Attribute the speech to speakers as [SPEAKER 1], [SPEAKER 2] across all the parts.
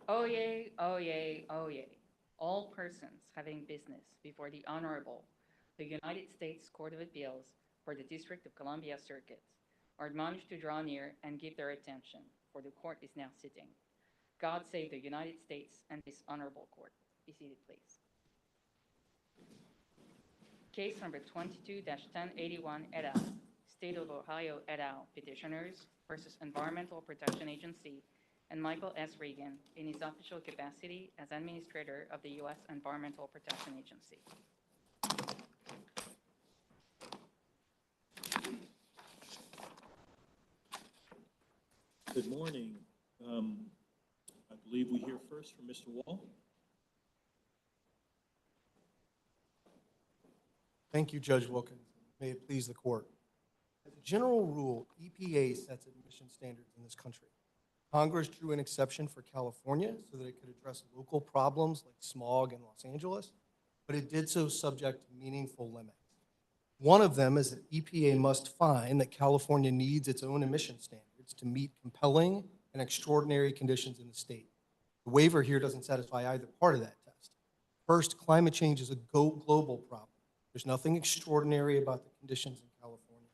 [SPEAKER 1] Oyez, oyez, oyez. All persons having business before the Honorable, the United States Court of Appeals for the District of Columbia Circuit are admonished to draw near and give their attention, for the court is now sitting. God save the United States and this honorable court. Be seated, please. Case number 22-1081 et al., State of Ohio et al., petitioners versus Environmental Protection Agency and Michael S. Regan in his official capacity as Administrator of the U.S. Environmental Protection Agency.
[SPEAKER 2] Good morning. I believe we hear first from Mr. Wall.
[SPEAKER 3] Thank you, Judge Wilkins. May it please the court. As a general rule, EPA sets emission standards in this country. Congress drew an exception for California so that it could address local problems like smog in Los Angeles, but it did so subject to meaningful limits. One of them is that EPA must find that California needs its own emission standards to meet compelling and extraordinary conditions in the state. The waiver here doesn't satisfy either part of that test. First, climate change is a global problem. There's nothing extraordinary about the conditions in California.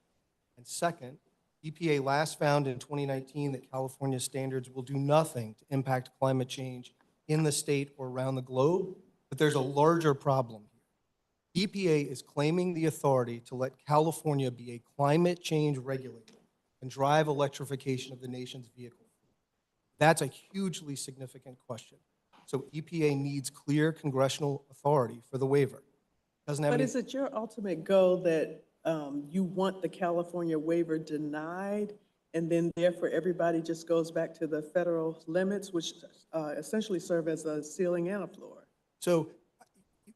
[SPEAKER 3] And second, EPA last found in 2019 that California standards will do nothing to impact climate change in the state or around the globe, but there's a larger problem here. EPA is claiming the authority to let California be a climate change regulator and drive electrification of the nation's vehicle fleet. That's a hugely significant question. So EPA needs clear congressional authority for the waiver.
[SPEAKER 4] But is it your ultimate goal that you want the California waiver denied, and then therefore everybody just goes back to the federal limits, which essentially serve as a ceiling and a floor?
[SPEAKER 3] So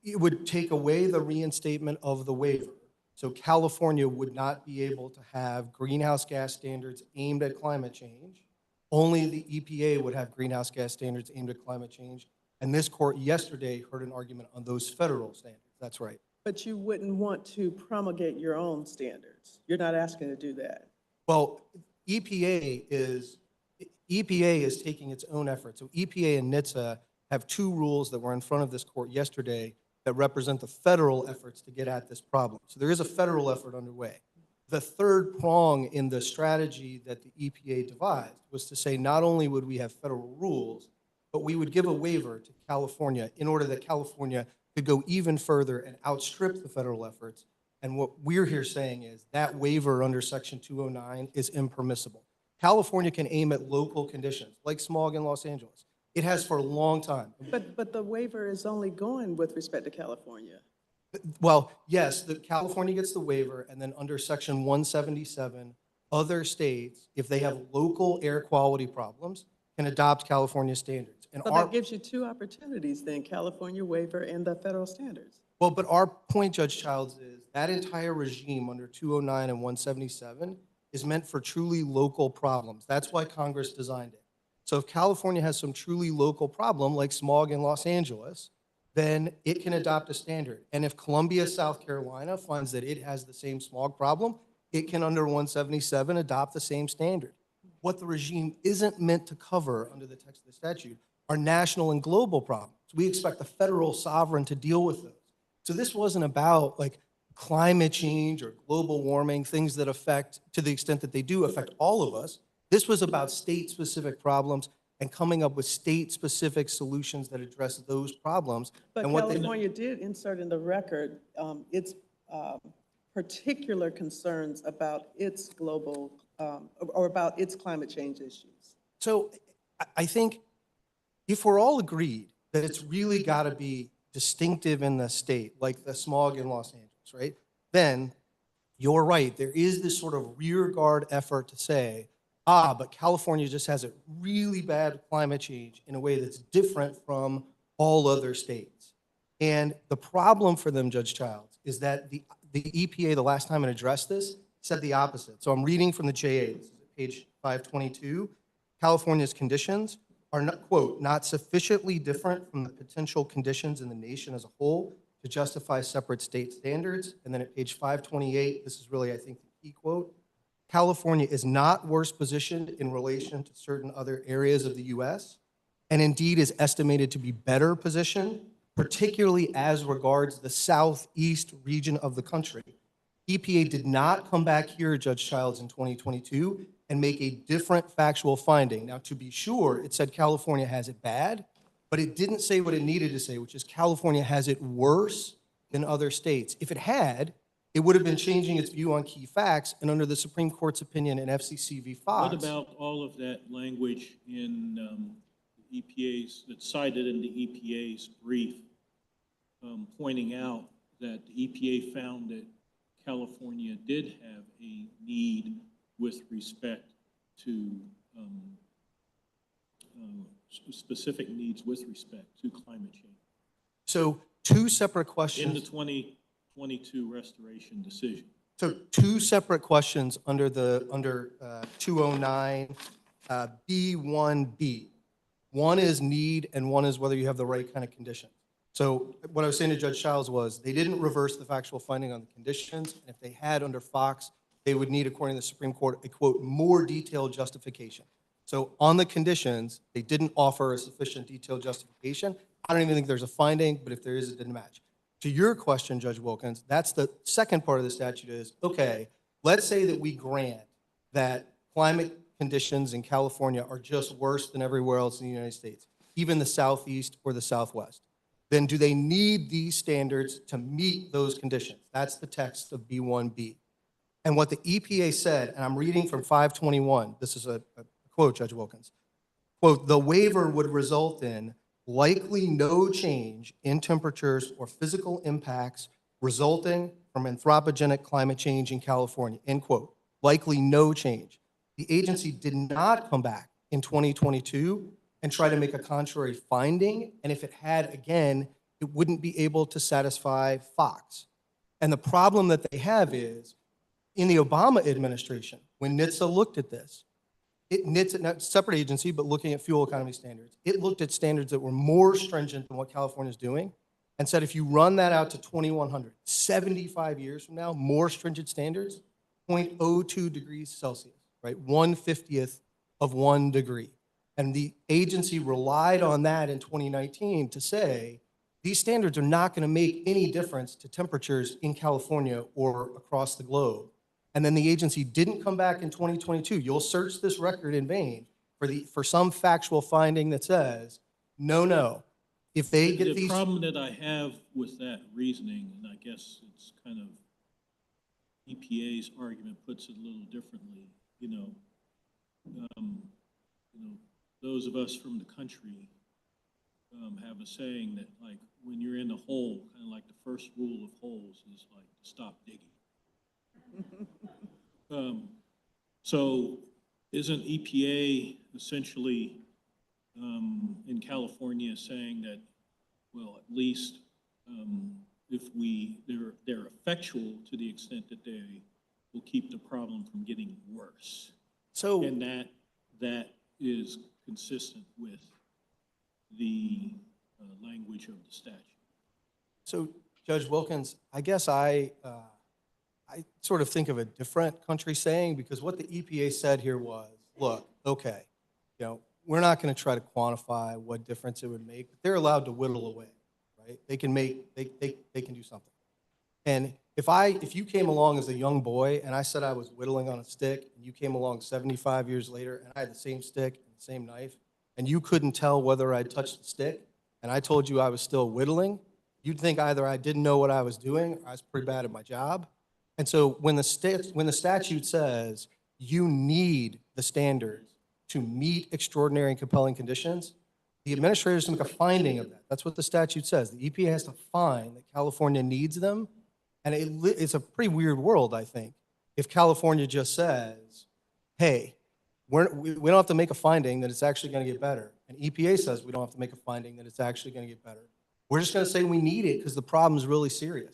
[SPEAKER 3] it would take away the reinstatement of the waiver. So California would not be able to have greenhouse gas standards aimed at climate change. Only the EPA would have greenhouse gas standards aimed at climate change. And this court yesterday heard an argument on those federal standards. That's right.
[SPEAKER 4] But you wouldn't want to promulgate your own standards. You're not asking to do that.
[SPEAKER 3] Well, EPA is taking its own effort. So EPA and NHTSA have two rules that were in front of this court yesterday that represent the federal efforts to get at this problem. So there is a federal effort underway. The third prong in the strategy that the EPA devised was to say not only would we have federal rules, but we would give a waiver to California in order that California could go even further and outstrip the federal efforts. And what we're here saying is that waiver under Section 209 is impermissible. California can aim at local conditions, like smog in Los Angeles. It has for a long time.
[SPEAKER 4] But the waiver is only going with respect to California.
[SPEAKER 3] Well, yes, California gets the waiver, and then under Section 177, other states, if they have local air quality problems, can adopt California standards. And
[SPEAKER 4] So that gives you two opportunities then, California waiver and the federal standards.
[SPEAKER 3] Well, but our point, Judge Childs, is that entire regime under 209 and 177 is meant for truly local problems. That's why Congress designed it. So if California has some truly local problem, like smog in Los Angeles, then it can adopt a standard. And if Columbia, South Carolina finds that it has the same smog problem, it can, under 177, adopt the same standard. What the regime isn't meant to cover under the text of the statute are national and global problems. We expect the federal sovereign to deal with those. So this wasn't about like climate change or global warming, things that affect, to the extent that they do affect all of us. This was about state-specific problems and coming up with state-specific solutions that address those problems.
[SPEAKER 4] But
[SPEAKER 3] and
[SPEAKER 4] California did insert in the record its particular concerns about its global, or about its climate change issues.
[SPEAKER 3] So I think if we're all agreed that it's really got to be distinctive in the state, like the smog in Los Angeles, right? Then you're right. There is this sort of rear guard effort to say, but California just has a really bad climate change in a way that's different from all other states. And the problem for them, Judge Childs, is that the EPA, the last time it addressed this, said the opposite. So I'm reading from the JA, this is at page 522. California's conditions are not, quote, not sufficiently different from the potential conditions in the nation as a whole to justify separate state standards. And then at page 528, this is really, I think, the key quote, California is not worse positioned in relation to certain other areas of the US, and indeed is estimated to be better positioned, particularly as regards the southeast region of the country. EPA did not come back here, Judge Childs, in 2022 and make a different factual finding. Now, to be sure, it said California has it bad, but it didn't say what it needed to say, which is California has it worse than other states. If it had, it would have been changing its view on key facts, and under the Supreme Court's opinion in FCC v. Fox.
[SPEAKER 2] What about all of that language in the EPA's, that's cited in the EPA's brief, pointing out that the EPA found that California did have a need with respect to specific needs with respect to climate change?
[SPEAKER 3] So two separate
[SPEAKER 2] In
[SPEAKER 3] questions.
[SPEAKER 2] the 2022 restoration decision.
[SPEAKER 3] So two separate questions under 209 B1B. One is need and one is whether you have the right kind of condition. So what I was saying to Judge Childs was they didn't reverse the factual finding on the conditions. And if they had under Fox, they would need, according to the Supreme Court, a quote, more detailed justification. So on the conditions, they didn't offer a sufficient detailed justification. I don't even think there's a finding, but if there is, it didn't match. To your question, Judge Wilkins, that's the second part of the statute is, okay, let's say that we grant that climate conditions in California are just worse than everywhere else in the United States, even the Southeast or the Southwest. Then do they need these standards to meet those conditions? That's the text of B1B. And what the EPA said, and I'm reading from 521, this is a quote, Judge Wilkins, quote, the waiver would result in likely no change in temperatures or physical impacts resulting from anthropogenic climate change in California, end quote. Likely no change. The agency did not come back in 2022 and try to make a contrary finding, and if it had, again, it wouldn't be able to satisfy Fox. And the problem that they have is, in the Obama administration, when NHTSA looked at this, NHTSA, not a separate agency, but looking at fuel economy standards, it looked at standards that were more stringent than what California is doing and said if you run that out to 2100, 75 years from now, more stringent standards, 0.02 degrees Celsius, right? 1/50th of 1 degree. And the agency relied on that in 2019 to say these standards are not going to make any difference to temperatures in California or across the globe. And then the agency didn't come back in 2022. You'll search this record in vain for some factual finding that says, no, if they get these.
[SPEAKER 2] The problem that I have with that reasoning, and I guess it's kind of EPA's argument puts it a little differently, those of us from the country have a saying that, like, when you're in a hole, kind of like the first rule of holes is like stop digging. So isn't EPA essentially in California saying that, well, at least if they're effectual to the extent that they will keep the problem from getting worse?
[SPEAKER 3] So,
[SPEAKER 2] and that is consistent with the language of the statute.
[SPEAKER 3] So, Judge Wilkins, I guess I sort of think of a different country saying, because what the EPA said here was, look, okay, we're not going to try to quantify what difference it would make, but they're allowed to whittle away, right? They can do something. And if you came along as a young boy and I said I was whittling on a stick, and you came along 75 years later and I had the same stick and the same knife, and you couldn't tell whether I touched the stick, and I told you I was still whittling, you'd think either I didn't know what I was doing or I was pretty bad at my job. And so when the statute says you need the standards to meet extraordinary and compelling conditions, the administrators make a finding of that. That's what the statute says. The EPA has to find that California needs them. And it's a pretty weird world, I think, if California just says, hey, we don't have to make a finding that it's actually going to get better. And EPA says we don't have to make a finding that it's actually going to get better. We're just going to say we need it because the problem is really serious.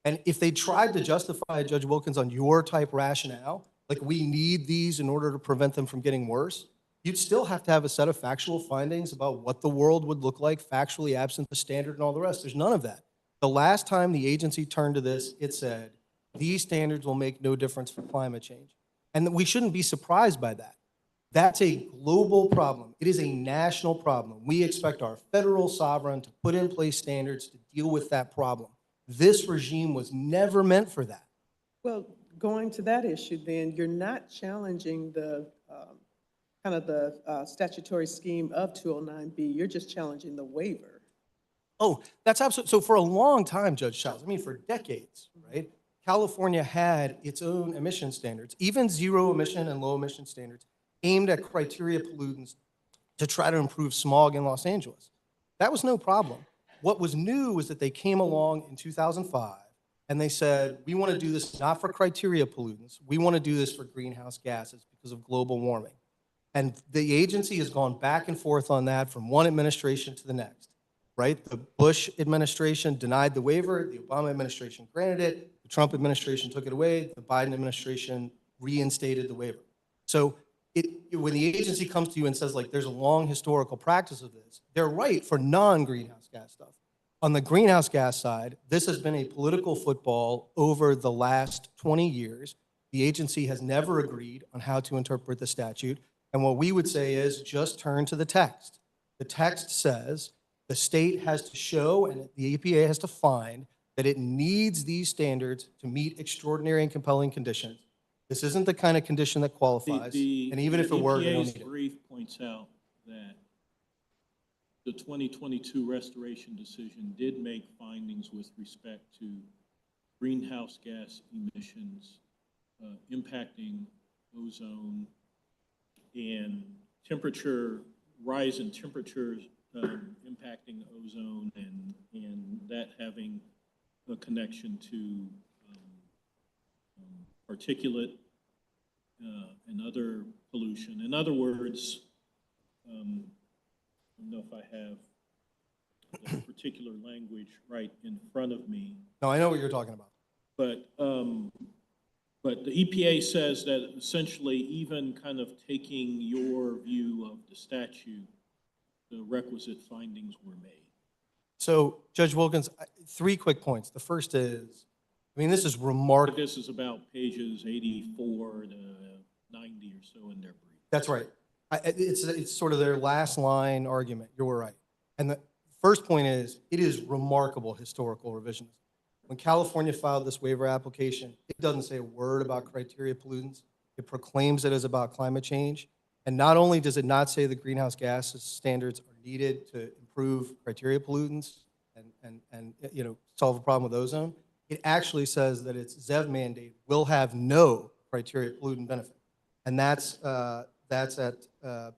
[SPEAKER 3] And if they tried to justify, Judge Wilkins, on your type rationale, like we need these in order to prevent them from getting worse, you'd still have to have a set of factual findings about what the world would look like factually absent the standard and all the rest. There's none of that. The last time the agency turned to this, it said, these standards will make no difference for climate change. And we shouldn't be surprised by that. That's a global problem. It is a national problem. We expect our federal sovereign to put in place standards to deal with that problem. This regime was never meant for that.
[SPEAKER 4] Well, going to that issue, then, you're not challenging the kind of the statutory scheme of 209B. You're just challenging the waiver.
[SPEAKER 3] Oh, that's absolutely, so for a long time, Judge Childs, I mean, for decades, right? California had its own emission standards, even zero emission and low emission standards, aimed at criteria pollutants to try to improve smog in Los Angeles. That was no problem. What was new was that they came along in 2005 and they said, we want to do this not for criteria pollutants, we want to do this for greenhouse gases because of global warming. And the agency has gone back and forth on that from one administration to the next, right? The Bush administration denied the waiver, the Obama administration granted it, the Trump administration took it away, the Biden administration reinstated the waiver. So when the agency comes to you and says, like, there's a long historical practice of this, they're right for non-greenhouse gas stuff. On the greenhouse gas side, this has been a political football over the last 20 years. The agency has never agreed on how to interpret the statute. And what we would say is just turn to the text. The text says the state has to show and the EPA has to find that it needs these standards to meet extraordinary and compelling conditions. This isn't the kind of condition that qualifies, and even if it were, they don't need
[SPEAKER 2] EPA's
[SPEAKER 3] it.
[SPEAKER 2] brief points out that the 2022 restoration decision did make findings with respect to greenhouse gas emissions impacting ozone and rise in temperatures impacting ozone and that having a connection to particulate and other pollution. In other words, I don't know if I have the particular language right in front of me,
[SPEAKER 3] No, I know what you're talking about.
[SPEAKER 2] but the EPA says that essentially even kind of taking your view of the statute, the requisite findings were made.
[SPEAKER 3] So, Judge Wilkins, 3 quick points. The first is, I mean, this is remarkable.
[SPEAKER 2] This is about pages 84 to 90 or so in their brief.
[SPEAKER 3] That's right. It's sort of their last line argument. You're right. And the first point is, it is remarkable historical revisionism. When California filed this waiver application, it doesn't say a word about criteria pollutants. It proclaims it as about climate change. And not only does it not say the greenhouse gas standards are needed to improve criteria pollutants and solve a problem with ozone, it actually says that its ZEV mandate will have no criteria pollutant benefit. And that's at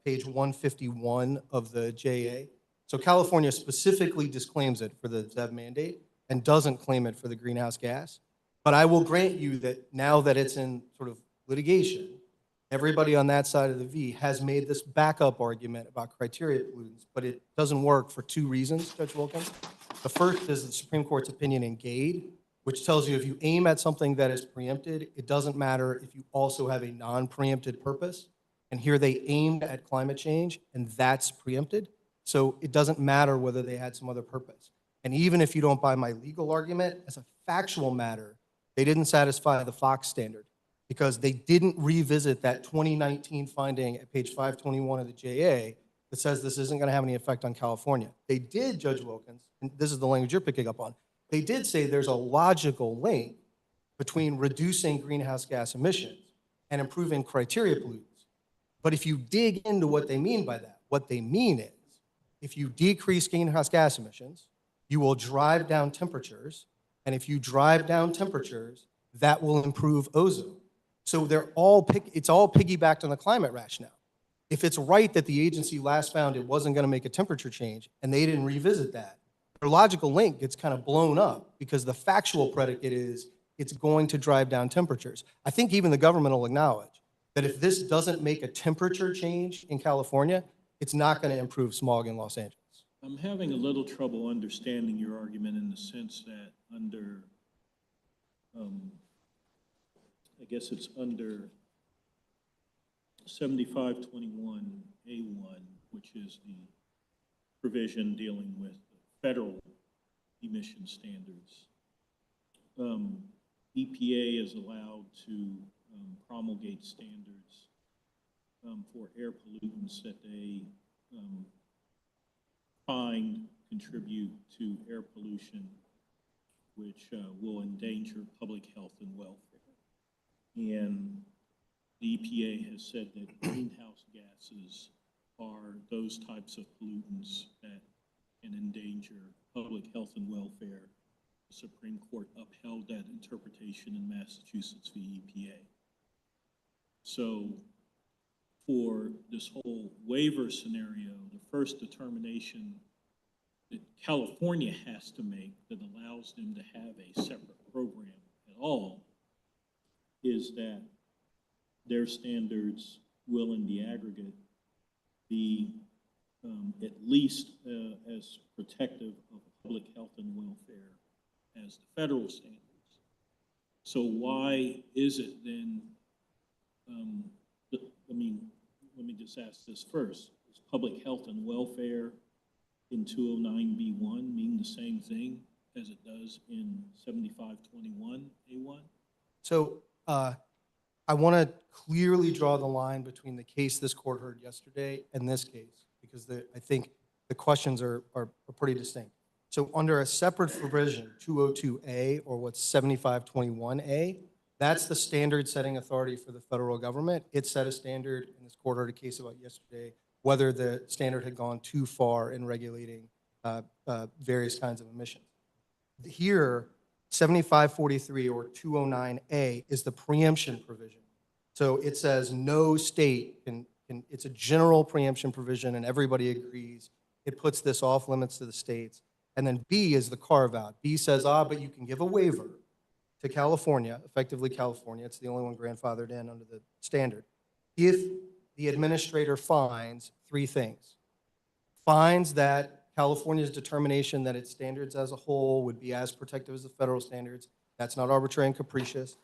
[SPEAKER 3] page 151 of the JA. So California specifically disclaims it for the ZEV mandate and doesn't claim it for the greenhouse gas. But I will grant you that now that it's in sort of litigation, everybody on that side of the V has made this backup argument about criteria pollutants, but it doesn't work for 2 reasons, Judge Wilkins. The first is the Supreme Court's opinion in Gade, which tells you if you aim at something that is preempted, it doesn't matter if you also have a non-preempted purpose. And here they aimed at climate change, and that's preempted. So it doesn't matter whether they had some other purpose. And even if you don't buy my legal argument, as a factual matter, they didn't satisfy the Fox standard because they didn't revisit that 2019 finding at page 521 of the JA that says this isn't going to have any effect on California. They did, Judge Wilkins, and this is the language you're picking up on, they did say there's a logical link between reducing greenhouse gas emissions and improving criteria pollutants. But if you dig into what they mean by that, what they mean is if you decrease greenhouse gas emissions, you will drive down temperatures. And if you drive down temperatures, that will improve ozone. So it's all piggybacked on the climate rationale. If it's right that the agency last found it wasn't going to make a temperature change and they didn't revisit that, their logical link gets kind of blown up because the factual predicate is it's going to drive down temperatures. I think even the government will acknowledge that if this doesn't make a temperature change in California, it's not going to improve smog in Los Angeles.
[SPEAKER 2] I'm having a little trouble understanding your argument in the sense that under, I guess it's under 7521A1, which is the provision dealing with federal emission standards. EPA is allowed to promulgate standards for air pollutants that they find contribute to air pollution, which will endanger public health and welfare. And the EPA has said that greenhouse gases are those types of pollutants that can endanger public health and welfare. The Supreme Court upheld that interpretation in Massachusetts v. EPA. So for this whole waiver scenario, the first determination that California has to make that allows them to have a separate program at all is that their standards will, in the aggregate, be at least as protective of public health and welfare as the federal standards. So why is it then, let me just ask this first. Does public health and welfare in 209B1 mean the same thing as it does in 7521A1?
[SPEAKER 3] So I want to clearly draw the line between the case this court heard yesterday and this case, because I think the questions are pretty distinct. So under a separate provision, 202A, or what's 7521A, that's the standard setting authority for the federal government. It set a standard, and this court heard a case about yesterday, whether the standard had gone too far in regulating various kinds of emissions. Here, 7543 or 209A is the preemption provision. So it says no state it's a general preemption provision and everybody agrees. It puts this off limits to the states. And then B is the carve out. B says, but you can give a waiver to California, effectively California. It's the only one grandfathered in under the standard. If the administrator finds three things. Finds that California's determination that its standards as a whole would be as protective as the federal standards. That's not arbitrary and capricious.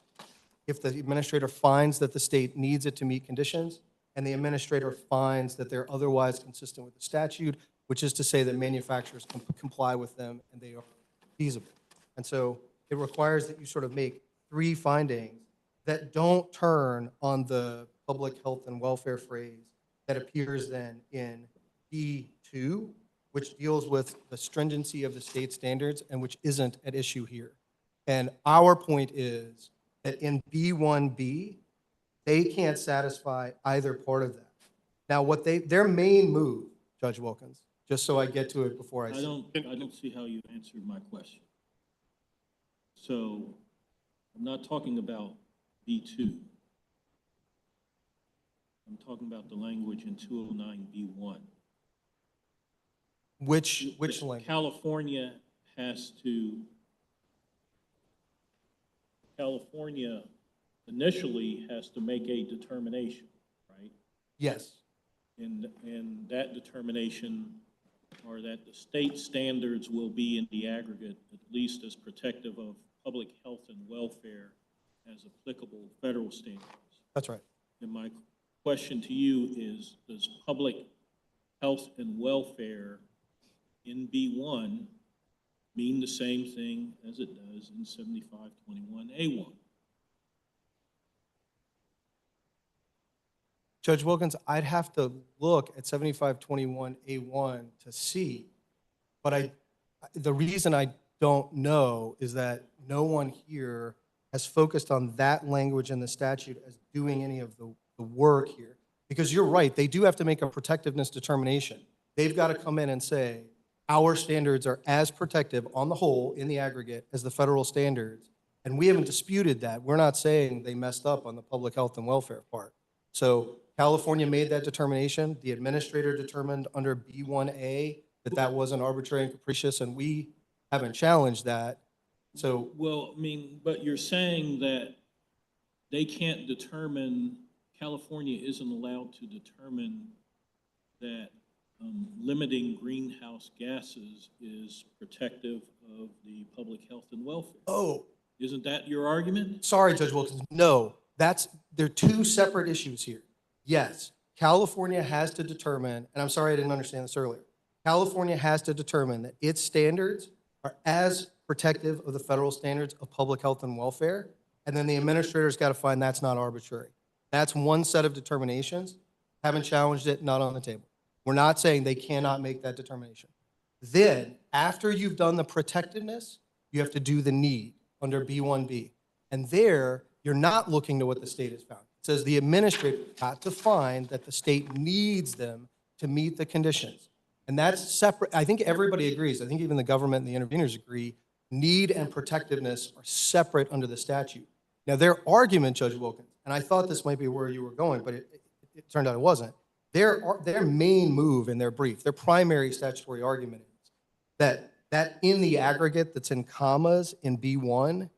[SPEAKER 3] If the administrator finds that the state needs it to meet conditions, and the administrator finds that they're otherwise consistent with the statute, which is to say that manufacturers can comply with them and they are feasible. And so it requires that you sort of make three findings that don't turn on the public health and welfare phrase that appears then in B2, which deals with the stringency of the state standards and which isn't at issue here. And our point is that in B1B, they can't satisfy either part of that. Now, their main move, Judge Wilkins, just so I get to it before I
[SPEAKER 2] don't see how you answered my question. So I'm not talking about B2. I'm talking about the language in 209B1.
[SPEAKER 3] Which language?
[SPEAKER 2] California initially has to make a determination, right?
[SPEAKER 3] Yes.
[SPEAKER 2] And that determination, or that the state standards will be in the aggregate at least as protective of public health and welfare as applicable federal standards.
[SPEAKER 3] That's right.
[SPEAKER 2] And my question to you is, does public health and welfare in B1 mean the same thing as it does in 7521A1?
[SPEAKER 3] Judge Wilkins, I'd have to look at 7521A1 to see, but the reason I don't know is that no one here has focused on that language in the statute as doing any of the work here. Because you're right, they do have to make a protectiveness determination. They've got to come in and say, our standards are as protective on the whole in the aggregate as the federal standards. And we haven't disputed that. We're not saying they messed up on the public health and welfare part. So California made that determination. The administrator determined under B1A that wasn't arbitrary and capricious, and we haven't challenged that. So,
[SPEAKER 2] well, I mean, but you're saying that they can't determine, California isn't allowed to determine that limiting greenhouse gases is protective of the public health and welfare.
[SPEAKER 3] oh,
[SPEAKER 2] Isn't that your argument?
[SPEAKER 3] sorry, Judge Wilkins. No, they're two separate issues here. Yes, California has to determine, and I'm sorry I didn't understand this earlier. California has to determine that its standards are as protective of the federal standards of public health and welfare, and then the administrator's got to find that's not arbitrary. That's one set of determinations. Haven't challenged it, not on the table. We're not saying they cannot make that determination. Then, after you've done the protectiveness, you have to do the need under B1B. And there, you're not looking to what the state has found. It says the administrator got to find that the state needs them to meet the conditions. And that's separate. I think everybody agrees. I think even the government and the interveners agree. Need and protectiveness are separate under the statute. Now, their argument, Judge Wilkins, and I thought this might be where you were going, but it turned out it wasn't. Their main move in their brief, their primary statutory argument is that in the aggregate that's in commas in B1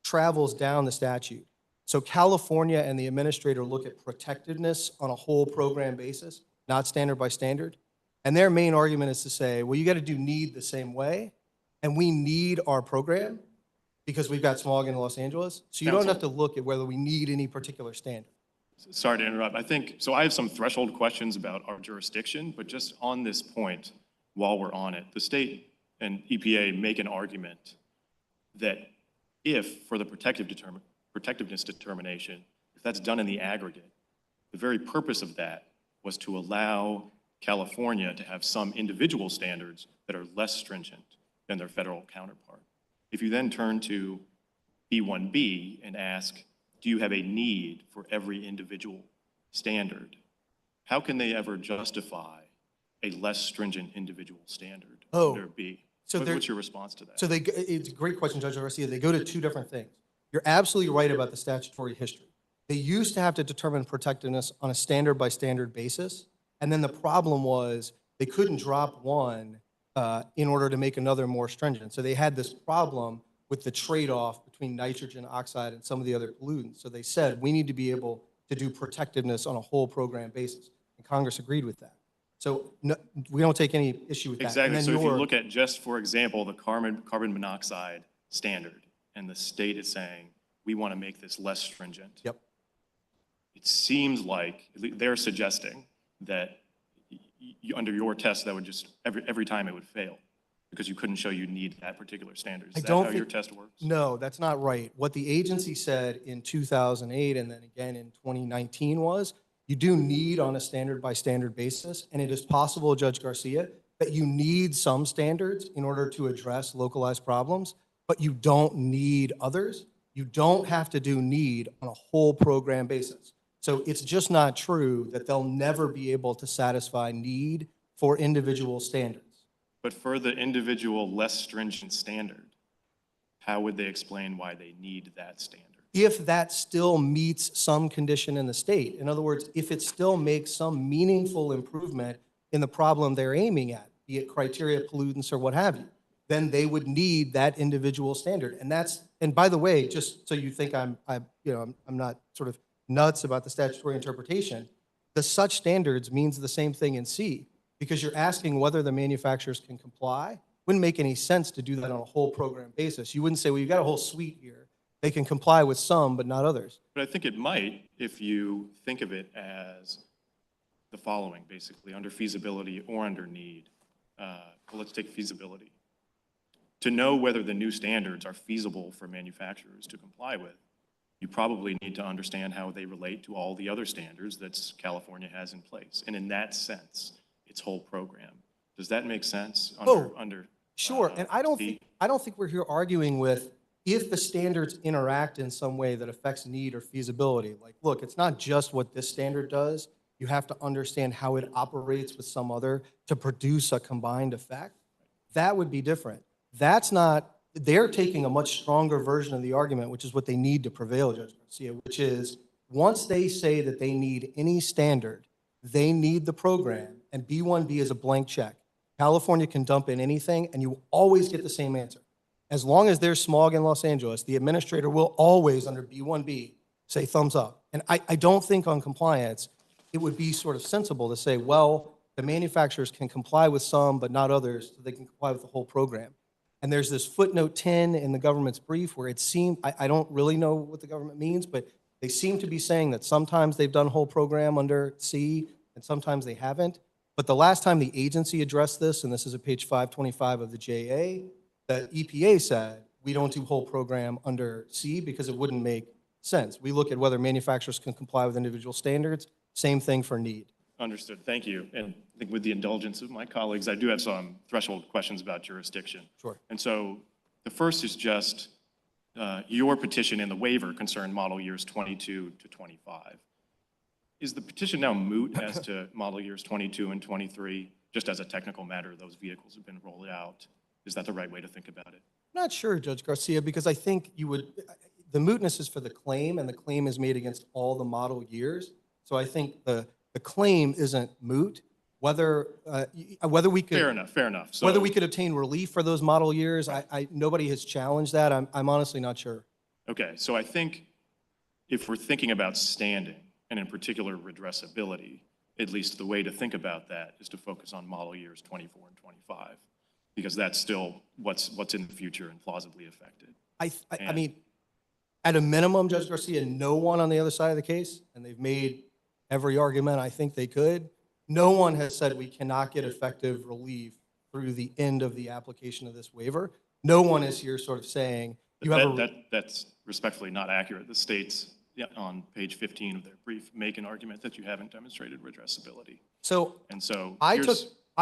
[SPEAKER 3] travels down the statute. So California and the administrator look at protectiveness on a whole program basis, not standard by standard. And their main argument is to say, well, you got to do need the same way, and we need our program because we've got smog in Los Angeles. So you don't have to look at whether we need any particular standard.
[SPEAKER 5] Sorry to interrupt. I have some threshold questions about our jurisdiction, but just on this point, while we're on it, the state and EPA make an argument that if, for the protectiveness determination, if that's done in the aggregate, the very purpose of that was to allow California to have some individual standards that are less stringent than their federal counterpart. If you then turn to B1B and ask, do you have a need for every individual standard? How can they ever justify a less stringent individual standard under B?
[SPEAKER 3] So
[SPEAKER 5] what's your response to that?
[SPEAKER 3] So it's a great question, Judge Garcia. They go to two different things. You're absolutely right about the statutory history. They used to have to determine protectiveness on a standard by standard basis. And then the problem was they couldn't drop one in order to make another more stringent. So they had this problem with the trade-off between nitrogen oxide and some of the other pollutants. So they said, we need to be able to do protectiveness on a whole program basis. And Congress agreed with that. So no, we don't take any issue with that.
[SPEAKER 5] Exactly. So if you look at just, for example, the carbon monoxide standard, and the state is saying, we want to make this less stringent.
[SPEAKER 3] Yep.
[SPEAKER 5] It seems like they're suggesting that under your test, that would just, every time it would fail because you couldn't show you need that particular standard. Is that how your test works?
[SPEAKER 3] No, that's not right. What the agency said in 2008 and then again in 2019 was, you do need on a standard by standard basis, and it is possible, Judge Garcia, that you need some standards in order to address localized problems, but you don't need others. You don't have to do need on a whole program basis. So it's just not true that they'll never be able to satisfy need for individual standards.
[SPEAKER 5] But for the individual less stringent standard, how would they explain why they need that standard?
[SPEAKER 3] If that still meets some condition in the state. In other words, if it still makes some meaningful improvement in the problem they're aiming at, be it criteria, pollutants, or what have you, then they would need that individual standard. And by the way, just so you think I'm not sort of nuts about the statutory interpretation, the such standards means the same thing in C, because you're asking whether the manufacturers can comply. Wouldn't make any sense to do that on a whole program basis. You wouldn't say, well, you've got a whole suite here. They can comply with some, but not others.
[SPEAKER 5] But I think it might if you think of it as the following, basically, under feasibility or under need. Well, let's take feasibility. To know whether the new standards are feasible for manufacturers to comply with, you probably need to understand how they relate to all the other standards that California has in place. And in that sense, its whole program. Does that make sense?
[SPEAKER 3] Sure. And I don't think we're here arguing with if the standards interact in some way that affects need or feasibility. Like, look, it's not just what this standard does. You have to understand how it operates with some other to produce a combined effect. That would be different. That's not, they're taking a much stronger version of the argument, which is what they need to prevail, Judge Garcia, which is once they say that they need any standard, they need the program, and B1B is a blank check. California can dump in anything, and you always get the same answer. As long as there's smog in Los Angeles, the administrator will always, under B1B, say thumbs up. And I don't think on compliance, it would be sort of sensible to say, well, the manufacturers can comply with some, but not others, so they can comply with the whole program. And there's this footnote 10 in the government's brief where it seemed, I don't really know what the government means, but they seem to be saying that sometimes they've done whole program under C and sometimes they haven't. But the last time the agency addressed this, and this is at page 525 of the JA, the EPA said, we don't do whole program under C because it wouldn't make sense. We look at whether manufacturers can comply with individual standards, same thing for need.
[SPEAKER 5] Understood. Thank you. And I think with the indulgence of my colleagues, I do have some threshold questions about jurisdiction.
[SPEAKER 3] Sure.
[SPEAKER 5] And so the first is just your petition and the waiver concerned model years 22 to 25. Is the petition now moot as to model years 22 and 23? Just as a technical matter, those vehicles have been rolled out. Is that the right way to think about it?
[SPEAKER 3] I'm not sure, Judge Garcia, because I think the mootness is for the claim, and the claim is made against all the model years. So I think the claim isn't moot. Whether we could.
[SPEAKER 5] Fair enough, fair enough. So,
[SPEAKER 3] Whether we could obtain relief for those model years, nobody has challenged that. I'm honestly not sure.
[SPEAKER 5] okay, so I think if we're thinking about standing, and in particular redressability, at least the way to think about that is to focus on model years 24 and 25, because that's still what's in the future and plausibly affected.
[SPEAKER 3] I mean, at a minimum, Judge Garcia, no one on the other side of the case, and they've made every argument I think they could, no one has said we cannot get effective relief through the end of the application of this waiver. No one is here sort of saying you have
[SPEAKER 5] That's respectfully not accurate. The states on page 15 of their brief make an argument that you haven't demonstrated redressability.
[SPEAKER 3] So
[SPEAKER 5] And so
[SPEAKER 3] I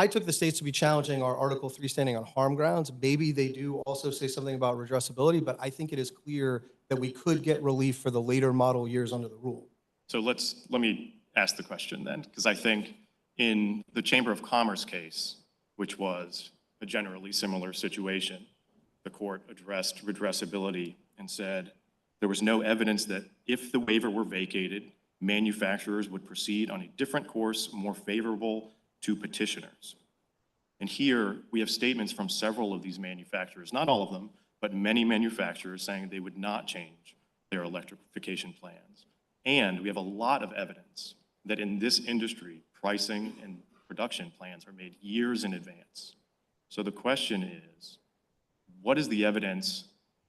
[SPEAKER 3] took the states to be challenging our Article 3 standing on harm grounds. Maybe they do also say something about redressability, but I think it is clear that we could get relief for the later model years under the rule.
[SPEAKER 5] So let me ask the question then, because I think in the Chamber of Commerce case, which was a generally similar situation, the court addressed redressability and said there was no evidence that if the waiver were vacated, manufacturers would proceed on a different course more favorable to petitioners. And here we have statements from several of these manufacturers, not all of them, but many manufacturers saying they would not change their electrification plans. And we have a lot of evidence that in this industry, pricing and production plans are made years in advance. So the question is, what is the evidence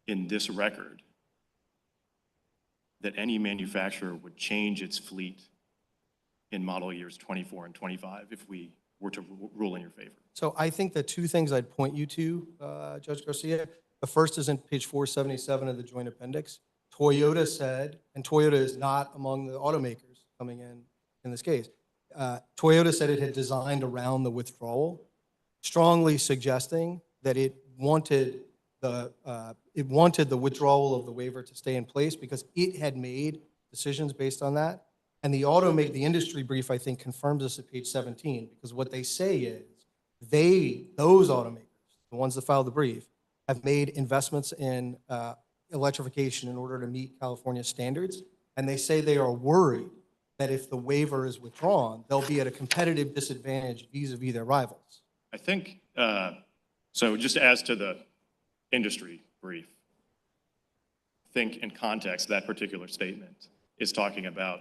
[SPEAKER 5] in this record that any manufacturer would change its fleet in model years 24 and 25 if we were to rule in your favor?
[SPEAKER 3] So I think the two things I'd point you to, Judge Garcia, the first is in page 477 of the joint appendix. Toyota said, and Toyota is not among the automakers coming in this case, Toyota said it had designed around the withdrawal, strongly suggesting that it wanted the withdrawal of the waiver to stay in place because it had made decisions based on that. And the industry brief, I think, confirms this at page 17, because what they say is those automakers, the ones that filed the brief, have made investments in electrification in order to meet California standards. And they say they are worried that if the waiver is withdrawn, they'll be at a competitive disadvantage vis-a-vis their rivals.
[SPEAKER 5] I think, so just as to the industry brief, think in context, that particular statement is talking about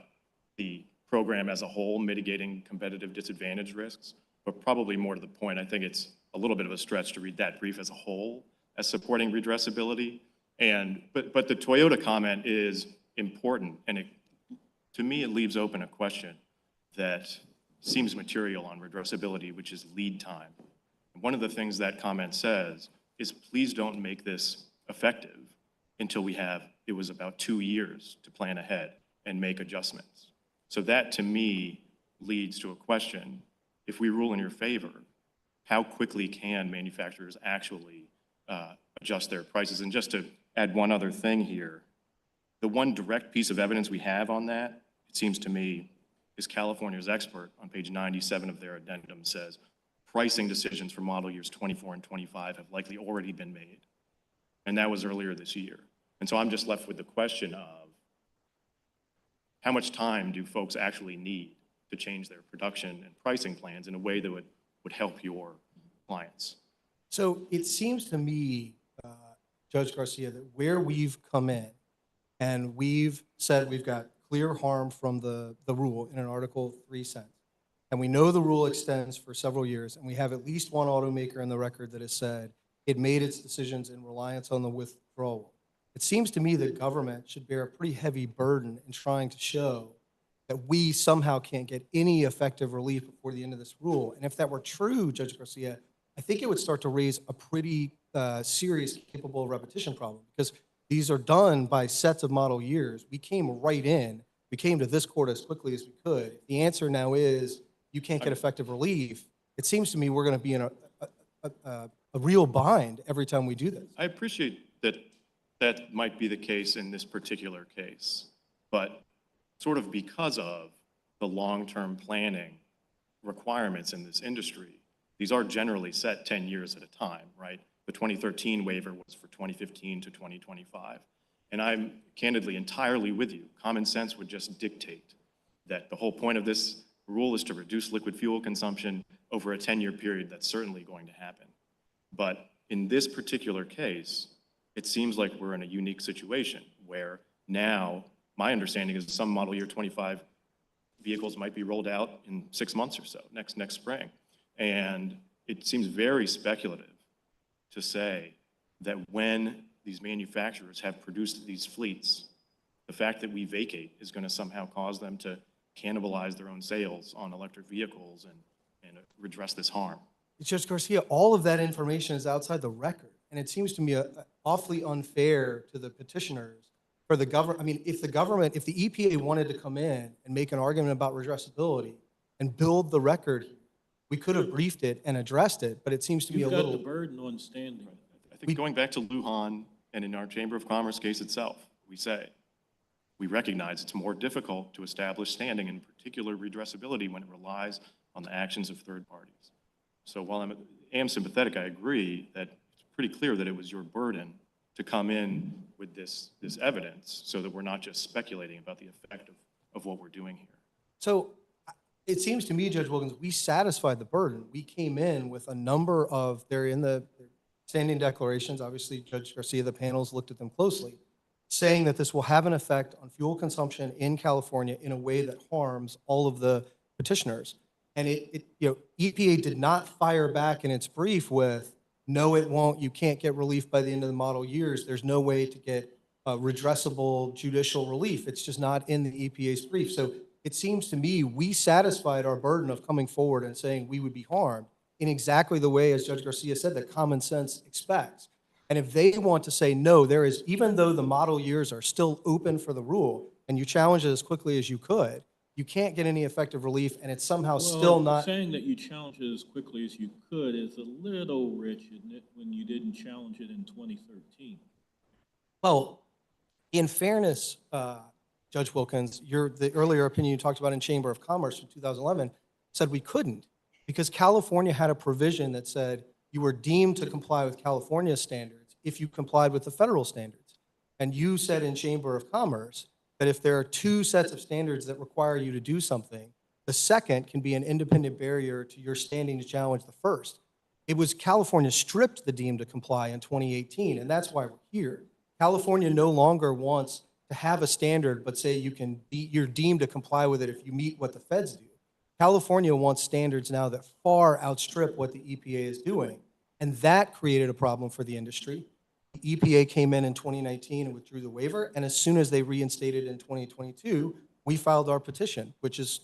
[SPEAKER 5] the program as a whole mitigating competitive disadvantage risks, but probably more to the point, I think it's a little bit of a stretch to read that brief as a whole as supporting redressability. But the Toyota comment is important, and to me, it leaves open a question that seems material on redressability, which is lead time. And one of the things that comment says is, please don't make this effective until it was about 2 years to plan ahead and make adjustments. So that, to me, leads to a question: if we rule in your favor, how quickly can manufacturers actually adjust their prices? And just to add one other thing here, the one direct piece of evidence we have on that, it seems to me, is California's expert on page 97 of their addendum says pricing decisions for model years 24 and 25 have likely already been made. And that was earlier this year. And so I'm just left with the question of how much time do folks actually need to change their production and pricing plans in a way that would help your clients?
[SPEAKER 3] So it seems to me, Judge Garcia, that where we've come in and we've said we've got clear harm from the rule in an Article 3 sense, and we know the rule extends for several years, and we have at least one automaker in the record that has said it made its decisions in reliance on the withdrawal. It seems to me that government should bear a pretty heavy burden in trying to show that we somehow can't get any effective relief before the end of this rule. And if that were true, Judge Garcia, I think it would start to raise a pretty serious capable repetition problem, because these are done by sets of model years. We came right in. We came to this court as quickly as we could. The answer now is you can't get effective relief, it seems to me we're going to be in a real bind every time we do this.
[SPEAKER 5] I appreciate that that might be the case in this particular case, but sort of because of the long-term planning requirements in this industry, these are generally set 10 years at a time, right? The 2013 waiver was for 2015 to 2025. And I'm candidly entirely with you. Common sense would just dictate that the whole point of this rule is to reduce liquid fuel consumption over a 10-year period. That's certainly going to happen. But in this particular case, it seems like we're in a unique situation where now my understanding is some model year 25 vehicles might be rolled out in 6 months or so, next spring. And it seems very speculative to say that when these manufacturers have produced these fleets, the fact that we vacate is going to somehow cause them to cannibalize their own sales on electric vehicles and redress this harm.
[SPEAKER 3] Judge Garcia, all of that information is outside the record. And it seems to me awfully unfair to the petitioners for the government. I mean, if the EPA wanted to come in and make an argument about redressability and build the record, we could have briefed it and addressed it, but it seems to be a
[SPEAKER 2] You've
[SPEAKER 3] little.
[SPEAKER 2] got the burden on standing.
[SPEAKER 5] I think going back to Lujan and in our Chamber of Commerce case itself, we recognize it's more difficult to establish standing, in particular redressability, when it relies on the actions of third parties. So while I am sympathetic, I agree that it's pretty clear that it was your burden to come in with this evidence so that we're not just speculating about the effect of what we're doing here.
[SPEAKER 3] So it seems to me, Judge Wilkins, we satisfied the burden. We came in with a number of, they're in the standing declarations. Obviously, Judge Garcia, the panels looked at them closely, saying that this will have an effect on fuel consumption in California in a way that harms all of the petitioners. And EPA did not fire back in its brief with, no, it won't. You can't get relief by the end of the model years. There's no way to get redressable judicial relief. It's just not in the EPA's brief. So it seems to me we satisfied our burden of coming forward and saying we would be harmed in exactly the way, as Judge Garcia said, that common sense expects. And if they want to say, no, there is, even though the model years are still open for the rule, and you challenge it as quickly as you could, you can't get any effective relief, and it's somehow still not.
[SPEAKER 2] Saying that you challenge it as quickly as you could is a little rich, isn't it, when you didn't challenge it in 2013?
[SPEAKER 3] Well, in fairness, Judge Wilkins, the earlier opinion you talked about in Chamber of Commerce from 2011 said we couldn't because California had a provision that said you were deemed to comply with California standards if you complied with the federal standards. And you said in Chamber of Commerce that if there are two sets of standards that require you to do something, the second can be an independent barrier to your standing to challenge the first. It was California stripped the deemed to comply in 2018, and that's why we're here. California no longer wants to have a standard, but say you're deemed to comply with it if you meet what the feds do. California wants standards now that far outstrip what the EPA is doing, and that created a problem for the industry. The EPA came in 2019 and withdrew the waiver, and as soon as they reinstated in 2022, we filed our petition, which is,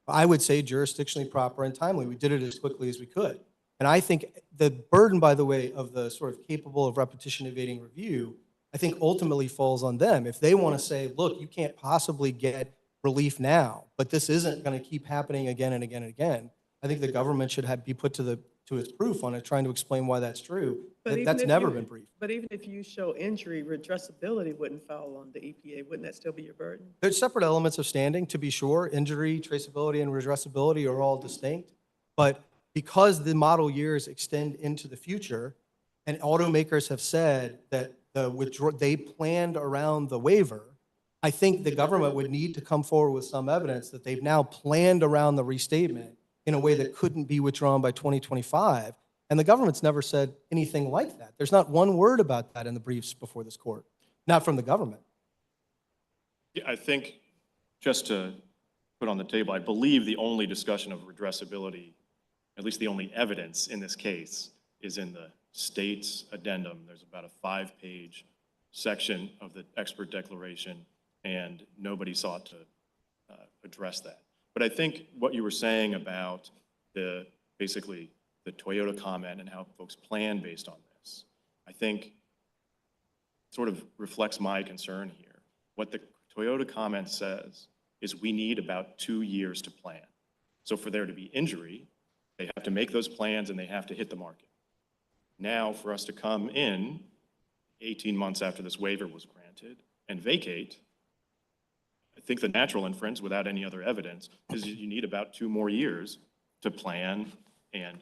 [SPEAKER 3] I would say jurisdictionally proper and timely. We did it as quickly as we could. And I think the burden, by the way, of the sort of capable of repetition evading review, I think ultimately falls on them. If they want to say, look, you can't possibly get relief now, but this isn't going to keep happening again and again and again, I think the government should be put to its proof on it, trying to explain why that's true. That's never been briefed.
[SPEAKER 4] But even if you show injury, redressability wouldn't fall on the EPA. Wouldn't that still be your burden?
[SPEAKER 3] There's separate elements of standing, to be sure. Injury, traceability, and redressability are all distinct. But because the model years extend into the future, and automakers have said that they planned around the waiver, I think the government would need to come forward with some evidence that they've now planned around the restatement in a way that couldn't be withdrawn by 2025. And the government's never said anything like that. There's not one word about that in the briefs before this court, not from the government.
[SPEAKER 5] Yeah, I think just to put on the table, I believe the only discussion of redressability, at least the only evidence in this case, is in the state's addendum. There's about a 5-page section of the expert declaration, and nobody sought to address that. But I think what you were saying about basically the Toyota comment and how folks plan based on this, I think sort of reflects my concern here. What the Toyota comment says is we need about 2 years to plan. So for there to be injury, they have to make those plans and they have to hit the market. Now, for us to come in 18 months after this waiver was granted and vacate, I think the natural inference, without any other evidence, is you need about 2 more years to plan and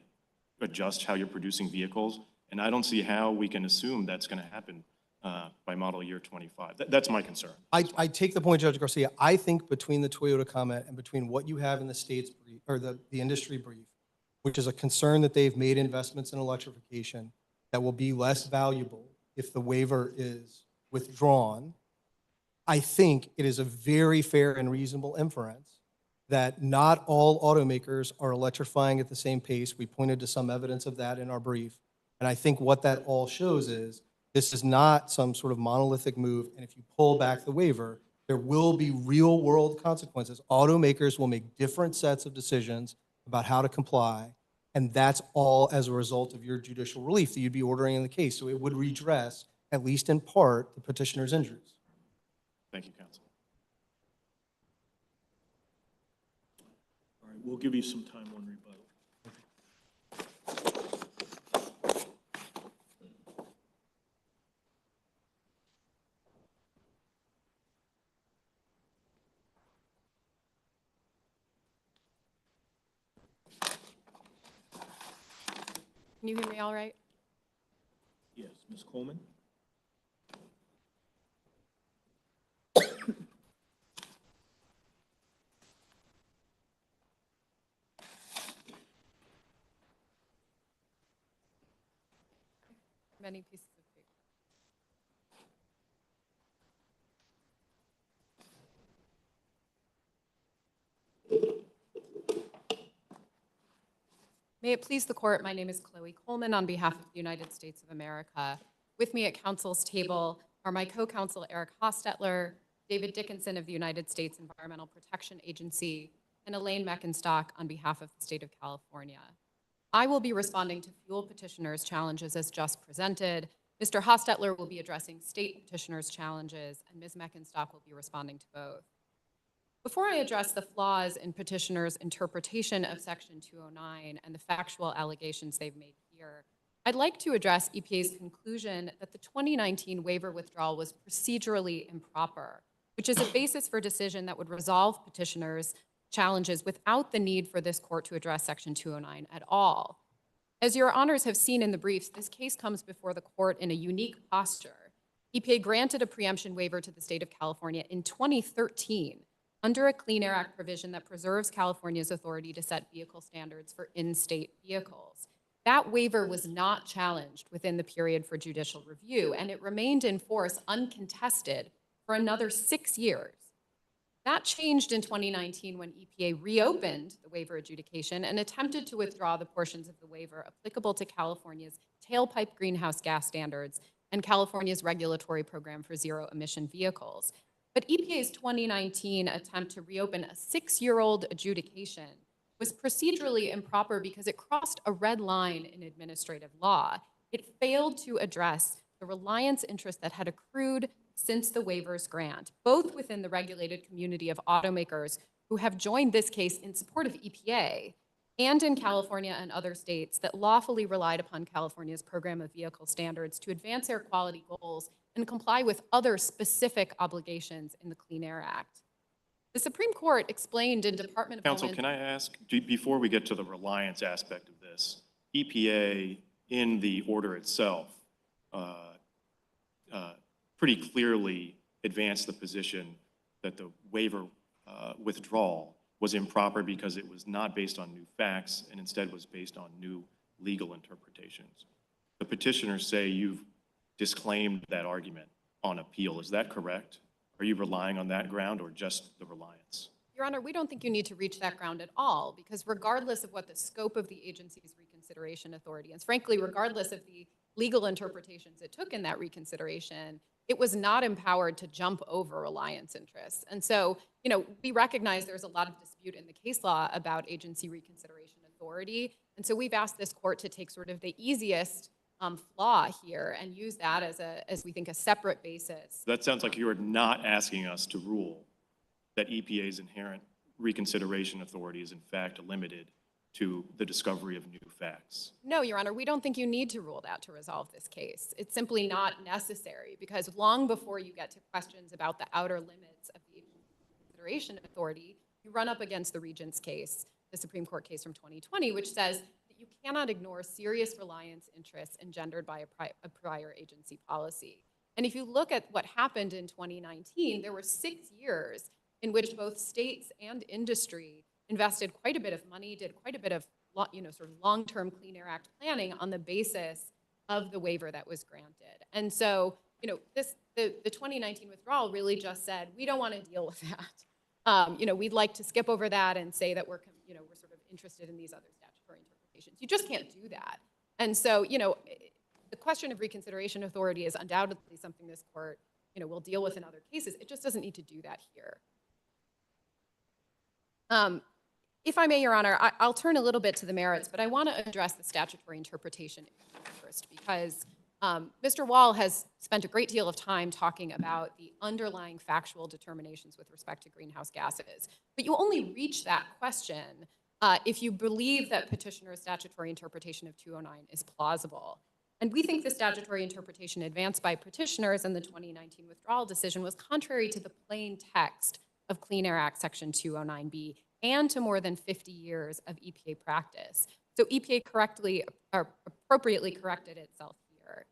[SPEAKER 5] adjust how you're producing vehicles. And I don't see how we can assume that's going to happen by model year 25. That's my concern.
[SPEAKER 3] I take the point, Judge Garcia. I think between the Toyota comment and between what you have in the state's brief, or the industry brief, which is a concern that they've made investments in electrification that will be less valuable if the waiver is withdrawn, I think it is a very fair and reasonable inference that not all automakers are electrifying at the same pace. We pointed to some evidence of that in our brief. And I think what that all shows is this is not some sort of monolithic move. And if you pull back the waiver, there will be real world consequences. Automakers will make different sets of decisions about how to comply. And that's all as a result of your judicial relief that you'd be ordering in the case. So it would redress, at least in part, the petitioner's injuries.
[SPEAKER 5] Thank you, counsel.
[SPEAKER 2] All right, we'll give you some time on rebuttal.
[SPEAKER 6] Can you hear me all right?
[SPEAKER 2] Yes, Ms. Coleman?
[SPEAKER 6] Many pieces of paper. May it please the court, my name is Chloe Coleman on behalf of the United States of America. With me at counsel's table are my co-counsel Eric Hostetler, David Dickinson of the United States Environmental Protection Agency, and Elaine Meckenstock on behalf of the state of California. I will be responding to fuel petitioners' challenges as just presented. Mr. Hostetler will be addressing state petitioners' challenges, and Ms. Meckenstock will be responding to both. Before I address the flaws in petitioners' interpretation of Section 209 and the factual allegations they've made here, I'd like to address EPA's conclusion that the 2019 waiver withdrawal was procedurally improper, which is a basis for decision that would resolve petitioners' challenges without the need for this court to address Section 209 at all. As your honors have seen in the briefs, this case comes before the court in a unique posture. EPA granted a preemption waiver to the state of California in 2013 under a Clean Air Act provision that preserves California's authority to set vehicle standards for in-state vehicles. That waiver was not challenged within the period for judicial review, and it remained in force uncontested for another 6 years. That changed in 2019 when EPA reopened the waiver adjudication and attempted to withdraw the portions of the waiver applicable to California's tailpipe greenhouse gas standards and California's regulatory program for zero-emission vehicles. But EPA's 2019 attempt to reopen a 6-year-old adjudication was procedurally improper because it crossed a red line in administrative law. It failed to address the reliance interest that had accrued since the waiver's grant, both within the regulated community of automakers who have joined this case in support of EPA and in California and other states that lawfully relied upon California's program of vehicle standards to advance air quality goals and comply with other specific obligations in the Clean Air Act. The Supreme Court explained in Department of
[SPEAKER 5] Counsel,
[SPEAKER 6] Homeland...
[SPEAKER 5] can I ask, before we get to the reliance aspect of this, EPA in the order itself pretty clearly advanced the position that the waiver withdrawal was improper because it was not based on new facts and instead was based on new legal interpretations. The petitioners say you've disclaimed that argument on appeal. Is that correct? Are you relying on that ground or just the reliance?
[SPEAKER 6] Your Honor, we don't think you need to reach that ground at all, because regardless of what the scope of the agency's reconsideration authority is, frankly, regardless of the legal interpretations it took in that reconsideration, it was not empowered to jump over reliance interests. And so, we recognize there's a lot of dispute in the case law about agency reconsideration authority. And so we've asked this court to take sort of the easiest flaw here and use that as we think a separate basis.
[SPEAKER 5] That sounds like you are not asking us to rule that EPA's inherent reconsideration authority is in fact limited to the discovery of new facts?
[SPEAKER 6] No, Your Honor, we don't think you need to rule that to resolve this case. It's simply not necessary because long before you get to questions about the outer limits of the reconsideration authority, you run up against the Regents case, the Supreme Court case from 2020, which says that you cannot ignore serious reliance interests engendered by a prior agency policy. And if you look at what happened in 2019, there were 6 years in which both states and industry invested quite a bit of money, did quite a bit of sort of long-term Clean Air Act planning on the basis of the waiver that was granted. And so, the 2019 withdrawal really just said, we don't want to deal with that. We'd like to skip over that and say that we're sort of interested in these other statutory interpretations. You just can't do that. And so, the question of reconsideration authority is undoubtedly something this court, will deal with in other cases. It just doesn't need to do that here. If I may, Your Honor, I'll turn a little bit to the merits, but I want to address the statutory interpretation first because Mr. Wall has spent a great deal of time talking about the underlying factual determinations with respect to greenhouse gases. But you only reach that question if you believe that petitioner's statutory interpretation of 209 is plausible. And we think the statutory interpretation advanced by petitioners in the 2019 withdrawal decision was contrary to the plain text of Clean Air Act Section 209B and to more than 50 years of EPA practice. So EPA appropriately corrected itself here.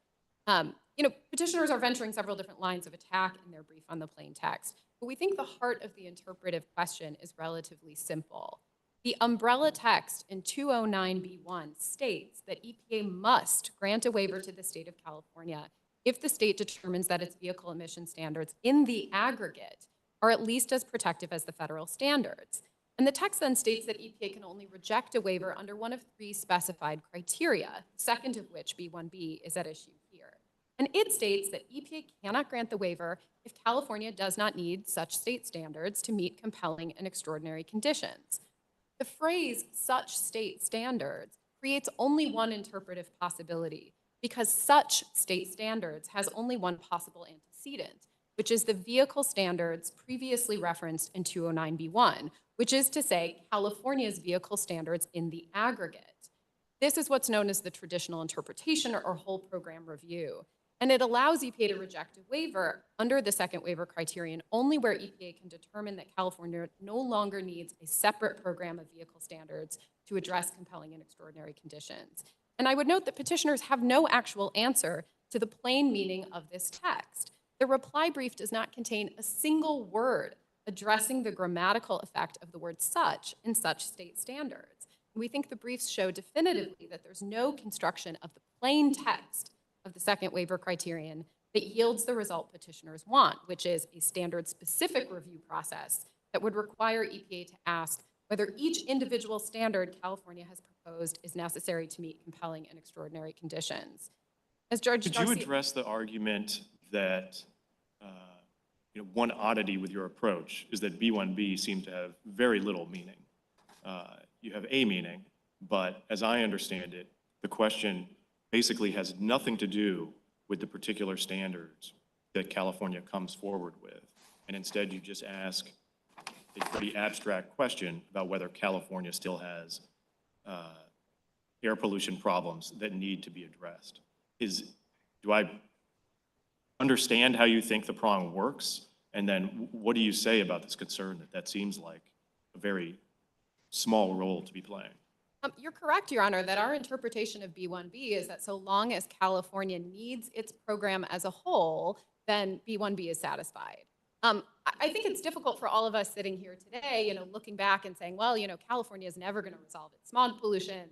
[SPEAKER 6] Petitioners are venturing several different lines of attack in their brief on the plain text, but we think the heart of the interpretive question is relatively simple. The umbrella text in 209B1 states that EPA must grant a waiver to the state of California if the state determines that its vehicle emission standards in the aggregate are at least as protective as the federal standards. And the text then states that EPA can only reject a waiver under one of 3 specified criteria, second of which, B1B, is at issue here. And it states that EPA cannot grant the waiver if California does not need such state standards to meet compelling and extraordinary conditions. The phrase such state standards creates only one interpretive possibility because such state standards has only one possible antecedent, which is the vehicle standards previously referenced in 209B1, which is to say California's vehicle standards in the aggregate. This is what's known as the traditional interpretation or whole program review. And it allows EPA to reject a waiver under the second waiver criterion only where EPA can determine that California no longer needs a separate program of vehicle standards to address compelling and extraordinary conditions. And I would note that petitioners have no actual answer to the plain meaning of this text. The reply brief does not contain a single word addressing the grammatical effect of the word such in such state standards. And we think the briefs show definitively that there's no construction of the plain text of the second waiver criterion that yields the result petitioners want, which is a standard-specific review process that would require EPA to ask whether each individual standard California has proposed is necessary to meet compelling and extraordinary conditions. As Judge
[SPEAKER 5] Could
[SPEAKER 6] Garcia—
[SPEAKER 5] you address the argument that one oddity with your approach is that B1B seemed to have very little meaning? You have a meaning, but as I understand it, the question basically has nothing to do with the particular standards that California comes forward with. And instead, you just ask a pretty abstract question about whether California still has air pollution problems that need to be addressed. Do I understand how you think the prong works? And then what do you say about this concern that seems like a very small role to be playing?
[SPEAKER 6] You're correct, Your Honor, that our interpretation of B1B is that so long as California needs its program as a whole, then B1B is satisfied. I think it's difficult for all of us sitting here today, looking back and saying, well, California is never going to resolve its smog pollution.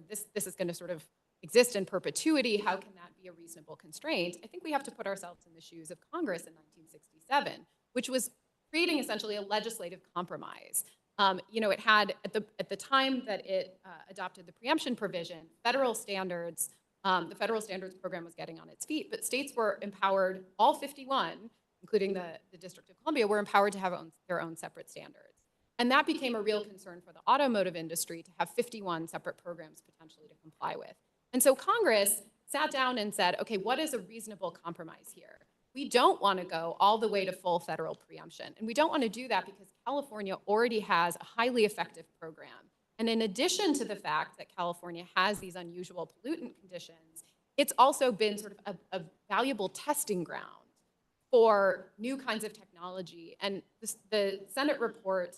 [SPEAKER 6] This is going to sort of exist in perpetuity. How can that be a reasonable constraint? I think we have to put ourselves in the shoes of Congress in 1967, which was creating essentially a legislative compromise. It had, at the time that it adopted the preemption provision, federal standards, the federal standards program was getting on its feet, but states were empowered, all 51, including the District of Columbia, were empowered to have their own separate standards. And that became a real concern for the automotive industry to have 51 separate programs potentially to comply with. And so Congress sat down and said, okay, what is a reasonable compromise here? we don't want to go all the way to full federal preemption. And we don't want to do that because California already has a highly effective program. And in addition to the fact that California has these unusual pollutant conditions, it's also been sort of a valuable testing ground for new kinds of technology. And the Senate report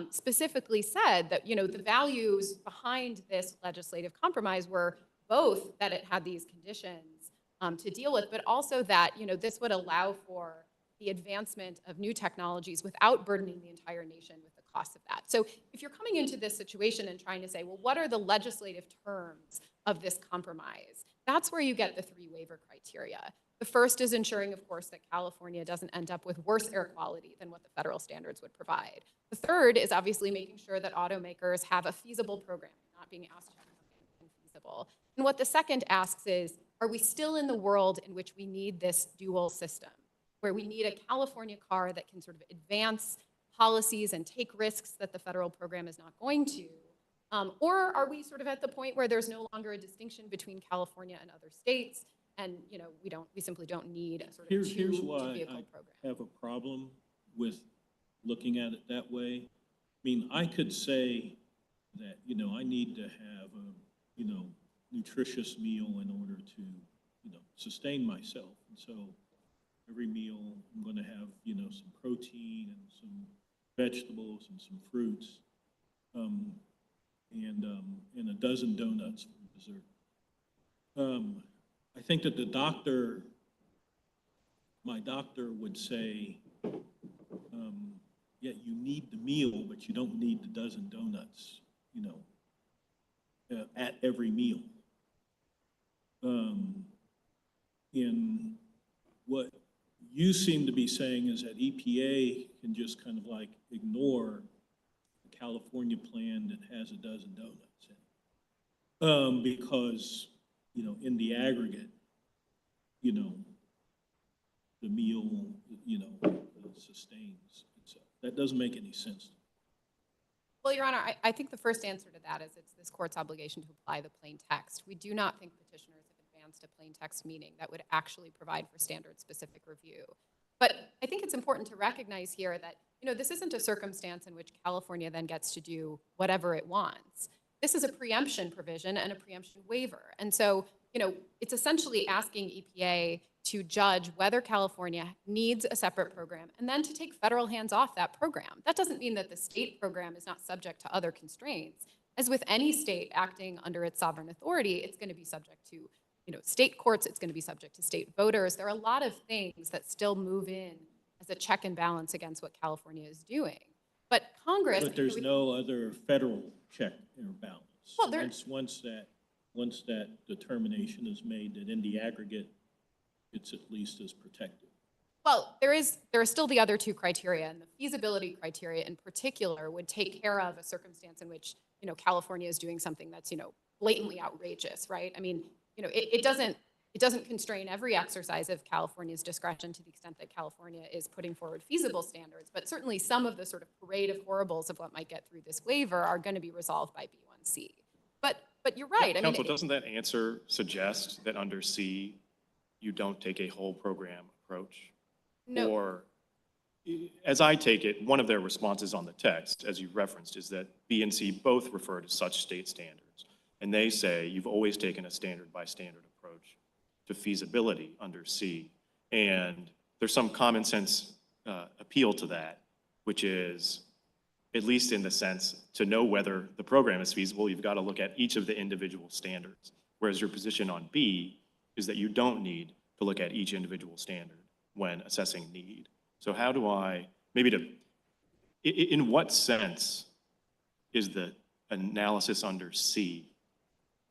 [SPEAKER 6] specifically said that, the values behind this legislative compromise were both that it had these conditions to deal with, but also that, this would allow for the advancement of new technologies without burdening the entire nation with the cost of that. So if you're coming into this situation and trying to say, well, what are the legislative terms of this compromise? That's where you get the 3 waiver criteria. The first is ensuring, of course, that California doesn't end up with worse air quality than what the federal standards would provide. The third is obviously making sure that automakers have a feasible program, not being asked to have something infeasible. And what the second asks is, are we still in the world in which we need this dual system, where we need a California car that can sort of advance policies and take risks that the federal program is not going to? Or are we sort of at the point where there's no longer a distinction between California and other states, and we simply don't need a sort of
[SPEAKER 2] Here's
[SPEAKER 6] two
[SPEAKER 2] why
[SPEAKER 6] vehicle
[SPEAKER 2] I
[SPEAKER 6] program?
[SPEAKER 2] have a problem with looking at it that way. I mean, I could say that, I need to have a, nutritious meal in order to, sustain myself. And so every meal I'm going to have, some protein and some vegetables and some fruits, and a dozen donuts for dessert. I think that my doctor would say, yeah, you need the meal, but you don't need the dozen donuts, at every meal. And what you seem to be saying is that EPA can just kind of like ignore the California plan that has a dozen donuts in it. Because, in the aggregate, the meal, sustains itself. That doesn't make any sense.
[SPEAKER 6] Well, Your Honor, I think the first answer to that is it's this court's obligation to apply the plain text. We do not think petitioners have advanced a plain text meaning that would actually provide for standard-specific review. But I think it's important to recognize here that, this isn't a circumstance in which California then gets to do whatever it wants. This is a preemption provision and a preemption waiver. And so, it's essentially asking EPA to judge whether California needs a separate program and then to take federal hands off that program. That doesn't mean that the state program is not subject to other constraints. As with any state acting under its sovereign authority, it's going to be subject to state courts, it's going to be subject to state voters. There are a lot of things that still move in as a check and balance against what California is doing. But Congress—
[SPEAKER 2] But there's no other federal check or balance.
[SPEAKER 6] Well,
[SPEAKER 2] Once that determination is made that in the aggregate, it's at least as protected.
[SPEAKER 6] Well, there are still the other 2 criteria, and the feasibility criteria in particular would take care of a circumstance in which, California is doing something that's, blatantly outrageous, right? I mean, it doesn't constrain every exercise of California's discretion to the extent that California is putting forward feasible standards, but certainly some of the sort of parade of horribles of what might get through this waiver are going to be resolved by B1C. But you're right.
[SPEAKER 5] Counsel, doesn't that answer suggest that under C, you don't take a whole program approach?
[SPEAKER 6] No.
[SPEAKER 5] Or, as I take it, one of their responses on the text, as you referenced, is that B and C both refer to such state standards. And they say you've always taken a standard by standard approach to feasibility under C. And there's some common sense appeal to that, which is, at least in the sense, to know whether the program is feasible, you've got to look at each of the individual standards. Whereas your position on B is that you don't need to look at each individual standard when assessing need. So how do I, in what sense is the analysis under C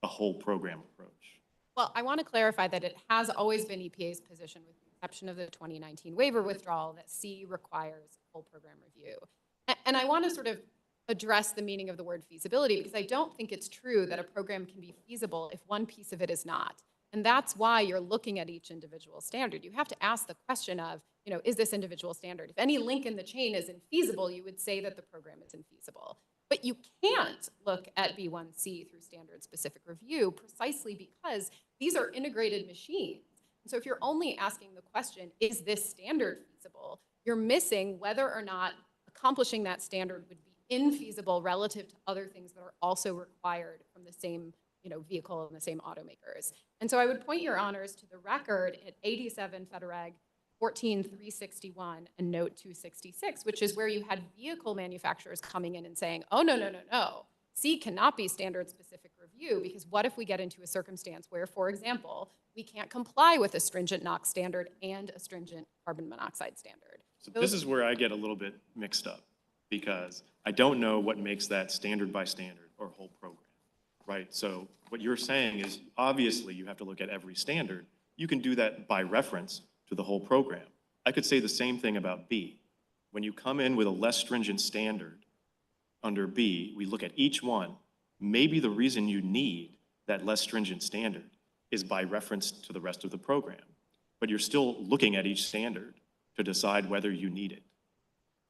[SPEAKER 5] a whole program approach?
[SPEAKER 6] Well, I want to clarify that it has always been EPA's position, with the exception of the 2019 waiver withdrawal, that C requires full program review. And I want to sort of address the meaning of the word feasibility, because I don't think it's true that a program can be feasible if one piece of it is not. And that's why you're looking at each individual standard. You have to ask the question of, is this individual standard? If any link in the chain is infeasible, you would say that the program is infeasible. But you can't look at B1C through standard-specific review precisely because these are integrated machines. So if you're only asking the question, is this standard feasible, you're missing whether or not accomplishing that standard would be infeasible relative to other things that are also required from the same vehicle and the same automakers. And so I would point your honors to the record at 87 Federal Reg 14361 and note 266, which is where you had vehicle manufacturers coming in and saying, oh, no. C cannot be standard-specific review, because what if we get into a circumstance where, for example, we can't comply with a stringent NOx standard and a stringent carbon monoxide standard?
[SPEAKER 5] So this is where I get a little bit mixed up, because I don't know what makes that standard by standard or whole program, right? So what you're saying is, obviously, you have to look at every standard. You can do that by reference to the whole program. I could say the same thing about B. When you come in with a less stringent standard under B, we look at each one. Maybe the reason you need that less stringent standard is by reference to the rest of the program. But you're still looking at each standard to decide whether you need it.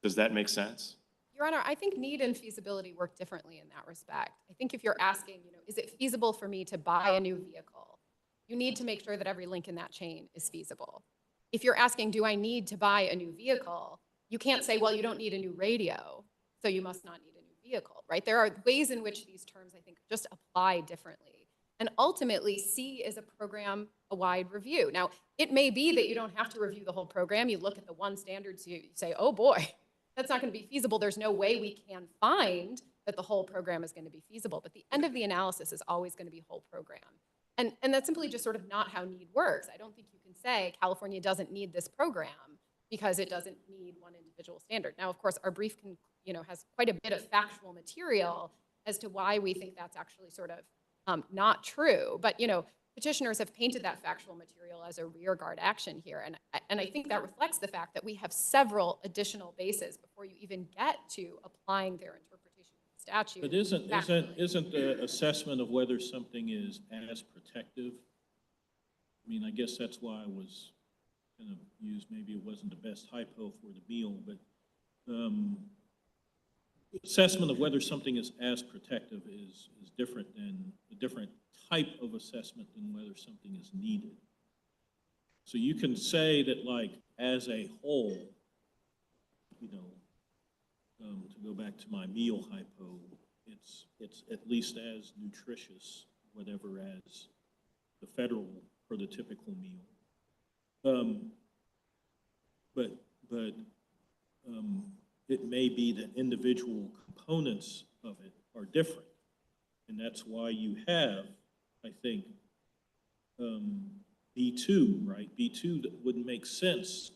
[SPEAKER 5] Does that make sense?
[SPEAKER 6] Your Honor, I think need and feasibility work differently in that respect. I think if you're asking, is it feasible for me to buy a new vehicle? You need to make sure that every link in that chain is feasible. If you're asking, do I need to buy a new vehicle? You can't say, well, you don't need a new radio, so you must not need a new vehicle, right? There are ways in which these terms, I think, just apply differently. And ultimately, C is a program-wide review. Now, it may be that you don't have to review the whole program. You look at the one standard, so you say, oh boy, that's not going to be feasible. There's no way we can find that the whole program is going to be feasible. But the end of the analysis is always going to be whole program. And that's simply just sort of not how need works. I don't think you can say California doesn't need this program because it doesn't need one individual standard. Now, of course, our brief has quite a bit of factual material as to why we think that's actually sort of not true. But petitioners have painted that factual material as a rearguard action here, and I think that reflects the fact that we have several additional bases before you even get to applying their interpretation of the statute.
[SPEAKER 2] But isn't the assessment of whether something is as protective? I mean, I guess that's why I was kind of used, maybe it wasn't the best hypo for the meal, but assessment of whether something is as protective is different than a different type of assessment than whether something is needed. So you can say that, like, as a whole, to go back to my meal hypo, it's at least as nutritious, whatever, as the federal or the typical meal. But it may be that individual components of it are different. And that's why you have, I think, B2, right? B2 that wouldn't make sense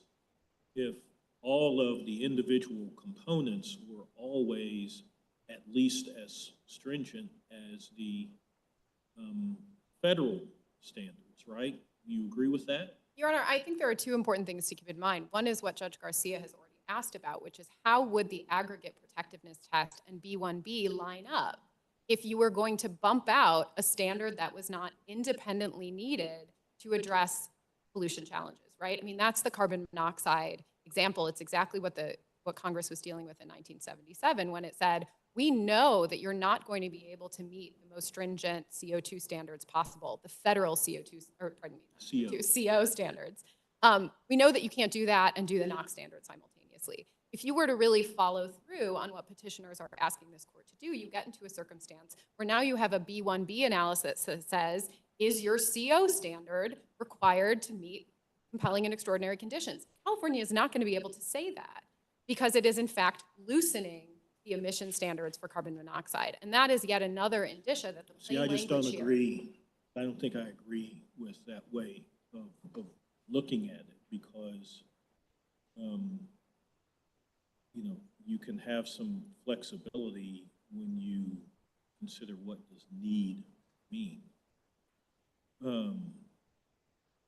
[SPEAKER 2] if all of the individual components were always at least as stringent as the federal standards, right? You agree with that?
[SPEAKER 6] Your Honor, I think there are two important things to keep in mind. One is what Judge Garcia has already asked about, which is how would the aggregate protectiveness test and B1B line up if you were going to bump out a standard that was not independently needed to address pollution challenges, right? I mean, that's the carbon monoxide example. It's exactly what Congress was dealing with in 1977 when it said, we know that you're not going to be able to meet the most stringent CO2 standards possible, the federal CO standards. We know that you can't do that and do the NOx standards simultaneously. If you were to really follow through on what petitioners are asking this court to do, you get into a circumstance where now you have a B1B analysis that says, is your CO standard required to meet compelling and extraordinary conditions? California is not going to be able to say that because it is in fact loosening the emission standards for carbon monoxide. And that is yet another indicia that the plain language here.
[SPEAKER 2] I just don't agree. I don't think I agree with that way of looking at it because, you can have some flexibility when you consider what does need mean.
[SPEAKER 6] Well,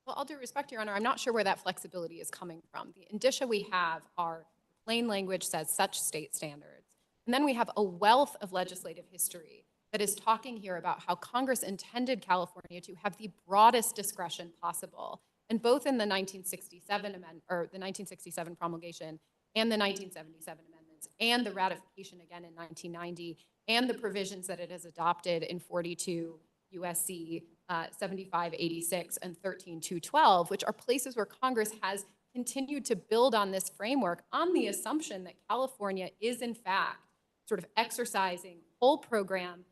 [SPEAKER 6] all due respect, Your Honor, I'm not sure where that flexibility is coming from. The indicia we have are plain language says such state standards. And then we have a wealth of legislative history that is talking here about how Congress intended California to have the broadest discretion possible. And both in the 1967 promulgation and the 1977 amendments and the ratification again in 1990 and the provisions that it has adopted in 42 USC 7586 and 13212, which are places where Congress has continued to build on this framework on the assumption that California is in fact sort of exercising whole program,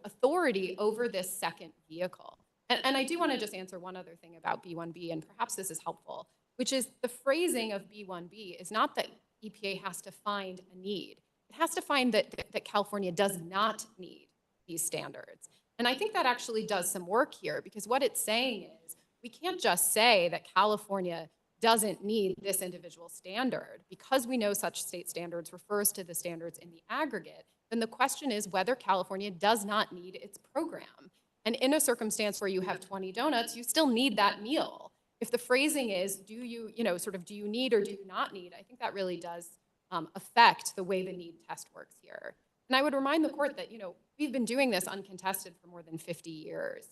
[SPEAKER 6] authority over this second vehicle. And I do want to just answer one other thing about B1B, and perhaps this is helpful, which is the phrasing of B1B is not that EPA has to find a need. It has to find that California does not need these standards. And I think that actually does some work here, because what it's saying is we can't just say that California doesn't need this individual standard. Because we know such state standards refers to the standards in the aggregate, then the question is whether California does not need its program. And in a circumstance where you have 20 donuts, you still need that meal. If the phrasing is, do you need or do you not need, I think that really does affect the way the need test works here. And I would remind the court that, we've been doing this uncontested for more than 50 years.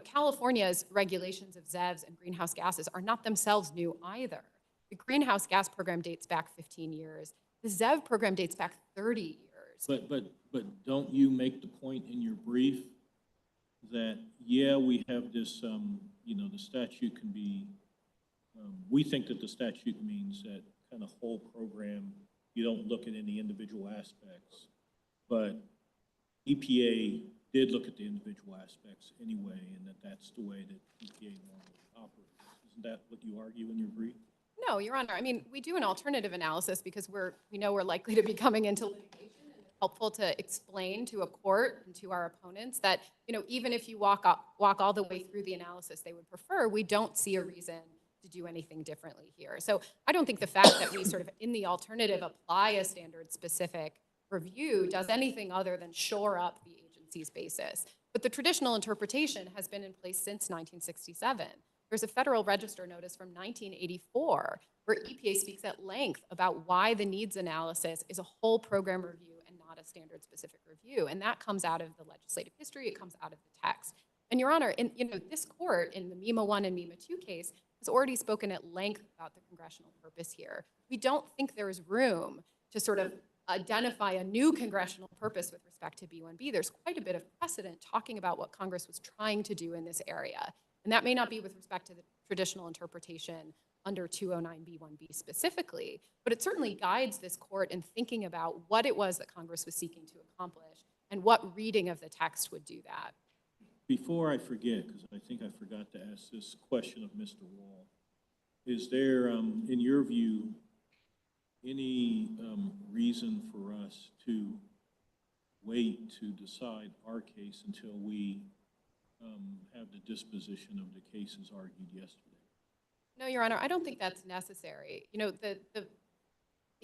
[SPEAKER 6] California's regulations of ZEVs and greenhouse gases are not themselves new either. The greenhouse gas program dates back 15 years. The ZEV program dates back 30 years.
[SPEAKER 2] But don't you make the point in your brief that, yeah, we have this, the statute can be, we think that the statute means that kind of whole program, you don't look at any individual aspects, but EPA did look at the individual aspects anyway, and that's the way that EPA normally operates. Isn't that what you argue in your brief?
[SPEAKER 6] No, Your Honor. I mean, we do an alternative analysis because we know we're likely to be coming into litigation, and it's helpful to explain to a court and to our opponents that, even if you walk all the way through the analysis they would prefer, we don't see a reason to do anything differently here. So I don't think the fact that we sort of, in the alternative, apply a standard-specific review does anything other than shore up the agency's basis. But the traditional interpretation has been in place since 1967. There's a Federal Register notice from 1984 where EPA speaks at length about why the needs analysis is a whole program review and not a standard-specific review. And that comes out of the legislative history. It comes out of the text. And Your Honor, this court in the MEMA 1 and MEMA 2 case has already spoken at length about the congressional purpose here. We don't think there is room to sort of identify a new congressional purpose with respect to B1B. There's quite a bit of precedent talking about what Congress was trying to do in this area. And that may not be with respect to the traditional interpretation under 209B1B specifically, but it certainly guides this court in thinking about what it was that Congress was seeking to accomplish and what reading of the text would do that.
[SPEAKER 2] Before I forget, because I think I forgot to ask this question of Mr. Wall, is there, in your view, any reason for us to wait to decide our case until we have the disposition of the cases argued yesterday?
[SPEAKER 6] No, Your Honor, I don't think that's necessary. The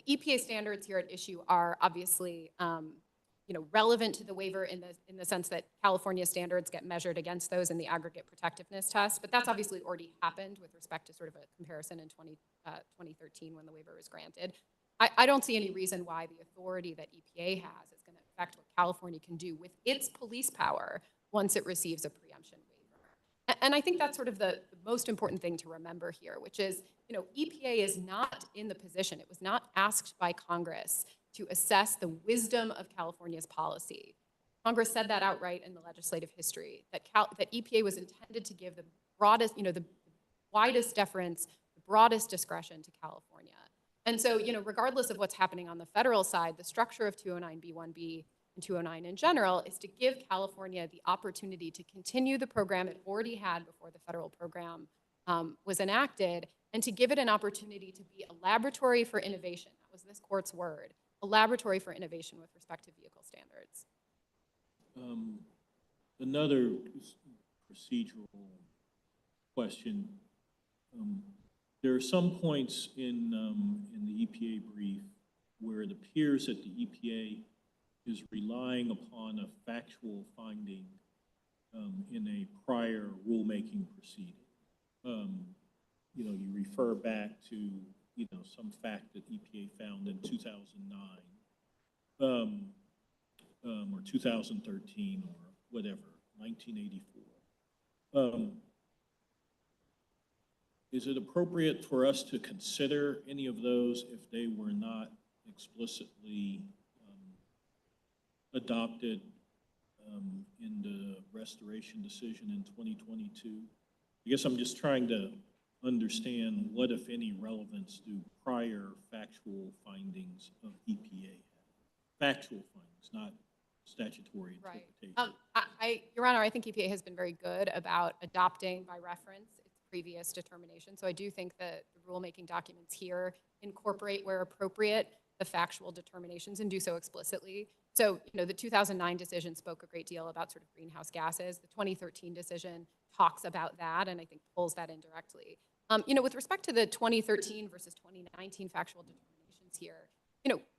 [SPEAKER 6] EPA standards here at issue are obviously relevant to the waiver in the sense that California standards get measured against those in the aggregate protectiveness test, but that's obviously already happened with respect to sort of a comparison in 2013 when the waiver was granted. I don't see any reason why the authority that EPA has is going to affect what California can do with its police power once it receives a preemption waiver. And I think that's sort of the most important thing to remember here, which is, EPA is not in the position, it was not asked by Congress to assess the wisdom of California's policy. Congress said that outright in the legislative history, that EPA was intended to give the broadest, the widest deference, the broadest discretion to California. And so, regardless of what's happening on the federal side, the structure of 209B1B and 209 in general is to give California the opportunity to continue the program it already had before the federal program was enacted, and to give it an opportunity to be a laboratory for innovation. That was this court's word, a laboratory for innovation with respect to vehicle standards.
[SPEAKER 2] Another procedural question. There are some points in the EPA brief where it appears that the EPA is relying upon a factual finding in a prior rulemaking proceeding. You refer back to, some fact that EPA found in 2009 or 2013 or whatever, 1984. Is it appropriate for us to consider any of those if they were not explicitly adopted in the restoration decision in 2022? I guess I'm just trying to understand what, if any, relevance do prior factual findings of EPA have? Factual findings, not statutory
[SPEAKER 6] Right.
[SPEAKER 2] interpretation.
[SPEAKER 6] Your Honor, I think EPA has been very good about adopting by reference its previous determination. So I do think that the rulemaking documents here incorporate, where appropriate, the factual determinations and do so explicitly. So, the 2009 decision spoke a great deal about sort of greenhouse gases. The 2013 decision talks about that and I think pulls that in directly. With respect to the 2013 versus 2019 factual determinations here,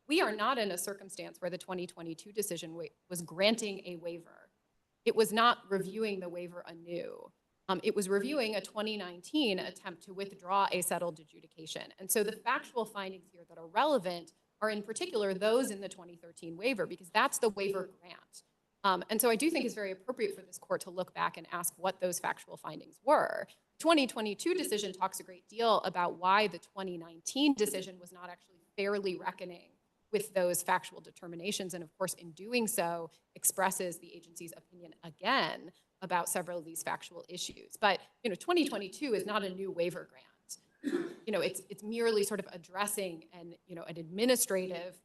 [SPEAKER 6] we are not in a circumstance where the 2022 decision was granting a waiver. It was not reviewing the waiver anew. It was reviewing a 2019 attempt to withdraw a settled adjudication. And so the factual findings here that are relevant are in particular those in the 2013 waiver, because that's the waiver grant. And so I do think it's very appropriate for this court to look back and ask what those factual findings were. 2022 decision talks a great deal about why the 2019 decision was not actually fairly reckoning with those factual determinations, and of course, in doing so, expresses the agency's opinion again about several of these factual issues. But 2022 is not a new waiver grant. It's merely sort of addressing an administrative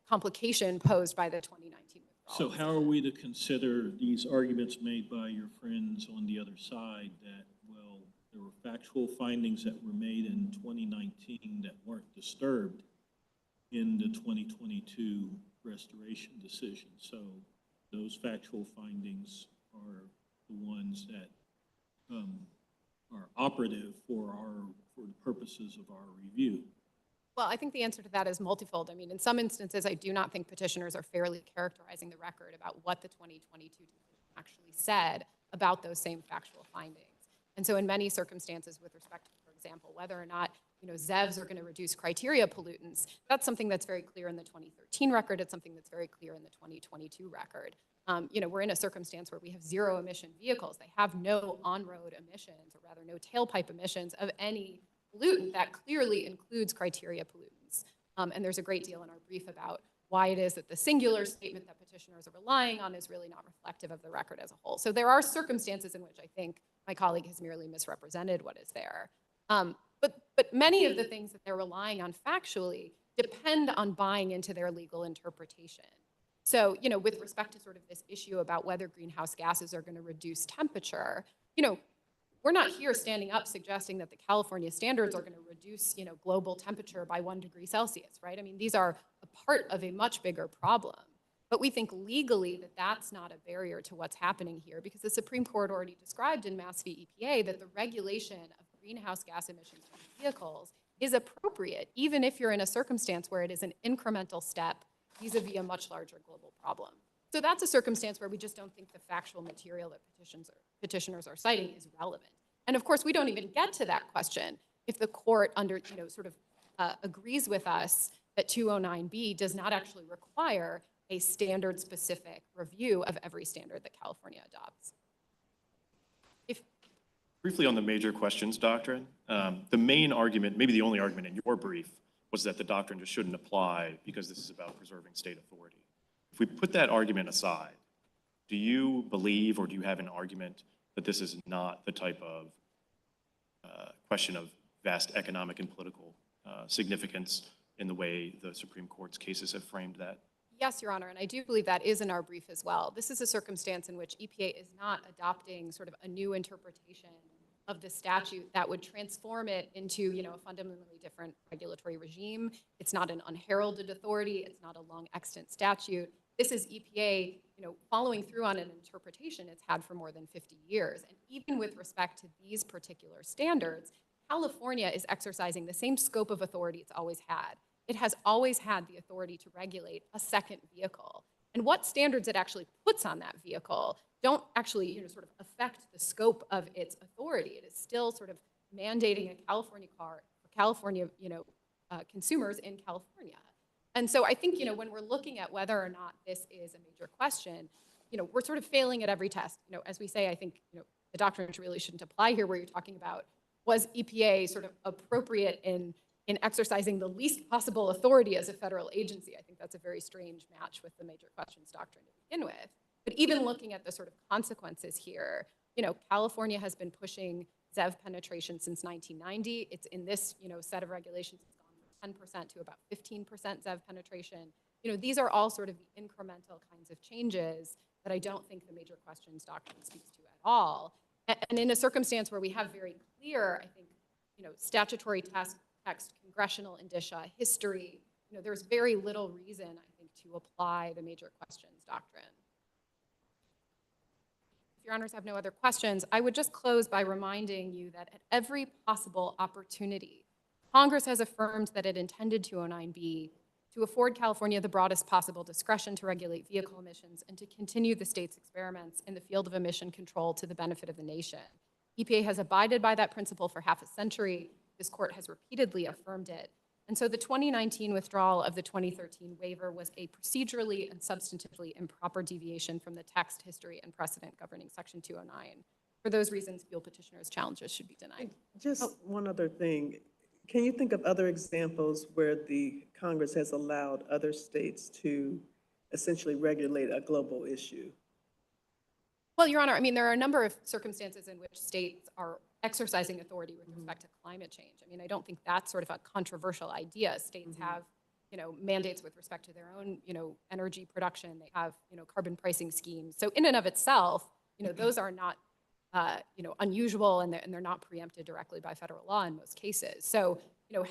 [SPEAKER 6] complication posed by the 2019 withdrawal.
[SPEAKER 2] So how are we to consider these arguments made by your friends on the other side that, well, there were factual findings that were made in 2019 that weren't disturbed in the 2022 restoration decision? So those factual findings are the ones that are operative for the purposes of our review.
[SPEAKER 6] Well, I think the answer to that is multifold. I mean, in some instances, I do not think petitioners are fairly characterizing the record about what the 2022 decision actually said about those same factual findings. And so in many circumstances with respect to, for example, whether or not ZEVs are going to reduce criteria pollutants, that's something that's very clear in the 2013 record. It's something that's very clear in the 2022 record. We're in a circumstance where we have zero emission vehicles. They have no on-road emissions, or rather no tailpipe emissions of any pollutant. That clearly includes criteria pollutants. And there's a great deal in our brief about why it is that the singular statement that petitioners are relying on is really not reflective of the record as a whole. So there are circumstances in which I think my colleague has merely misrepresented what is there. But many of the things that they're relying on factually depend on buying into their legal interpretation. So, with respect to sort of this issue about whether greenhouse gases are going to reduce temperature, we're not here standing up suggesting that the California standards are going to reduce, global temperature by 1 degree Celsius, right? I mean, these are a part of a much bigger problem. But we think legally that that's not a barrier to what's happening here, because the Supreme Court already described in Mass v. EPA that the regulation of greenhouse gas emissions from vehicles is appropriate, even if you're in a circumstance where it is an incremental step vis-a-vis a much larger global problem. So that's a circumstance where we just don't think the factual material that petitioners are citing is relevant. And of course, we don't even get to that question if the court agrees with us that 209B does not actually require a standard-specific review of every standard that California adopts.
[SPEAKER 5] Briefly on the major questions doctrine, the main argument, maybe the only argument in your brief, was that the doctrine just shouldn't apply because this is about preserving state authority. If we put that argument aside, do you believe, or do you have an argument that this is not the type of question of vast economic and political significance in the way the Supreme Court's cases have framed that?
[SPEAKER 6] Yes, Your Honor, and I do believe that is in our brief as well. This is a circumstance in which EPA is not adopting sort of a new interpretation of the statute that would transform it into, a fundamentally different regulatory regime. It's not an unheralded authority. It's not a long extant statute. This is EPA, following through on an interpretation it's had for more than 50 years. And even with respect to these particular standards, California is exercising the same scope of authority it's always had. It has always had the authority to regulate a second vehicle. And what standards it actually puts on that vehicle don't actually, sort of affect the scope of its authority. It is still sort of mandating a California car for California, consumers in California. And so I think, when we're looking at whether or not this is a major question, we're sort of failing at every test. As we say, I think, the doctrine really shouldn't apply here, where you're talking about, was EPA sort of appropriate in exercising the least possible authority as a federal agency? I think that's a very strange match with the major questions doctrine to begin with. But even looking at the sort of consequences here, California has been pushing ZEV penetration since 1990. It's in this, set of regulations, it's gone from 10% to about 15% ZEV penetration. These are all sort of the incremental kinds of changes that I don't think the major questions doctrine speaks to at all. And in a circumstance where we have very clear, I think, statutory text, congressional indicia, history, there's very little reason, I think, to apply the major questions doctrine. If your honors have no other questions, I would just close by reminding you that at every possible opportunity, Congress has affirmed that it intended 209B to afford California the broadest possible discretion to regulate vehicle emissions and to continue the state's experiments in the field of emission control to the benefit of the nation. EPA has abided by that principle for half a century. This court has repeatedly affirmed it. And so the 2019 withdrawal of the 2013 waiver was a procedurally and substantively improper deviation from the text, history, and precedent governing Section 209. For those reasons, fuel petitioners' challenges should be denied.
[SPEAKER 4] Just one other thing. Can you think of other examples where the Congress has allowed other states to essentially regulate a global issue?
[SPEAKER 6] Well, Your Honor, I mean, there are a number of circumstances in which states are exercising authority with respect to climate change. I mean, I don't think that's sort of a controversial idea. States have, mandates with respect to their own, energy production. They have, carbon pricing schemes. So in and of itself, those are not, unusual, and they're not preempted directly by federal law in most cases. So,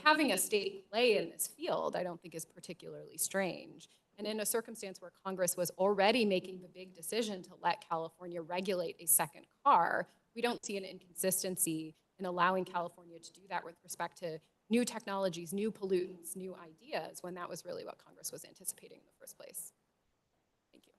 [SPEAKER 6] having a state play in this field, I don't think is particularly strange. And in a circumstance where Congress was already making the big decision to let California regulate a second car, we don't see an inconsistency in allowing California to do that with respect to new technologies, new pollutants, new ideas, when that was really what Congress was anticipating in the first place. Thank you.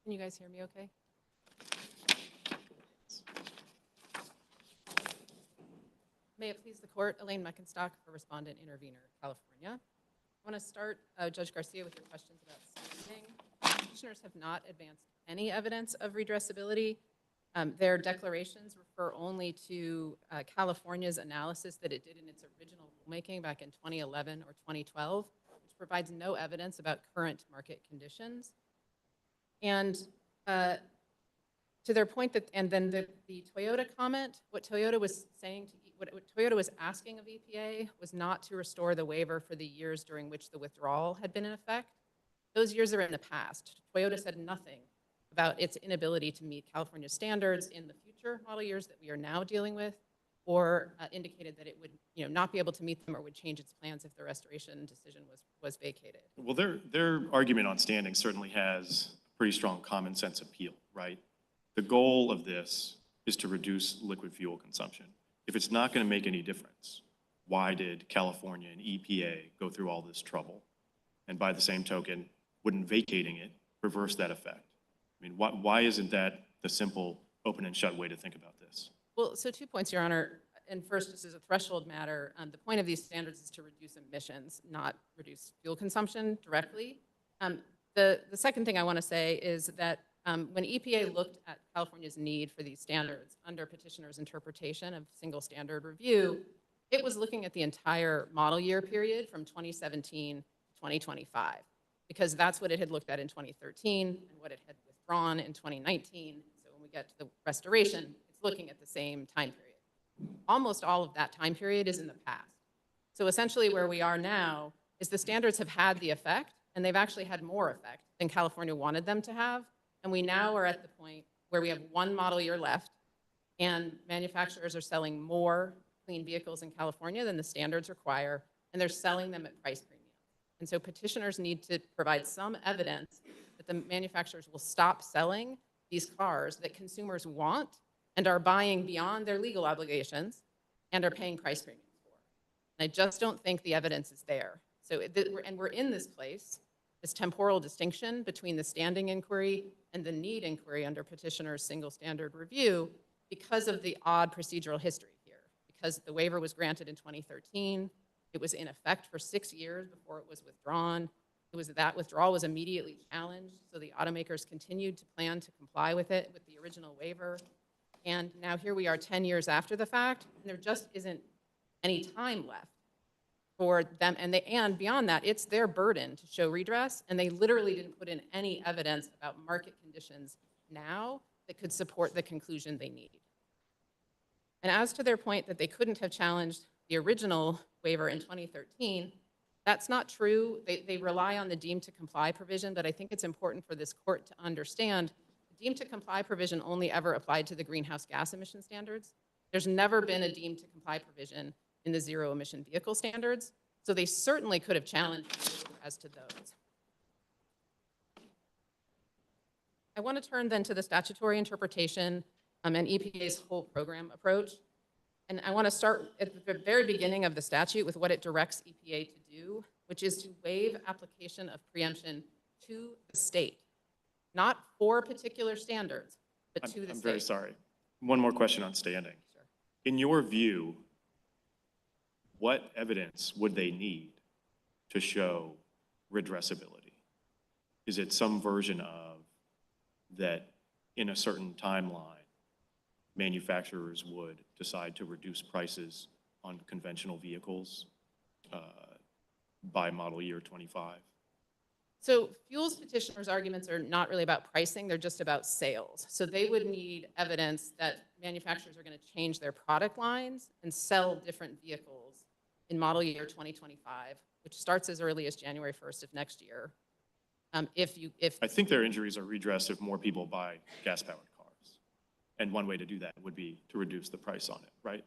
[SPEAKER 6] Can you guys hear me okay? May it please the court, Elaine Meckenstock for Respondent Intervenor, California. I want to start, Judge Garcia, with your questions about standing. Petitioners have not advanced any evidence of redressability. Their declarations refer only to California's analysis that it did in its original rulemaking back in 2011 or 2012, which provides no evidence about current market conditions. And to their point that, and then the Toyota comment, what Toyota was saying, what Toyota was asking of EPA was not to restore the waiver for the years during which the withdrawal had been in effect. Those years are in the past. Toyota said nothing about its inability to meet California standards in the future model years that we are now dealing with, or indicated that it would not be able to meet them or would change its plans if the restoration decision was vacated.
[SPEAKER 5] Well, their argument on standing certainly has pretty strong common sense appeal, right? The goal of this is to reduce liquid fuel consumption. If it's not going to make any difference, why did California and EPA go through all this trouble? And by the same token, wouldn't vacating it reverse that effect? I mean, why isn't that the simple open and shut way to think about this?
[SPEAKER 6] Well, so 2 points, Your Honor. And first, this is a threshold matter. The point of these standards is to reduce emissions, not reduce fuel consumption directly. The second thing I want to say is that when EPA looked at California's need for these standards under petitioner's interpretation of single standard review, it was looking at the entire model year period from 2017 to 2025, because that's what it had looked at in 2013 and what it had withdrawn in 2019. So when we get to the restoration, it's looking at the same time period. Almost all of that time period is in the past. So essentially where we are now is the standards have had the effect, and they've actually had more effect than California wanted them to have. And we now are at the point where we have one model year left, and manufacturers are selling more clean vehicles in California than the standards require, and they're selling them at price premium. And so petitioners need to provide some evidence that the manufacturers will stop selling these cars that consumers want and are buying beyond their legal obligations and are paying price premiums for. And I just don't think the evidence is there. So, and we're in this place, this temporal distinction between the standing inquiry and the need inquiry under petitioner's single standard review because of the odd procedural history here. Because the waiver was granted in 2013, it was in effect for 6 years before it was withdrawn. That withdrawal was immediately challenged, so the automakers continued to plan to comply with it with the original waiver. And now here we are 10 years after the fact, and there just isn't any time left for them. And beyond that, it's their burden to show redress, and they literally didn't put in any evidence about market conditions now that could support the conclusion they need. And as to their point that they couldn't have challenged the original waiver in 2013, that's not true. They rely on the deemed to comply provision, but I think it's important for this court to understand the deemed to comply provision only ever applied to the greenhouse gas emission standards. There's never been a deemed to comply provision in the zero emission vehicle standards, so they certainly could have challenged as to those. I want to turn then to the statutory interpretation and EPA's whole program approach. And I want to start at the very beginning of the statute with what it directs EPA to do, which is to waive application of preemption to the state, not for particular standards, but to the state.
[SPEAKER 5] I'm very sorry. One more question on standing.
[SPEAKER 6] Sure.
[SPEAKER 5] In your view, what evidence would they need to show redressability? Is it some version of that in a certain timeline, manufacturers would decide to reduce prices on conventional vehicles by model year 25?
[SPEAKER 6] So fuels petitioners' arguments are not really about pricing, they're just about sales. So they would need evidence that manufacturers are going to change their product lines and sell different vehicles in model year 2025, which starts as early as January 1st of next year.
[SPEAKER 5] I think their injuries are redressed if more people buy gas-powered cars. And one way to do that would be to reduce the price on it, right?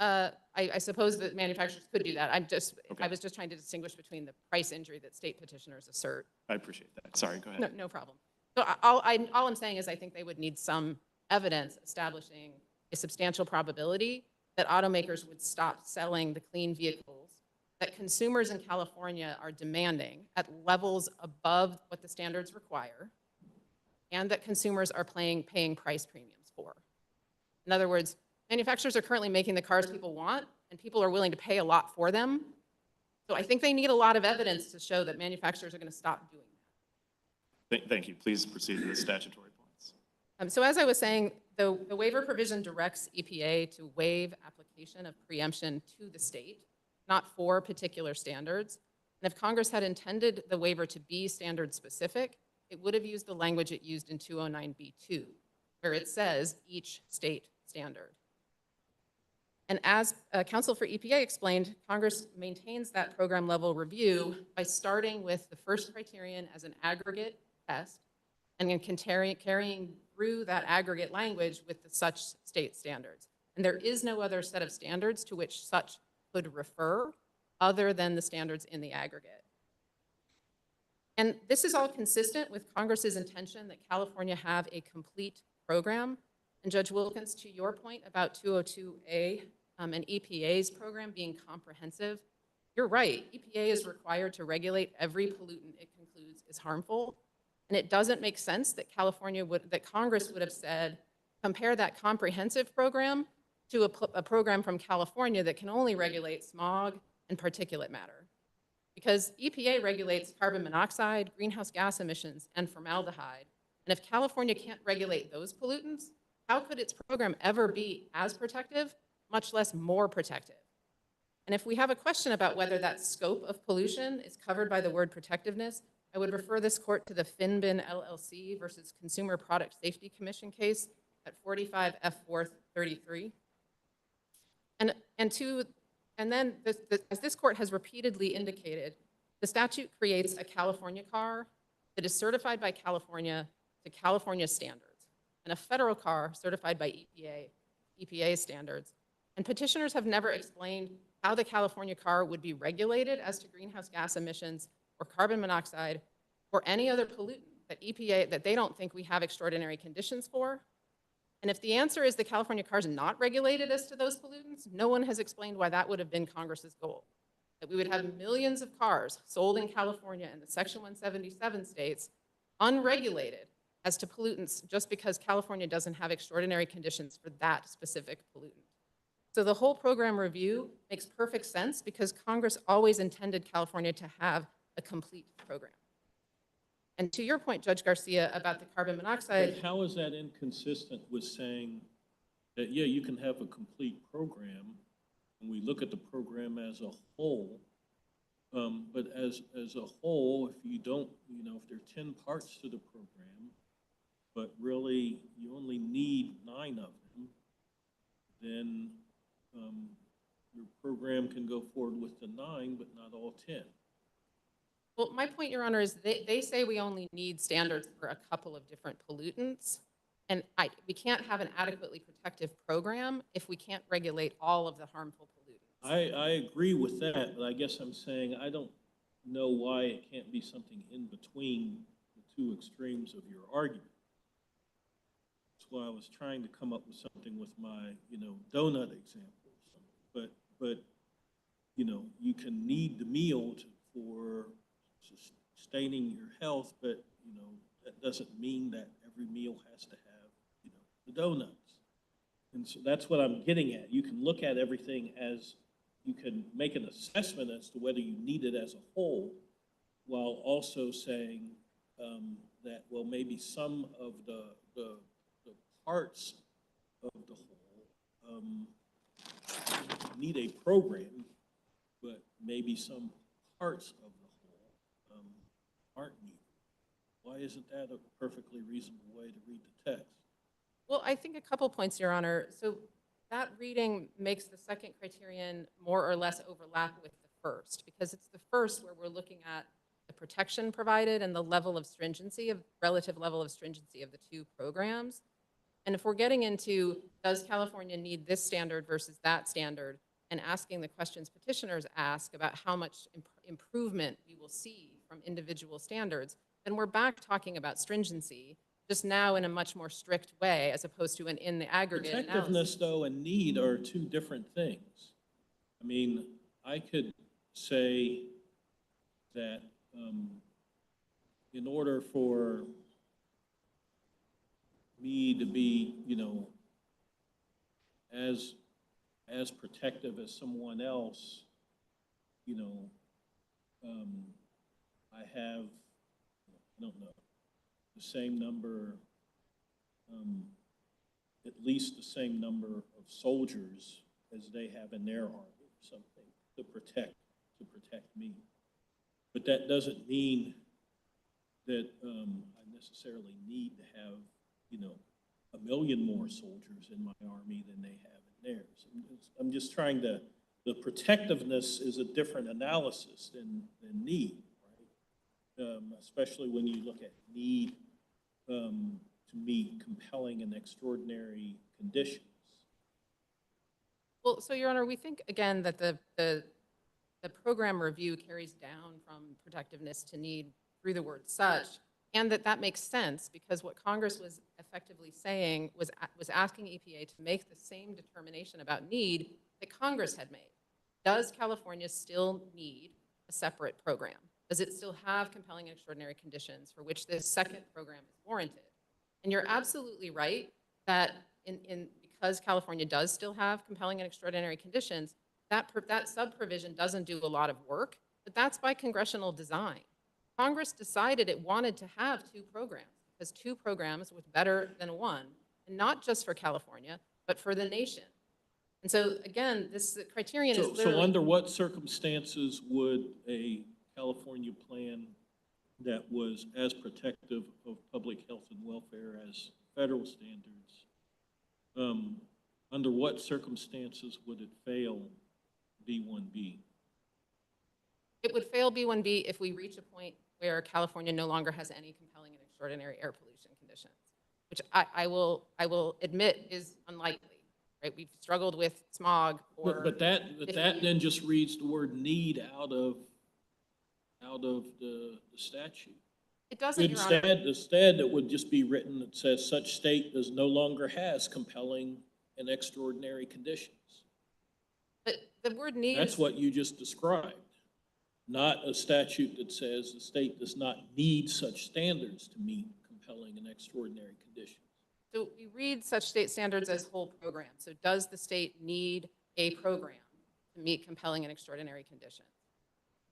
[SPEAKER 6] I suppose that manufacturers could do that.
[SPEAKER 5] Okay.
[SPEAKER 6] I was just trying to distinguish between the price injury that state petitioners assert.
[SPEAKER 5] I appreciate that. Sorry, go ahead.
[SPEAKER 6] No problem. So all I'm saying is I think they would need some evidence establishing a substantial probability that automakers would stop selling the clean vehicles that consumers in California are demanding at levels above what the standards require, and that consumers are paying price premiums for. In other words, manufacturers are currently making the cars people want, and people are willing to pay a lot for them. So I think they need a lot of evidence to show that manufacturers are going to stop doing that.
[SPEAKER 5] Thank you. Please proceed to the statutory points.
[SPEAKER 6] So as I was saying, the waiver provision directs EPA to waive application of preemption to the state, not for particular standards. And if Congress had intended the waiver to be standard specific, it would have used the language it used in 209B2, where it says each state standard. And as counsel for EPA explained, Congress maintains that program level review by starting with the first criterion as an aggregate test and then carrying through that aggregate language with the such state standards. And there is no other set of standards to which such could refer other than the standards in the aggregate. And this is all consistent with Congress's intention that California have a complete program. And Judge Wilkins, to your point about 202A and EPA's program being comprehensive, you're right. EPA is required to regulate every pollutant it concludes is harmful. And it doesn't make sense that Congress would have said, compare that comprehensive program to a program from California that can only regulate smog and particulate matter. Because EPA regulates carbon monoxide, greenhouse gas emissions, and formaldehyde. And if California can't regulate those pollutants, how could its program ever be as protective, much less more protective? And if we have a question about whether that scope of pollution is covered by the word protectiveness, I would refer this court to the Finbin LLC versus Consumer Product Safety Commission case at 45 F. 4th 33. And then, as this court has repeatedly indicated, the statute creates a California car that is certified by California to California standards, and a federal car certified by EPA standards. And petitioners have never explained how the California car would be regulated as to greenhouse gas emissions or carbon monoxide or any other pollutant that they don't think we have extraordinary conditions for. And if the answer is the California car is not regulated as to those pollutants, no one has explained why that would have been Congress's goal. That we would have millions of cars sold in California and the Section 177 states unregulated as to pollutants just because California doesn't have extraordinary conditions for that specific pollutant. So the whole program review makes perfect sense because Congress always intended California to have a complete program. And to your point, Judge Garcia, about the carbon monoxide,
[SPEAKER 2] But how is that inconsistent with saying that, yeah, you can have a complete program, and we look at the program as a whole, but as a whole, if you don't, if there are 10 parts to the program, but really you only need 9 of them, then your program can go forward with the 9, but not all 10.
[SPEAKER 6] well, my point, Your Honor, is they say we only need standards for a couple of different pollutants. And we can't have an adequately protective program if we can't regulate all of the harmful pollutants.
[SPEAKER 2] I agree with that, but I guess I'm saying I don't know why it can't be something in between the two extremes of your argument. That's why I was trying to come up with something with my, donut example. But you can need the meal for sustaining your health, but, that doesn't mean that every meal has to have, the donuts. And so that's what I'm getting at. You can look at everything as, you can make an assessment as to whether you need it as a whole, while also saying that, well, maybe some of the parts of the whole need a program, but maybe some parts of the whole aren't needed. Why isn't that a perfectly reasonable way to read the text?
[SPEAKER 6] Well, I think a couple points, Your Honor. So that reading makes the second criterion more or less overlap with the first, because it's the first where we're looking at the protection provided and the level of stringency, relative level of stringency of the two programs. And if we're getting into, does California need this standard versus that standard, and asking the questions petitioners ask about how much improvement we will see from individual standards, then we're back talking about stringency, just now in a much more strict way, as opposed to an in the aggregate analysis.
[SPEAKER 2] Protectiveness, though, and need are two different things. I mean, I could say that in order for me to be, as protective as someone else, I have, I don't know, the same number, at least the same number of soldiers as they have in their army or something to protect me. But that doesn't mean that I necessarily need to have, 1 million more soldiers in my army than they have in theirs. I'm just trying to, the protectiveness is a different analysis than need, right? Especially when you look at need to meet compelling and extraordinary conditions.
[SPEAKER 6] Well, so Your Honor, we think again that the program review carries down from protectiveness to need through the word such, and that makes sense because what Congress was effectively saying was asking EPA to make the same determination about need that Congress had made. Does California still need a separate program? Does it still have compelling and extraordinary conditions for which this second program is warranted? And you're absolutely right that because California does still have compelling and extraordinary conditions, that sub-provision doesn't do a lot of work, but that's by congressional design. Congress decided it wanted to have 2 programs because 2 programs was better than 1, and not just for California, but for the nation. And so again, this criterion is literally—
[SPEAKER 2] So under what circumstances would a California plan that was as protective of public health and welfare as federal standards, under what circumstances would it fail B1B?
[SPEAKER 6] It would fail B1B if we reach a point where California no longer has any compelling and extraordinary air pollution conditions, which I will admit is unlikely, right? We've struggled with smog for—
[SPEAKER 2] But that then just reads the word need out of the statute.
[SPEAKER 6] It doesn't, Your Honor.
[SPEAKER 2] Instead, it would just be written that says such state does no longer has compelling and extraordinary conditions.
[SPEAKER 6] But the word need—
[SPEAKER 2] That's what you just described, not a statute that says the state does not need such standards to meet compelling and extraordinary conditions.
[SPEAKER 6] So we read such state standards as whole programs. So does the state need a program to meet compelling and extraordinary conditions?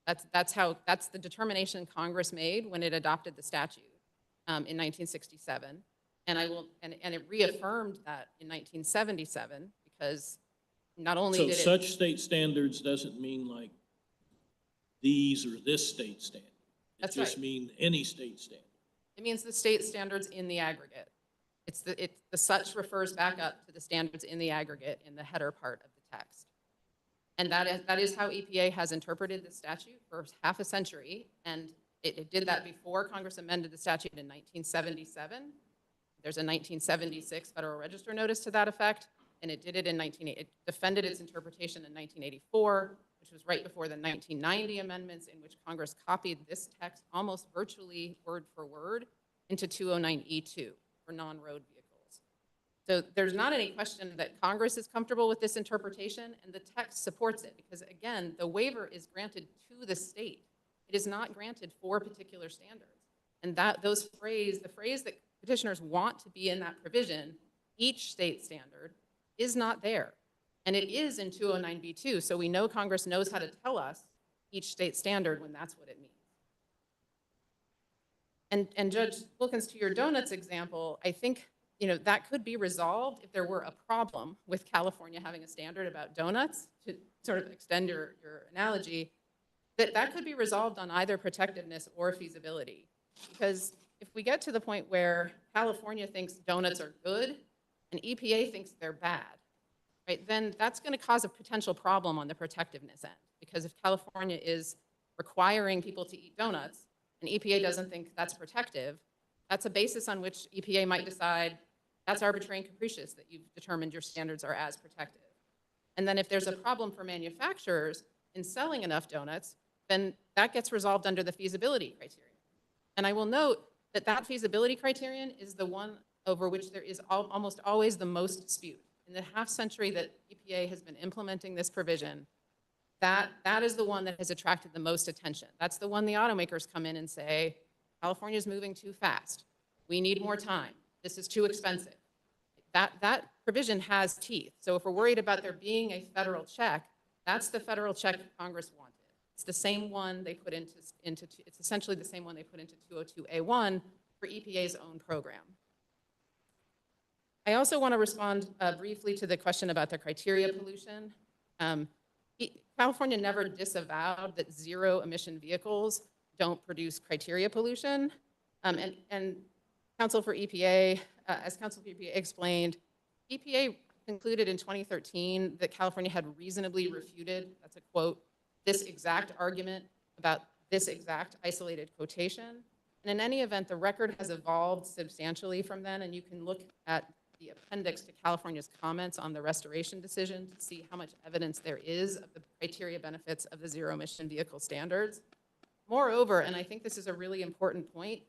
[SPEAKER 6] That's the determination Congress made when it adopted the statute in 1967. And it reaffirmed that in 1977 because not only
[SPEAKER 2] So
[SPEAKER 6] did it.
[SPEAKER 2] such state standards doesn't mean like these or this state standard. It
[SPEAKER 6] That's
[SPEAKER 2] just
[SPEAKER 6] right.
[SPEAKER 2] mean any state standard.
[SPEAKER 6] It means the state standards in the aggregate. The such refers back up to the standards in the aggregate in the header part of the text. And that is how EPA has interpreted the statute for half a century. And it did that before Congress amended the statute in 1977. There's a 1976 Federal Register notice to that effect. And it did it it defended its interpretation in 1984, which was right before the 1990 amendments in which Congress copied this text almost virtually word for word into 209E2 for non-road vehicles. So there's not any question that Congress is comfortable with this interpretation, and the text supports it because, again, the waiver is granted to the state. It is not granted for particular standards. And the phrase that petitioners want to be in that provision, each state standard, is not there. And it is in 209B2, so we know Congress knows how to tell us each state standard when that's what it means. And Judge Wilkins, to your donuts example, I think that could be resolved if there were a problem with California having a standard about donuts, to sort of extend your analogy, that could be resolved on either protectiveness or feasibility. Because if we get to the point where California thinks donuts are good and EPA thinks they're bad, right, then that's going to cause a potential problem on the protectiveness end. Because if California is requiring people to eat donuts and EPA doesn't think that's protective, that's a basis on which EPA might decide that's arbitrary and capricious that you've determined your standards are as protective. And then if there's a problem for manufacturers in selling enough donuts, then that gets resolved under the feasibility criterion. And I will note that that feasibility criterion is the one over which there is almost always the most dispute. In the half century that EPA has been implementing this provision, that is the one that has attracted the most attention. That's the one the automakers come in and say, California is moving too fast. We need more time. This is too expensive. That provision has teeth. So if we're worried about there being a federal check, that's the federal check Congress wanted. It's the same one they put into it's essentially the same one they put into 202A1 for EPA's own program. I also want to respond briefly to the question about the criteria pollution. California never disavowed that zero emission vehicles don't produce criteria pollution. And Counsel for EPA, as Counsel for EPA explained, EPA concluded in 2013 that California had reasonably refuted, that's a quote, this exact argument about this exact isolated quotation. And in any event, the record has evolved substantially from then, and you can look at the appendix to California's comments on the restoration decision to see how much evidence there is of the criteria benefits of the zero emission vehicle standards. Moreover, and I think this is a really important point,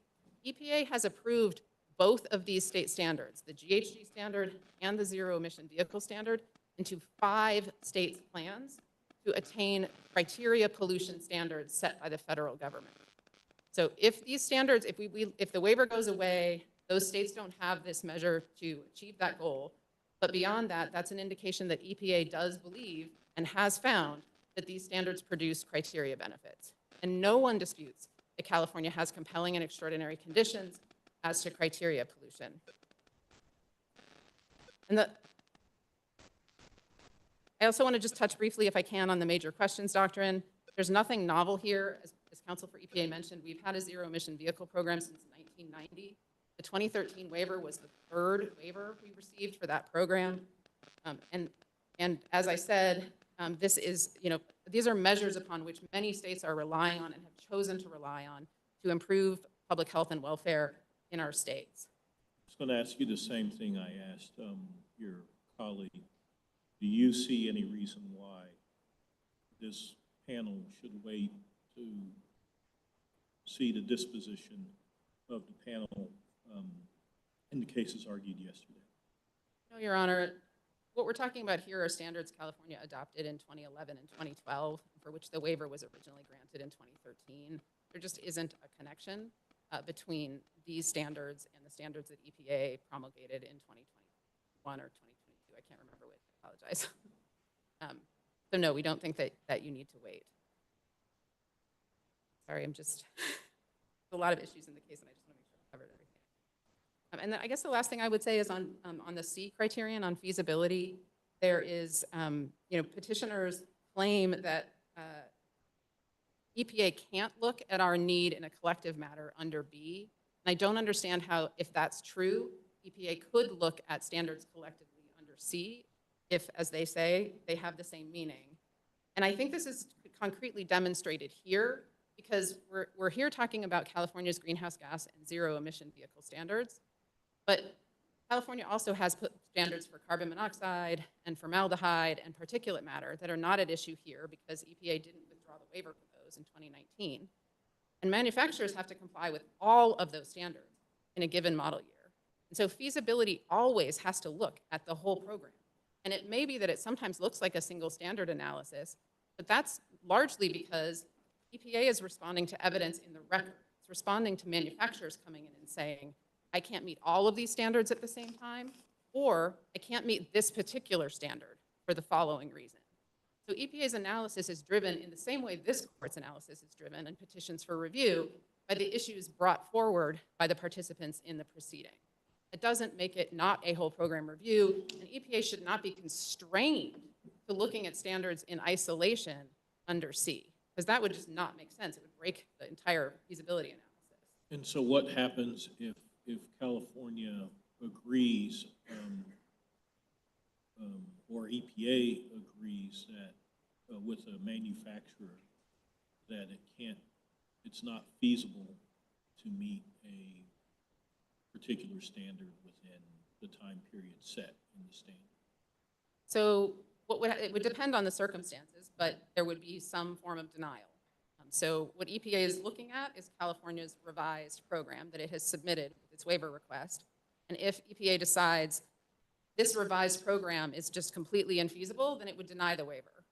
[SPEAKER 6] EPA has approved both of these state standards, the GHG standard and the zero emission vehicle standard, into 5 states' plans to attain criteria pollution standards set by the federal government. So if these standards, if the waiver goes away, those states don't have this measure to achieve that goal. But beyond that, that's an indication that EPA does believe and has found that these standards produce criteria benefits. And no one disputes that California has compelling and extraordinary conditions as to criteria pollution. And I also want to just touch briefly, if I can, on the major questions doctrine. There's nothing novel here. As Counsel for EPA mentioned, we've had a zero emission vehicle program since 1990. The 2013 waiver was the 3rd waiver we received for that program. And as I said, these are measures upon which many states are relying on and have chosen to rely on to improve public health and welfare in our states.
[SPEAKER 2] I was going to ask you the same thing I asked your colleague. Do you see any reason why this panel should wait to see the disposition of the panel in the cases argued yesterday?
[SPEAKER 6] No, Your Honor. What we're talking about here are standards California adopted in 2011 and 2012, for which the waiver was originally granted in 2013. There just isn't a connection between these standards and the standards that EPA promulgated in 2021 or 2022. I can't remember which. I apologize. So no, we don't think that you need to wait.
[SPEAKER 7] Sorry, I'm just, there's a lot of issues in the case, and I just want to make sure I covered everything. And then I guess the last thing I would say is on the C criterion, on feasibility, there is, petitioners claim that EPA can't look at our need in a collective matter under B. And I don't understand how, if that's true, EPA could look at standards collectively under C if, as they say, they have the same meaning. And I think this is concretely demonstrated here because we're here talking about California's greenhouse gas and zero emission vehicle standards, but California also has put standards for carbon monoxide and formaldehyde and particulate matter that are not at issue here because EPA didn't withdraw the waiver for those in 2019. And manufacturers have to comply with all of those standards in a given model year. And so feasibility always has to look at the whole program. And it may be that it sometimes looks like a single standard analysis, but that's largely because EPA is responding to evidence in the record. It's responding to manufacturers coming in and saying, I can't meet all of these standards at the same time, or I can't meet this particular standard for the following reason. So EPA's analysis is driven in the same way this court's analysis is driven in petitions for review by the issues brought forward by the participants in the proceeding. It doesn't make it not a whole program review, and EPA should not be constrained to looking at standards in isolation under C, because that would just not make sense. It would break the entire feasibility analysis.
[SPEAKER 2] And so what happens if California agrees or EPA agrees that with a manufacturer that it's not feasible to meet a particular standard within the time period set in the standard?
[SPEAKER 7] So it would depend on the circumstances, but there would be some form of denial. So what EPA is looking at is California's revised program that it has submitted with its waiver request. And if EPA decides this revised program is just completely infeasible, then it would deny the waiver.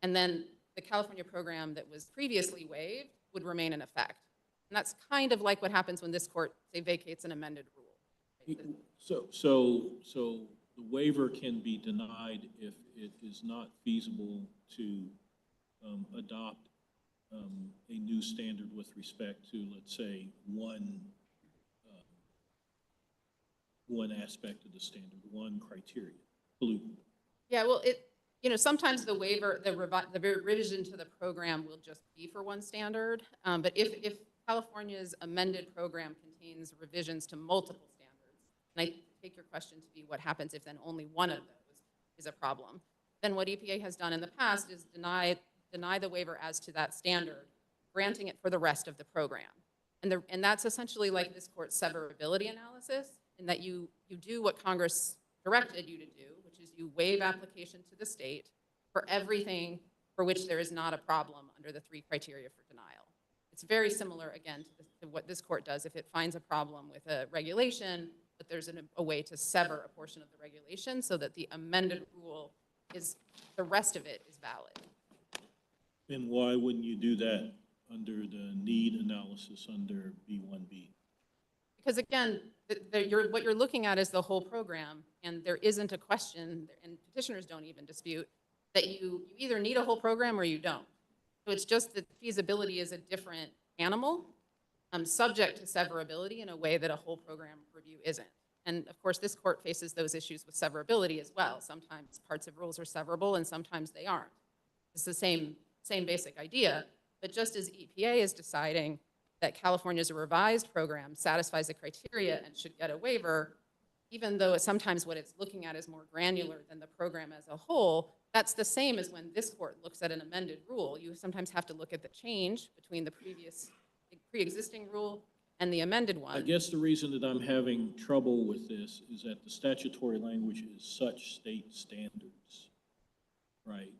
[SPEAKER 7] And then the California program that was previously waived would remain in effect. And that's kind of like what happens when this court, say, vacates an amended rule. Right?
[SPEAKER 2] So the waiver can be denied if it is not feasible to adopt a new standard with respect to, let's say, one aspect of the standard, one criteria, pollutant.
[SPEAKER 7] Yeah, well, sometimes the waiver, the revision to the program will just be for one standard. But if California's amended program contains revisions to multiple standards, and I take your question to be what happens if then only one of those is a problem, then what EPA has done in the past is deny the waiver as to that standard, granting it for the rest of the program. And that's essentially like this court's severability analysis, in that you do what Congress directed you to do, which is you waive application to the state for everything for which there is not a problem under the 3 criteria for denial. It's very similar, again, to what this court does if it finds a problem with a regulation, but there's a way to sever a portion of the regulation so that the amended rule the rest of it is valid.
[SPEAKER 2] And why wouldn't you do that under the need analysis under B1B?
[SPEAKER 7] Because again, what you're looking at is the whole program, and there isn't a question, and petitioners don't even dispute, that you either need a whole program or you don't. So it's just that feasibility is a different animal, subject to severability in a way that a whole program review isn't. And of course, this court faces those issues with severability as well. Sometimes parts of rules are severable and sometimes they aren't. It's the same basic idea, but just as EPA is deciding that California's revised program satisfies the criteria and should get a waiver, even though sometimes what it's looking at is more granular than the program as a whole, that's the same as when this court looks at an amended rule. You sometimes have to look at the change between the pre-existing rule and the amended one.
[SPEAKER 2] I guess the reason that I'm having trouble with this is that the statutory language is such state standards, right?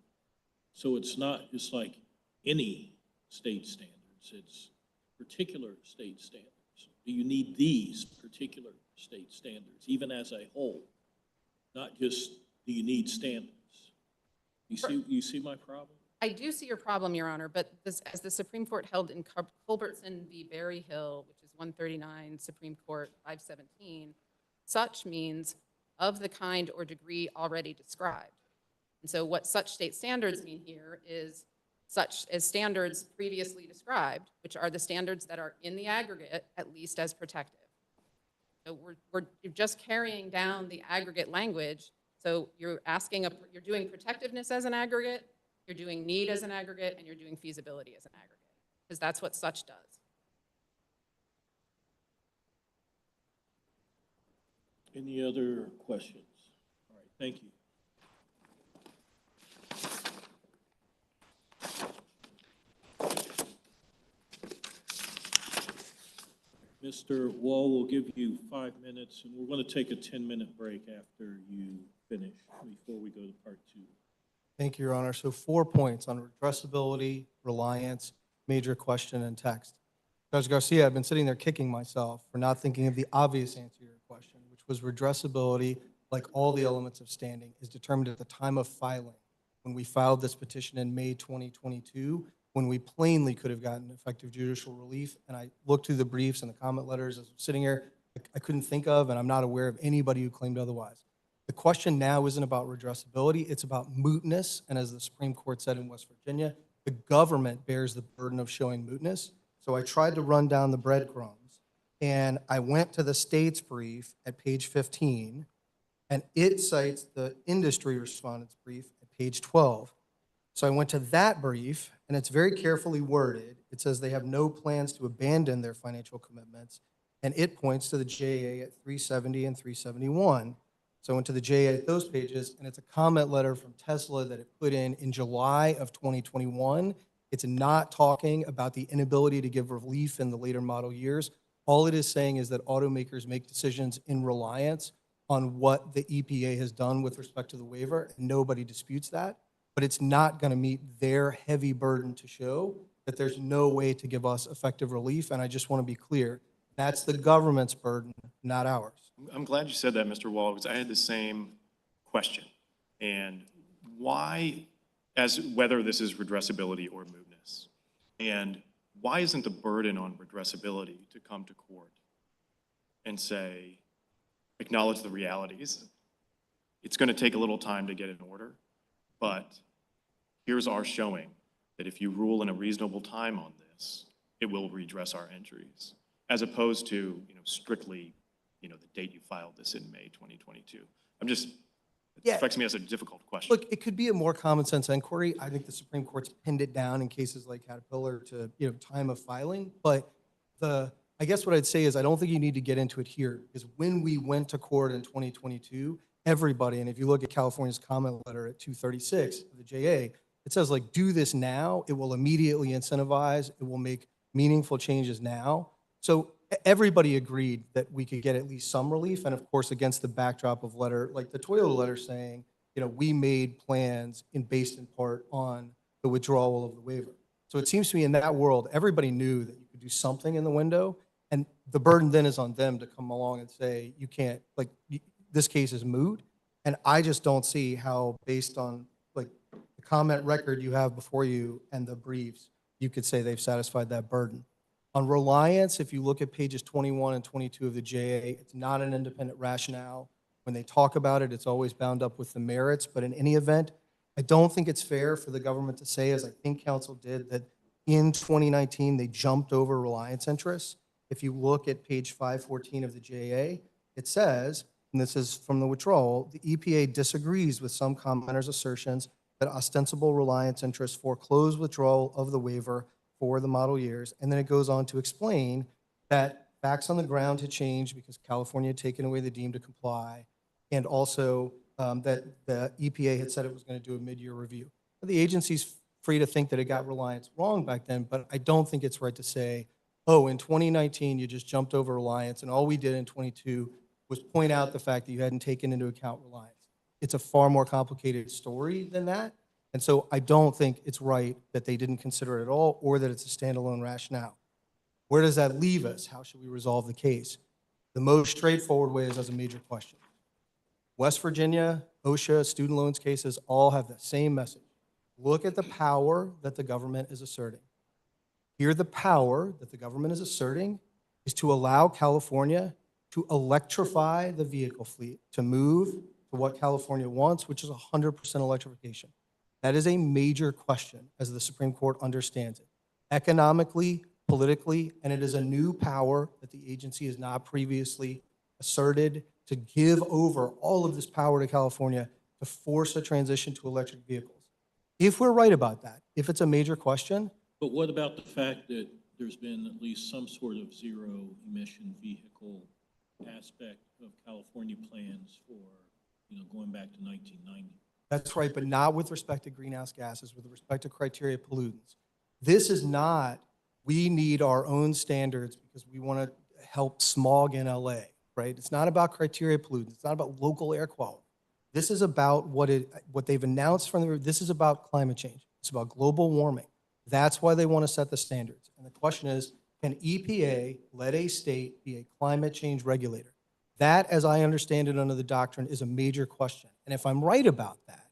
[SPEAKER 2] So it's not just like any state standards, it's particular state standards. Do you need these particular state standards, even as a whole? Not just, do you need standards? You see my problem?
[SPEAKER 7] I do see your problem, Your Honor, but as the Supreme Court held in Culbertson v. Berryhill, which is 139 Supreme Court 517, such means of the kind or degree already described. And so what such state standards mean here is such as standards previously described, which are the standards that are in the aggregate, at least as protective. So you're just carrying down the aggregate language. So you're you're doing protectiveness as an aggregate, you're doing need as an aggregate, and you're doing feasibility as an aggregate, because that's what such does.
[SPEAKER 2] Any other questions? All right, thank you. Mr. Wall, we'll give you 5 minutes, and we're going to take a 10-minute break after you finish before we go to part 2.
[SPEAKER 3] Thank you, Your Honor. So 4 points on redressability, reliance, major question, and text. Judge Garcia, I've been sitting there kicking myself for not thinking of the obvious answer to your question, which was redressability, like all the elements of standing, is determined at the time of filing. When we filed this petition in May 2022, when we plainly could have gotten effective judicial relief, and I looked through the briefs and the comment letters as I'm sitting here, I couldn't think of, and I'm not aware of anybody who claimed otherwise. The question now isn't about redressability, it's about mootness, and as the Supreme Court said in West Virginia, the government bears the burden of showing mootness. So I tried to run down the breadcrumbs, and I went to the state's brief at page 15, and it cites the industry respondent's brief at page 12. So I went to that brief, and it's very carefully worded. It says they have no plans to abandon their financial commitments, and it points to the JA at 370 and 371. So I went to the JA at those pages, and it's a comment letter from Tesla that it put in July of 2021. It's not talking about the inability to give relief in the later model years. All it is saying is that automakers make decisions in reliance on what the EPA has done with respect to the waiver, and nobody disputes that. But it's not going to meet their heavy burden to show that there's no way to give us effective relief. And I just want to be clear, that's the government's burden, not ours.
[SPEAKER 5] I'm glad you said that, Mr. Wall, because I had the same question. And why, as whether this is redressability or mootness, and why isn't the burden on redressability to come to court and say, acknowledge the realities? It's going to take a little time to get in order, but here's our showing that if you rule in a reasonable time on this, it will redress our injuries, as opposed to, strictly, the date you filed this in May 2022. It strikes me as a difficult question.
[SPEAKER 3] Look, it could be a more common sense inquiry. I think the Supreme Court's pinned it down in cases like Caterpillar to, time of filing. But I guess what I'd say is I don't think you need to get into it here, because when we went to court in 2022, everybody, and if you look at California's comment letter at 236 of the JA, it says, do this now. It will immediately incentivize. It will make meaningful changes now. So everybody agreed that we could get at least some relief. And of course, against the backdrop of letter, like the Toyota letter saying, we made plans based in part on the withdrawal of the waiver. So it seems to me in that world, everybody knew that you could do something in the window. And the burden then is on them to come along and say, you can't, this case is moot. And I just don't see how, based on the comment record you have before you and the briefs, you could say they've satisfied that burden. On reliance, if you look at pages 21 and 22 of the JA, it's not an independent rationale. When they talk about it, it's always bound up with the merits. But in any event, I don't think it's fair for the government to say, as I think counsel did, that in 2019, they jumped over reliance interests. If you look at page 514 of the JA, it says, and this is from the withdrawal, the EPA disagrees with some commenters' assertions that ostensible reliance interests foreclose withdrawal of the waiver for the model years. And then it goes on to explain that facts on the ground had changed because California had taken away the deem to comply, and also that the EPA had said it was going to do a mid-year review. The agency's free to think that it got reliance wrong back then, but I don't think it's right to say, oh, in 2019, you just jumped over reliance, and all we did in 22 was point out the fact that you hadn't taken into account reliance. It's a far more complicated story than that. And so I don't think it's right that they didn't consider it at all, or that it's a standalone rationale. Where does that leave us? How should we resolve the case? The most straightforward way is as a major question. West Virginia, OSHA, student loans cases all have the same message. Look at the power that the government is asserting. Here, the power that the government is asserting is to allow California to electrify the vehicle fleet, to move to what California wants, which is 100% electrification. That is a major question, as the Supreme Court understands it, economically, politically, and it is a new power that the agency has not previously asserted to give over all of this power to California to force a transition to electric vehicles. If we're right about that, if it's a major question,
[SPEAKER 2] But what about the fact that there's been at least some sort of zero emission vehicle aspect of California plans for, going back to 1990?
[SPEAKER 3] that's right, but not with respect to greenhouse gases, with respect to criteria pollutants. This is not, we need our own standards because we want to help smog in LA, right? It's not about criteria pollutants. It's not about local air quality. This is about what they've announced this is about climate change. It's about global warming. That's why they want to set the standards. And the question is, can EPA let a state be a climate change regulator? That, as I understand it under the doctrine, is a major question. And if I'm right about that,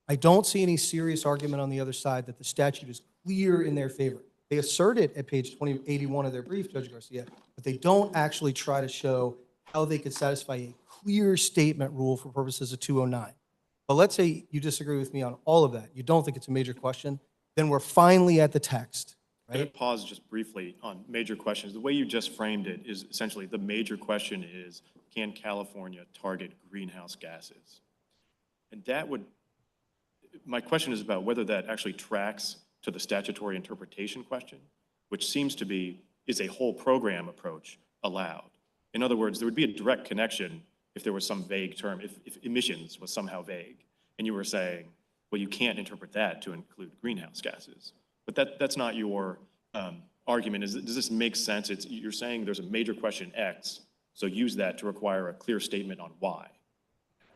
[SPEAKER 3] I don't see any serious argument on the other side that the statute is clear in their favor. They assert it at page 2081 of their brief, Judge Garcia, but they don't actually try to show how they could satisfy a clear statement rule for purposes of 209. But let's say you disagree with me on all of that. You don't think it's a major question. Then we're finally at the text,
[SPEAKER 5] Can I
[SPEAKER 3] right?
[SPEAKER 5] pause just briefly on major questions? The way you just framed it is essentially the major question is, can California target greenhouse gases? And that would, my question is about whether that actually tracks to the statutory interpretation question, which seems to be, is a whole program approach allowed? In other words, there would be a direct connection if there was some vague term, if emissions was somehow vague, and you were saying, well, you can't interpret that to include greenhouse gases. But that's not your argument. Does this make sense? You're saying there's a major question X, so use that to require a clear statement on why.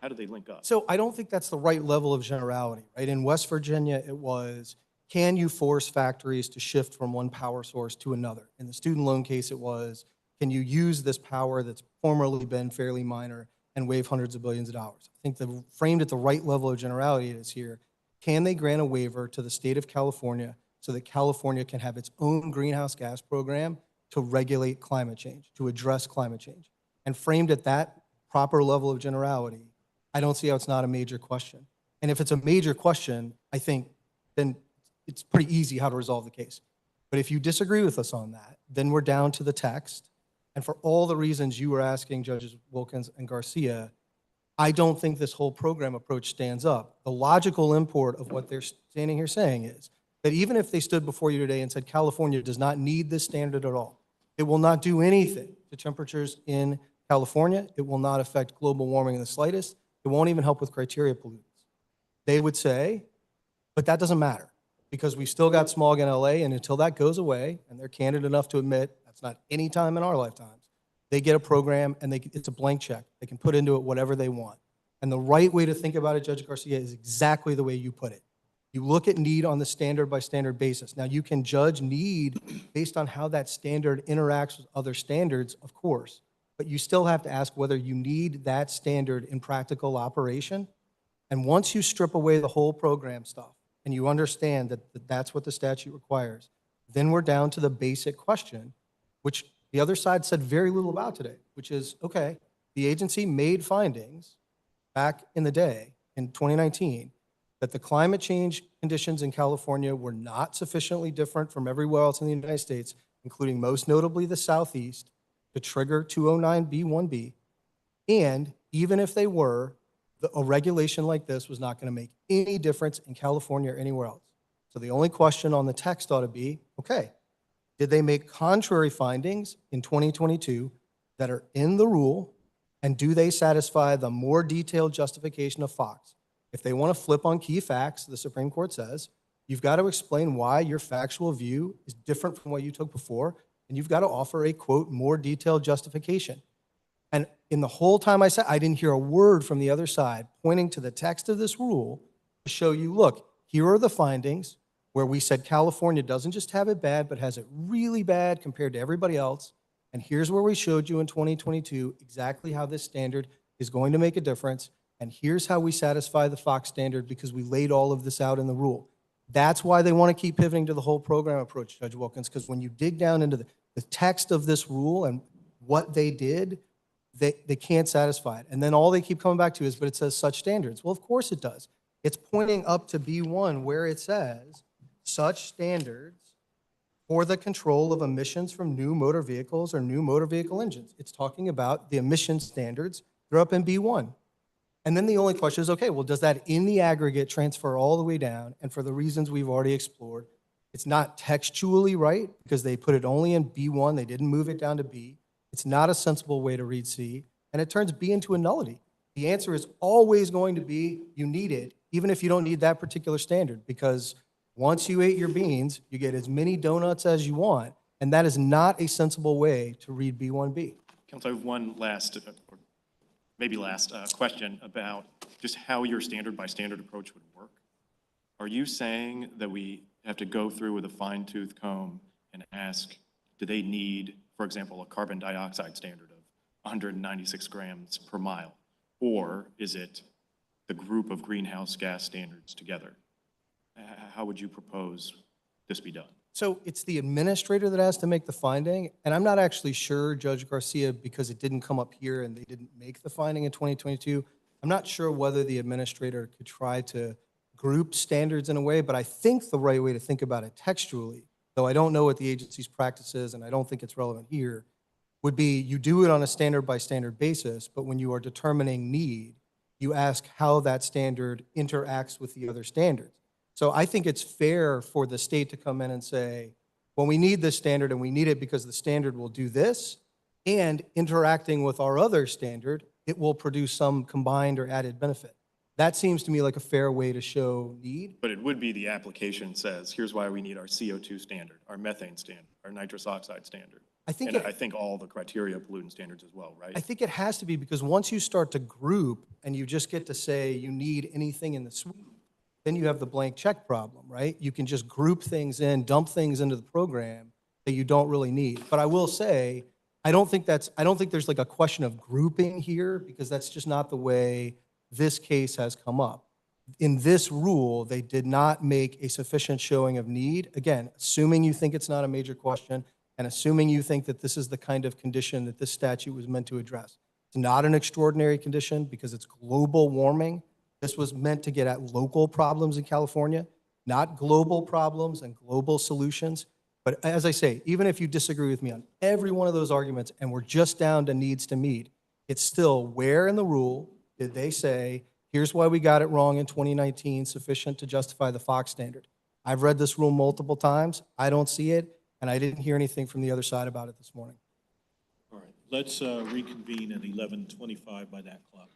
[SPEAKER 5] How do they link up?
[SPEAKER 3] So I don't think that's the right level of generality, right? In West Virginia, it was, can you force factories to shift from one power source to another? In the student loan case, it was, can you use this power that's formerly been fairly minor and waive hundreds of billions of dollars? I think framed at the right level of generality is here. Can they grant a waiver to the state of California so that California can have its own greenhouse gas program to regulate climate change, to address climate change? And framed at that proper level of generality, I don't see how it's not a major question. And if it's a major question, I think then it's pretty easy how to resolve the case. But if you disagree with us on that, then we're down to the text. And for all the reasons you were asking Judges Wilkins and Garcia, I don't think this whole program approach stands up. The logical import of what they're standing here saying is that even if they stood before you today and said California does not need this standard at all, it will not do anything to temperatures in California. It will not affect global warming in the slightest. It won't even help with criteria pollutants. They would say, but that doesn't matter because we still got smog in LA, and until that goes away, and they're candid enough to admit that's not any time in our lifetimes, they get a program and it's a blank check. They can put into it whatever they want. And the right way to think about it, Judge Garcia, is exactly the way you put it. You look at need on the standard by standard basis. Now, you can judge need based on how that standard interacts with other standards, of course, but you still have to ask whether you need that standard in practical operation. And once you strip away the whole program stuff and you understand that that's what the statute requires, then we're down to the basic question, which the other side said very little about today, which is, okay, the agency made findings back in the day, in 2019, that the climate change conditions in California were not sufficiently different from everywhere else in the United States, including most notably the Southeast, to trigger 209B1B. And even if they were, a regulation like this was not going to make any difference in California or anywhere else. So the only question on the text ought to be, okay, did they make contrary findings in 2022 that are in the rule, and do they satisfy the more detailed justification of Fox? If they want to flip on key facts, the Supreme Court says, you've got to explain why your factual view is different from what you took before, and you've got to offer a, quote, more detailed justification. And in the whole time I said, I didn't hear a word from the other side pointing to the text of this rule to show you, look, here are the findings where we said California doesn't just have it bad, but has it really bad compared to everybody else. And here's where we showed you in 2022 exactly how this standard is going to make a difference. And here's how we satisfy the Fox standard because we laid all of this out in the rule. That's why they want to keep pivoting to the whole program approach, Judge Wilkins, because when you dig down into the text of this rule and what they did, they can't satisfy it. And then all they keep coming back to is, but it says such standards. Well, of course it does. It's pointing up to B1 where it says, such standards for the control of emissions from new motor vehicles or new motor vehicle engines. It's talking about the emission standards. They're up in B1. And then the only question is, okay, well, does that in the aggregate transfer all the way down? And for the reasons we've already explored, it's not textually right because they put it only in B1. They didn't move it down to B. It's not a sensible way to read C. And it turns B into a nullity. The answer is always going to be you need it, even if you don't need that particular standard, because once you ate your beans, you get as many donuts as you want. And that is not a sensible way to read B1B.
[SPEAKER 5] Council, I have one last, or maybe last question about just how your standard by standard approach would work. Are you saying that we have to go through with a fine tooth comb and ask, do they need, for example, a carbon dioxide standard of 196 grams per mile? Or is it the group of greenhouse gas standards together? How would you propose this be done?
[SPEAKER 3] So it's the administrator that has to make the finding, and I'm not actually sure, Judge Garcia, because it didn't come up here and they didn't make the finding in 2022, I'm not sure whether the administrator could try to group standards in a way, but I think the right way to think about it textually, though I don't know what the agency's practice is and I don't think it's relevant here, would be you do it on a standard by standard basis, but when you are determining need, you ask how that standard interacts with the other standards. So I think it's fair for the state to come in and say, well, we need this standard and we need it because the standard will do this, and interacting with our other standard, it will produce some combined or added benefit. That seems to me like a fair way to show need.
[SPEAKER 5] But it would be the application says, here's why we need our CO2 standard, our methane standard, our nitrous oxide standard.
[SPEAKER 3] I think
[SPEAKER 5] And
[SPEAKER 3] it-
[SPEAKER 5] I think all the criteria pollutant standards as well, right?
[SPEAKER 3] I think it has to be because once you start to group and you just get to say you need anything in the suite, then you have the blank check problem, right? You can just group things in, dump things into the program that you don't really need. But I will say, I don't think there's like a question of grouping here because that's just not the way this case has come up. In this rule, they did not make a sufficient showing of need. Again, assuming you think it's not a major question and assuming you think that this is the kind of condition that this statute was meant to address. It's not an extraordinary condition because it's global warming. This was meant to get at local problems in California, not global problems and global solutions. But as I say, even if you disagree with me on every one of those arguments and we're just down to needs to meet, it's still where in the rule did they say, here's why we got it wrong in 2019, sufficient to justify the Fox standard. I've read this rule multiple times. I don't see it, and I didn't hear anything from the other side about it this morning.
[SPEAKER 2] All right, let's reconvene at 11:25 by that clock.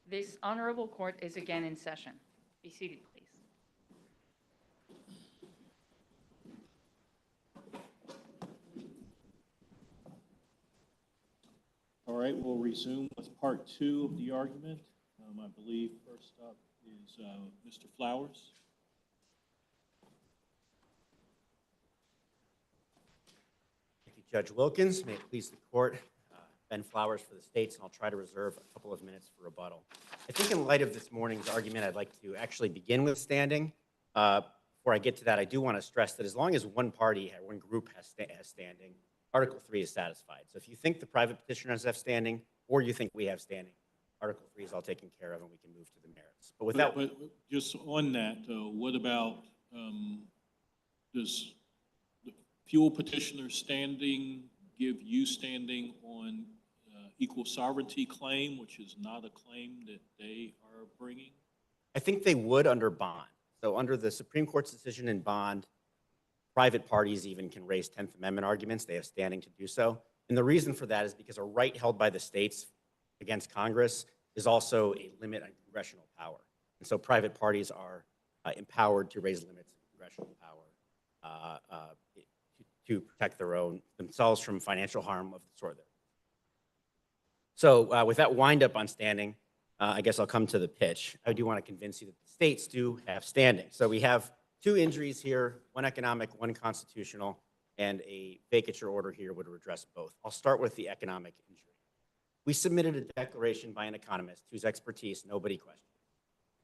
[SPEAKER 1] This honorable court is again in session. Be seated, please.
[SPEAKER 2] All right, we'll resume with part two of the argument. I believe first up is Mr. Flowers.
[SPEAKER 8] Thank you, Judge Wilkins. May it please the court. Ben Flowers for the states, and I'll try to reserve a couple of minutes for rebuttal. I think in light of this morning's argument, I'd like to actually begin with standing. Before I get to that, I do want to stress that as long as one party, one group has standing, Article 3 is satisfied. So if you think the private petitioners have standing, or you think we have standing, Article 3 is all taken care of, and we can move to the merits. But without...
[SPEAKER 2] But just on that, what about, does the fuel petitioner standing give you standing on equal sovereignty claim, which is not a claim that they are bringing?
[SPEAKER 8] I think they would under bond. So under the Supreme Court's decision in bond, private parties even can raise 10th Amendment arguments. They have standing to do so. And the reason for that is because a right held by the states against Congress is also a limit on congressional power. And so private parties are empowered to raise limits on congressional power to protect themselves from financial harm of the sort. So with that wind up on standing, I guess I'll come to the pitch. I do want to convince you that the states do have standing. So we have two injuries here, one economic, one constitutional, and a vacature order here would address both. I'll start with the economic injury. We submitted a declaration by an economist whose expertise nobody questioned.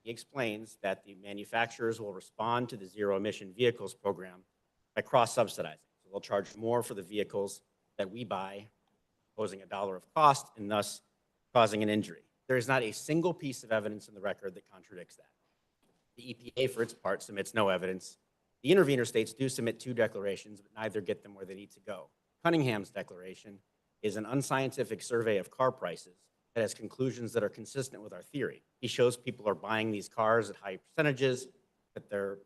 [SPEAKER 8] He explains that the manufacturers will respond to the zero-emission vehicles program by cross-subsidizing. So they'll charge more for the vehicles that we buy, posing $1 of cost, and thus causing an injury. There is not a single piece of evidence in the record that contradicts that. The EPA, for its part, submits no evidence. The intervener states do submit two declarations, but neither get them where they need to go. Cunningham's declaration is an unscientific survey of car prices that has conclusions that are consistent with our theory. He shows people are buying these cars at high percentages, that they're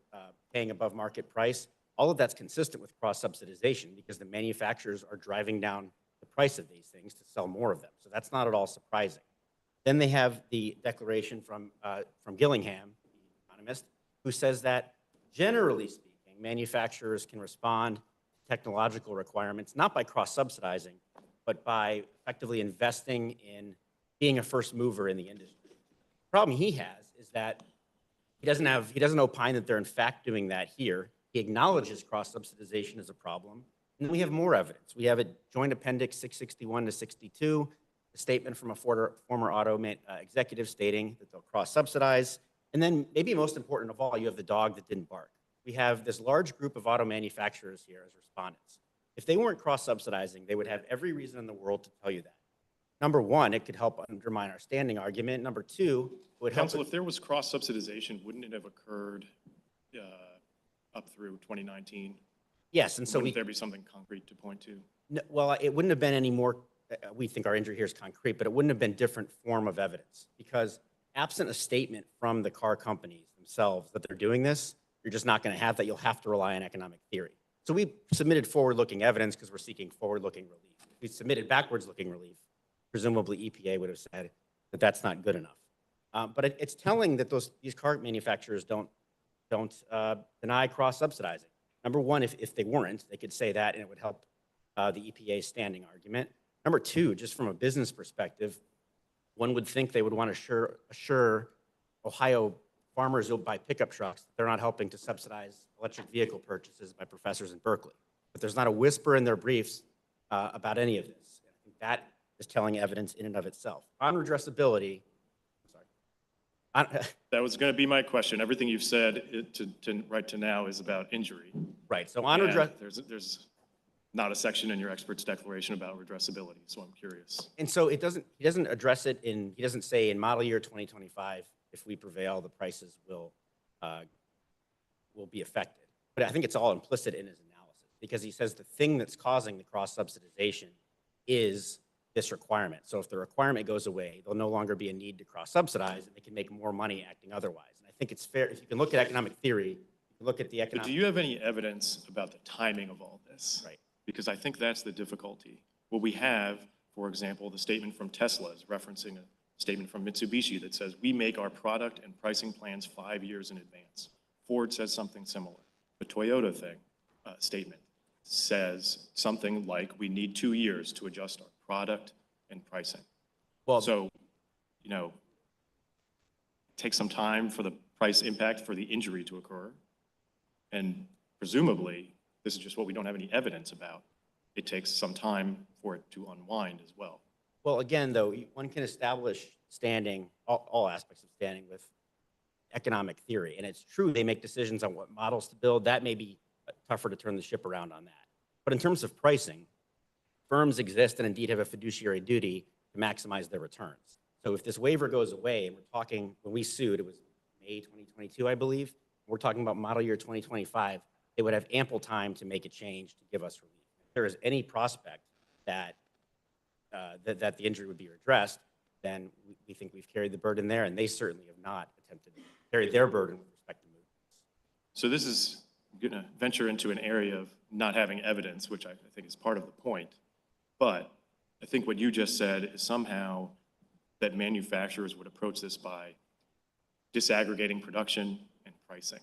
[SPEAKER 8] paying above market price. All of that's consistent with cross-subsidization because the manufacturers are driving down the price of these things to sell more of them. So that's not at all surprising. Then they have the declaration from Gillingham, the economist, who says that generally speaking, manufacturers can respond to technological requirements, not by cross-subsidizing, but by effectively investing in being a first mover in the industry. The problem he has is that he doesn't opine that they're in fact doing that here. He acknowledges cross-subsidization as a problem. And then we have more evidence. We have a joint appendix 661 to 62, a statement from a former auto executive stating that they'll cross-subsidize. And then maybe most important of all, you have the dog that didn't bark. We have this large group of auto manufacturers here as respondents. If they weren't cross-subsidizing, they would have every reason in the world to tell you that. Number one, it could help undermine our standing argument. Number two, it would help.
[SPEAKER 5] Counsel, if there was cross-subsidization, wouldn't it have occurred up through 2019?
[SPEAKER 8] Yes, and so
[SPEAKER 5] wouldn't there be something concrete to point to?
[SPEAKER 8] No, well, it wouldn't have been any more, we think our injury here is concrete, but it wouldn't have been different form of evidence because absent a statement from the car companies themselves that they're doing this, you're just not going to have that. You'll have to rely on economic theory. So we submitted forward-looking evidence because we're seeking forward-looking relief. If we submitted backwards-looking relief, presumably EPA would have said that that's not good enough. But it's telling that these car manufacturers don't deny cross-subsidizing. Number one, if they weren't, they could say that and it would help the EPA's standing argument. Number two, just from a business perspective, one would think they would want to assure Ohio farmers who buy pickup trucks that they're not helping to subsidize electric vehicle purchases by professors in Berkeley. But there's not a whisper in their briefs about any of this. I think that is telling evidence in and of itself. On redressability,
[SPEAKER 5] That was going to be my question. Everything you've said right to now is about injury.
[SPEAKER 8] right, so on
[SPEAKER 5] And
[SPEAKER 8] redress,
[SPEAKER 5] there's not a section in your expert's declaration about redressability, so I'm curious.
[SPEAKER 8] and so he doesn't address it he doesn't say in model year 2025, if we prevail, the prices will be affected. But I think it's all implicit in his analysis because he says the thing that's causing the cross-subsidization is this requirement. So if the requirement goes away, there'll no longer be a need to cross-subsidize and they can make more money acting otherwise. And I think it's fair, if you can look at economic theory, you can look at the
[SPEAKER 5] But
[SPEAKER 8] economic.
[SPEAKER 5] do you have any evidence about the timing of all this?
[SPEAKER 8] Right.
[SPEAKER 5] Because I think that's the difficulty. What we have, for example, the statement from Tesla is referencing statement from Mitsubishi that says, we make our product and pricing plans 5 years in advance. Ford says something similar. The Toyota statement says something like, we need 2 years to adjust our product and pricing.
[SPEAKER 8] Well,
[SPEAKER 5] So, you know, take some time for the price impact for the injury to occur. And presumably, this is just what we don't have any evidence about. It takes some time for it to unwind as well.
[SPEAKER 8] well, again, though, one can establish standing, all aspects of standing with economic theory. And it's true, they make decisions on what models to build. That may be tougher to turn the ship around on that. But in terms of pricing, firms exist and indeed have a fiduciary duty to maximize their returns. So if this waiver goes away, and we're talking, when we sued, it was May 2022, I believe, we're talking about model year 2025, they would have ample time to make a change to give us relief. If there is any prospect that that the injury would be redressed, then we think we've carried the burden there, and they certainly have not attempted to carry their burden with respect to movements.
[SPEAKER 5] So this is going to venture into an area of not having evidence, which I think is part of the point. But I think what you just said is somehow that manufacturers would approach this by disaggregating production and pricing.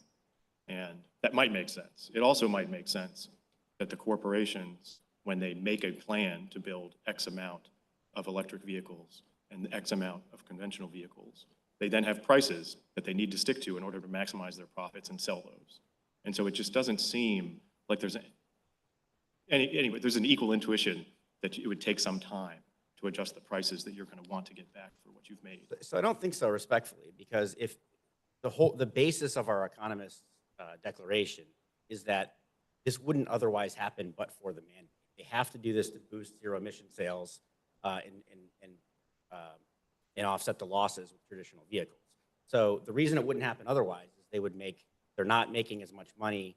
[SPEAKER 5] And that might make sense. It also might make sense that the corporations, when they make a plan to build X amount of electric vehicles and X amount of conventional vehicles, they then have prices that they need to stick to in order to maximize their profits and sell those. And so it just doesn't seem like there's anyway, there's an equal intuition that it would take some time to adjust the prices that you're going to want to get back for what you've made.
[SPEAKER 8] So I don't think so, respectfully, because if the basis of our economist's declaration is that this wouldn't otherwise happen but for the mandate. They have to do this to boost zero emission sales and offset the losses with traditional vehicles. So the reason it wouldn't happen otherwise is they're not making as much money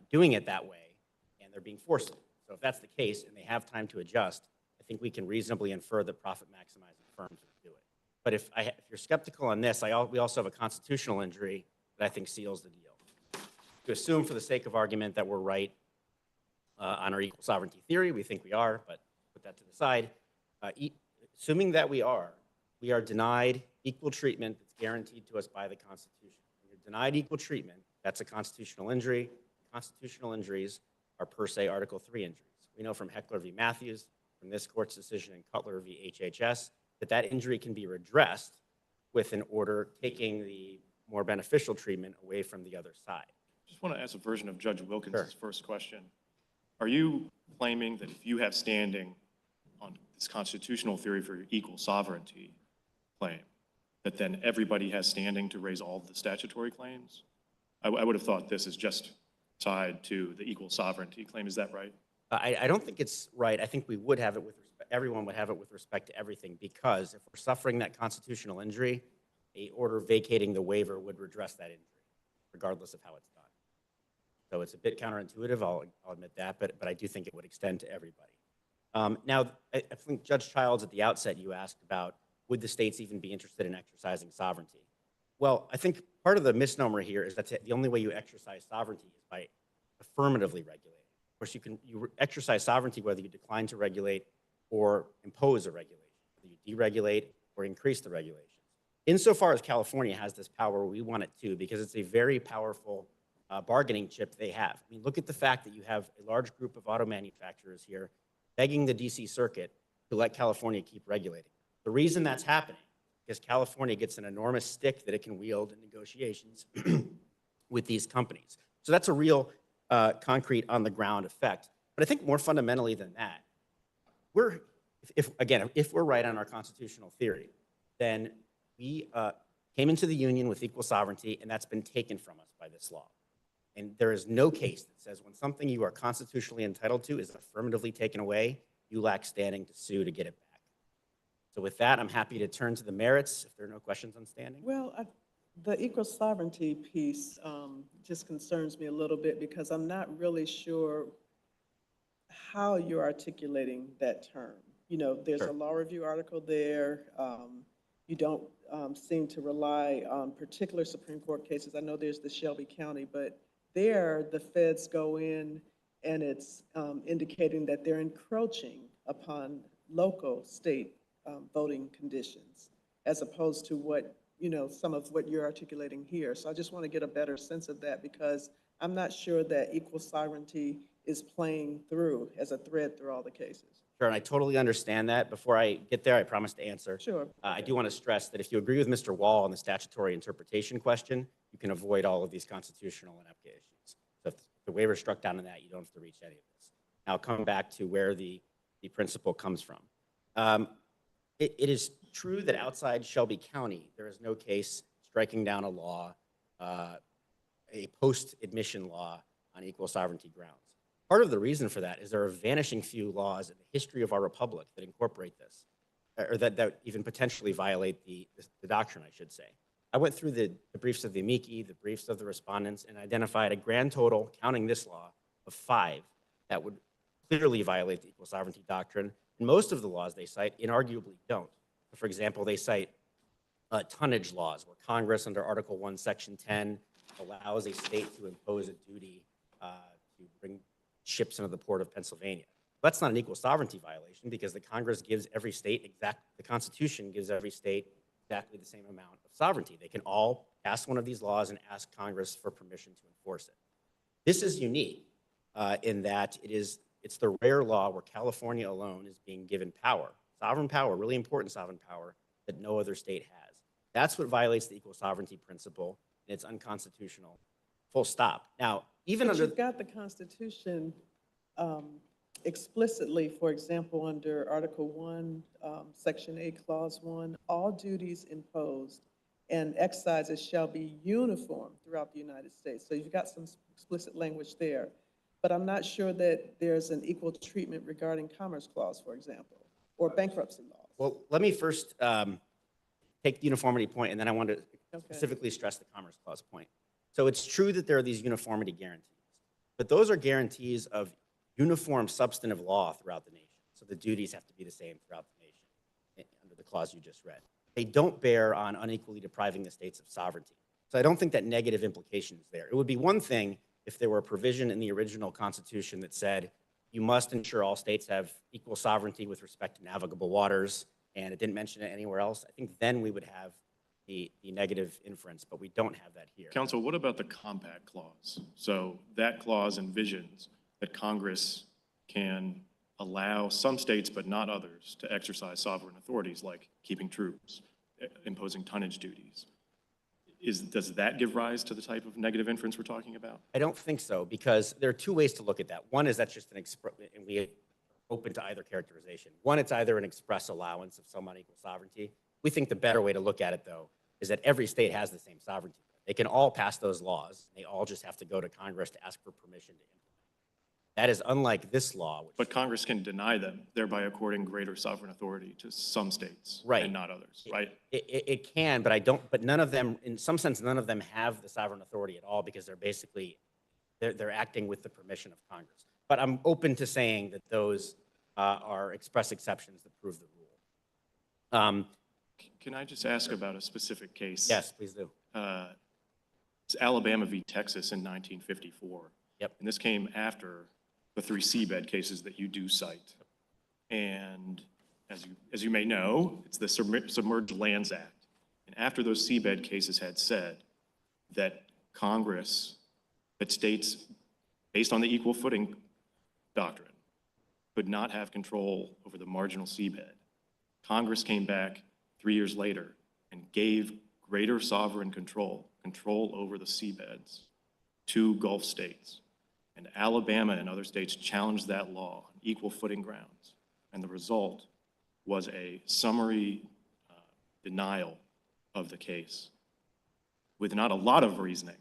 [SPEAKER 8] doing it that way, and they're being forced to. So if that's the case and they have time to adjust, I think we can reasonably infer that profit maximizing firms would do it. But if you're skeptical on this, we also have a constitutional injury that I think seals the deal. To assume for the sake of argument that we're right on our equal sovereignty theory, we think we are, but put that to the side. Assuming that we are denied equal treatment that's guaranteed to us by the Constitution. When you're denied equal treatment, that's a constitutional injury. Constitutional injuries are per se Article 3 injuries. We know from Heckler v. Matthews, from this court's decision in Cutler v. HHS, that injury can be redressed with an order taking the more beneficial treatment away from the other side.
[SPEAKER 5] Just want to ask a version of Judge Wilkins' first question. Are you claiming that if you have standing on this constitutional theory for your equal sovereignty claim, that then everybody has standing to raise all of the statutory claims? I would have thought this is just tied to the equal sovereignty claim. Is that right?
[SPEAKER 8] I don't think it's right. I think we would have it with respect, everyone would have it with respect to everything, because if we're suffering that constitutional injury, a order vacating the waiver would redress that injury, regardless of how it's done. So it's a bit counterintuitive, I'll admit that, but I do think it would extend to everybody. Now, I think Judge Childs, at the outset, you asked about, would the states even be interested in exercising sovereignty? Well, I think part of the misnomer here is that the only way you exercise sovereignty is by affirmatively regulating. Of course, you exercise sovereignty whether you decline to regulate or impose a regulation, whether you deregulate or increase the regulations. Insofar as California has this power, we want it to, because it's a very powerful bargaining chip they have. I mean, look at the fact that you have a large group of auto manufacturers here begging the DC Circuit to let California keep regulating. The reason that's happening is California gets an enormous stick that it can wield in negotiations with these companies. So that's a real concrete on-the-ground effect. But I think more fundamentally than that, if we're right on our constitutional theory, then we came into the Union with equal sovereignty, and that's been taken from us by this law. And there is no case that says when something you are constitutionally entitled to is affirmatively taken away, you lack standing to sue to get it back. So with that, I'm happy to turn to the merits, if there are no questions on standing.
[SPEAKER 4] Well, the equal sovereignty piece just concerns me a little bit, because I'm not really sure how you're articulating that term. You know, there's a law review article there. You don't seem to rely on particular Supreme Court cases. I know there's the Shelby County, but there the feds go in and it's indicating that they're encroaching upon local, state voting conditions, as opposed to what, some of what you're articulating here. So I just want to get a better sense of that, because I'm not sure that equal sovereignty is playing through as a thread through all the cases.
[SPEAKER 8] Sure, and I totally understand that. Before I get there, I promise to answer.
[SPEAKER 4] Sure.
[SPEAKER 8] I do want to stress that if you agree with Mr. Wall on the statutory interpretation question, you can avoid all of these constitutional and EPCA issues. So if the waiver is struck down on that, you don't have to reach any of this. Now, coming back to where the principle comes from. It is true that outside Shelby County, there is no case striking down a law, a post-admission law on equal sovereignty grounds. Part of the reason for that is there are vanishing few laws in the history of our republic that incorporate this, or that even potentially violate the doctrine, I should say. I went through the briefs of the amici, the briefs of the respondents, and identified a grand total, counting this law, of 5 that would clearly violate the equal sovereignty doctrine. And most of the laws they cite inarguably don't. For example, they cite tonnage laws, where Congress, under Article 1, Section 10, allows a state to impose a duty to bring ships into the port of Pennsylvania. That's not an equal sovereignty violation, because the Congress gives every state the Constitution gives every state exactly the same amount of sovereignty. They can all pass one of these laws and ask Congress for permission to enforce it. This is unique in that it's the rare law where California alone is being given sovereign power, really important sovereign power that no other state has. That's what violates the equal sovereignty principle, and it's unconstitutional, full stop. Now, even
[SPEAKER 4] But
[SPEAKER 8] under—
[SPEAKER 4] you've got the Constitution explicitly, for example, under Article 1, Section 8, Clause 1, all duties imposed and excises shall be uniform throughout the United States. So you've got some explicit language there. But I'm not sure that there's an equal treatment regarding Commerce Clause, for example, or bankruptcy laws.
[SPEAKER 8] Well, let me first take the uniformity point, and then I want to specifically stress the Commerce Clause point. So it's true that there are these uniformity guarantees, but those are guarantees of uniform substantive law throughout the nation. So the duties have to be the same throughout the nation under the clause you just read. They don't bear on unequally depriving the states of sovereignty. So I don't think that negative implication is there. It would be one thing if there were a provision in the original Constitution that said you must ensure all states have equal sovereignty with respect to navigable waters, and it didn't mention it anywhere else. I think then we would have the negative inference, but we don't have that here.
[SPEAKER 5] Counsel, what about the compact clause? So that clause envisions that Congress can allow some states, but not others, to exercise sovereign authorities like keeping troops, imposing tonnage duties. Does that give rise to the type of negative inference we're talking about?
[SPEAKER 8] I don't think so, because there are 2 ways to look at that. One is that's just an and we are open to either characterization. One, it's either an express allowance of some unequal sovereignty. We think the better way to look at it, though, is that every state has the same sovereignty. They can all pass those laws. They all just have to go to Congress to ask for permission to implement. That is unlike this law.
[SPEAKER 5] But Congress can deny them, thereby according greater sovereign authority to some states
[SPEAKER 8] Right.
[SPEAKER 5] and not others, right?
[SPEAKER 8] It can, but none of them, in some sense, none of them have the sovereign authority at all, because they're basically, they're acting with the permission of Congress. But I'm open to saying that those are express exceptions that prove the rule.
[SPEAKER 5] Can I just ask about a specific case?
[SPEAKER 8] Yes, please do.
[SPEAKER 5] It's Alabama v. Texas in 1954.
[SPEAKER 8] Yep.
[SPEAKER 5] And this came after the 3 seabed cases that you do cite. And as you may know, it's the Submerged Lands Act. And after those seabed cases had said that Congress, that states, based on the equal footing doctrine, could not have control over the marginal seabed, Congress came back 3 years later and gave greater sovereign control over the seabeds to Gulf states. And Alabama and other states challenged that law on equal footing grounds. And the result was a summary denial of the case with not a lot of reasoning,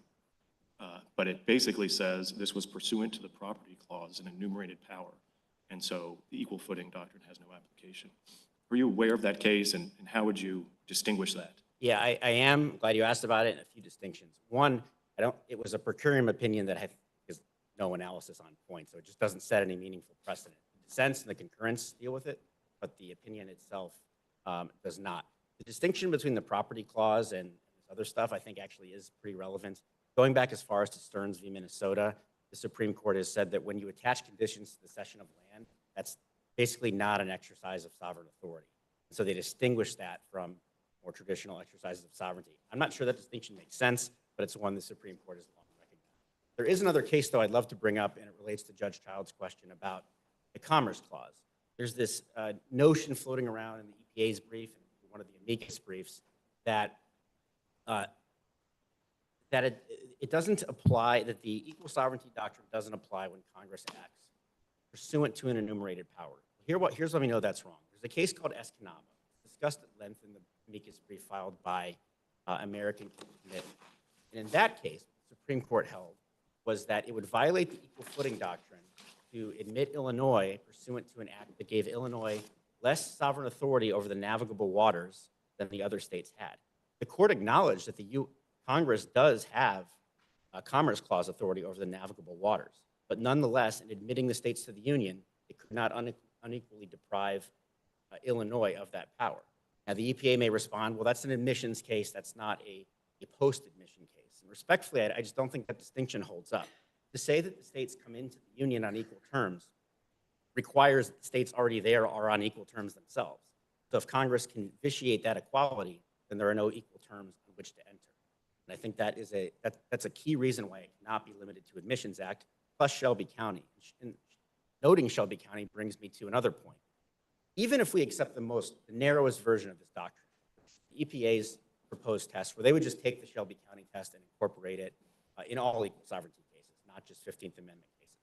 [SPEAKER 5] but it basically says this was pursuant to the property clause and enumerated power. And so the equal footing doctrine has no application. Were you aware of that case, and how would you distinguish that?
[SPEAKER 8] Yeah, I am glad you asked about it, and a few distinctions. One, it was a per curiam opinion that has no analysis on point, so it just doesn't set any meaningful precedent. The dissents and the concurrence deal with it, but the opinion itself does not. The distinction between the property clause and this other stuff, I think, actually is pretty relevant. Going back as far as to Stearns v. Minnesota, the Supreme Court has said that when you attach conditions to the cession of land, that's basically not an exercise of sovereign authority. So they distinguish that from more traditional exercises of sovereignty. I'm not sure that distinction makes sense, but it's one the Supreme Court has long recognized. There is another case, though, I'd love to bring up, and it relates to Judge Child's question about the Commerce Clause. There's this notion floating around in the EPA's brief, and one of the amicus briefs, that it doesn't apply, that the equal sovereignty doctrine doesn't apply when Congress acts pursuant to an enumerated power. Here's what we know that's wrong. There's a case called Escanaba, discussed at length in the amicus brief filed by American Committee. And in that case, the Supreme Court held was that it would violate the equal footing doctrine to admit Illinois pursuant to an act that gave Illinois less sovereign authority over the navigable waters than the other states had. The court acknowledged that Congress does have a Commerce Clause authority over the navigable waters, but nonetheless, in admitting the states to the Union, it could not unequally deprive Illinois of that power. Now, the EPA may respond, well, that's an admissions case, that's not a post-admission case. And respectfully, I just don't think that distinction holds up. To say that the states come into the Union on equal terms requires that the states already there are on equal terms themselves. So if Congress can vitiate that equality, then there are no equal terms in which to enter. And I think that is that's a key reason why it cannot be limited to Admissions Act, plus Shelby County. And noting Shelby County brings me to another point. Even if we accept the narrowest version of this doctrine, the EPA's proposed test, where they would just take the Shelby County test and incorporate it in all equal sovereignty cases, not just 15th Amendment cases.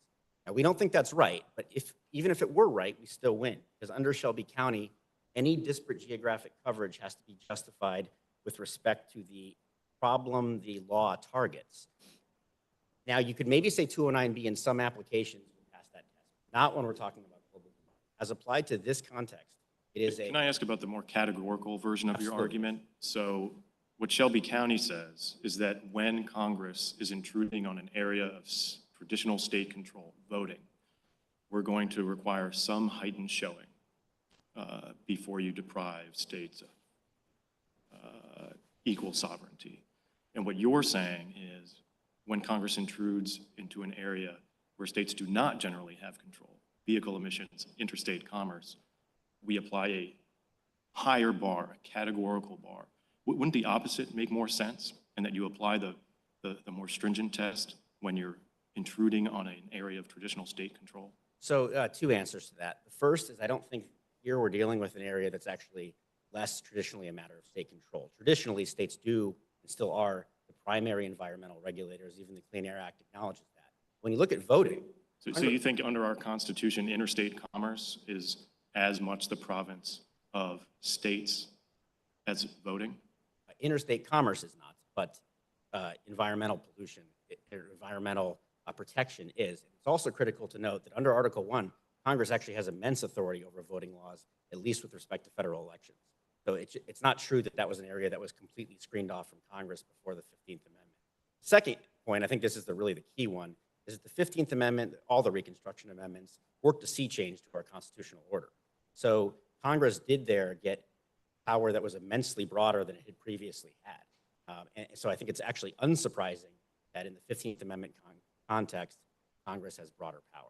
[SPEAKER 8] Now, we don't think that's right, but even if it were right, we still win, because under Shelby County, any disparate geographic coverage has to be justified with respect to the problem the law targets. Now, you could maybe say 209B in some applications would pass that test, not when we're talking about global demand. As applied to this context, it is
[SPEAKER 5] Can I ask about the more categorical version of your
[SPEAKER 8] Absolutely.
[SPEAKER 5] argument? So what Shelby County says is that when Congress is intruding on an area of traditional state control, voting, we're going to require some heightened showing before you deprive states of equal sovereignty. And what you're saying is when Congress intrudes into an area where states do not generally have control, vehicle emissions, interstate commerce, we apply a higher bar, a categorical bar. Wouldn't the opposite make more sense? And that you apply the more stringent test when you're intruding on an area of traditional state control?
[SPEAKER 8] So two answers to that. The first is I don't think here we're dealing with an area that's actually less traditionally a matter of state control. Traditionally, states do and still are the primary environmental regulators. Even the Clean Air Act acknowledges that. When you look at voting.
[SPEAKER 5] So you think under our Constitution, interstate commerce is as much the province of states as voting?
[SPEAKER 8] Interstate commerce is not, but environmental pollution, environmental protection is. It's also critical to note that under Article 1, Congress actually has immense authority over voting laws, at least with respect to federal elections. So it's not true that that was an area that was completely screened off from Congress before the 15th Amendment. Second point, I think this is really the key one, is that the 15th Amendment, all the Reconstruction Amendments, worked a sea change to our constitutional order. So Congress did there get power that was immensely broader than it had previously had. And so I think it's actually unsurprising that in the 15th Amendment context, Congress has broader power.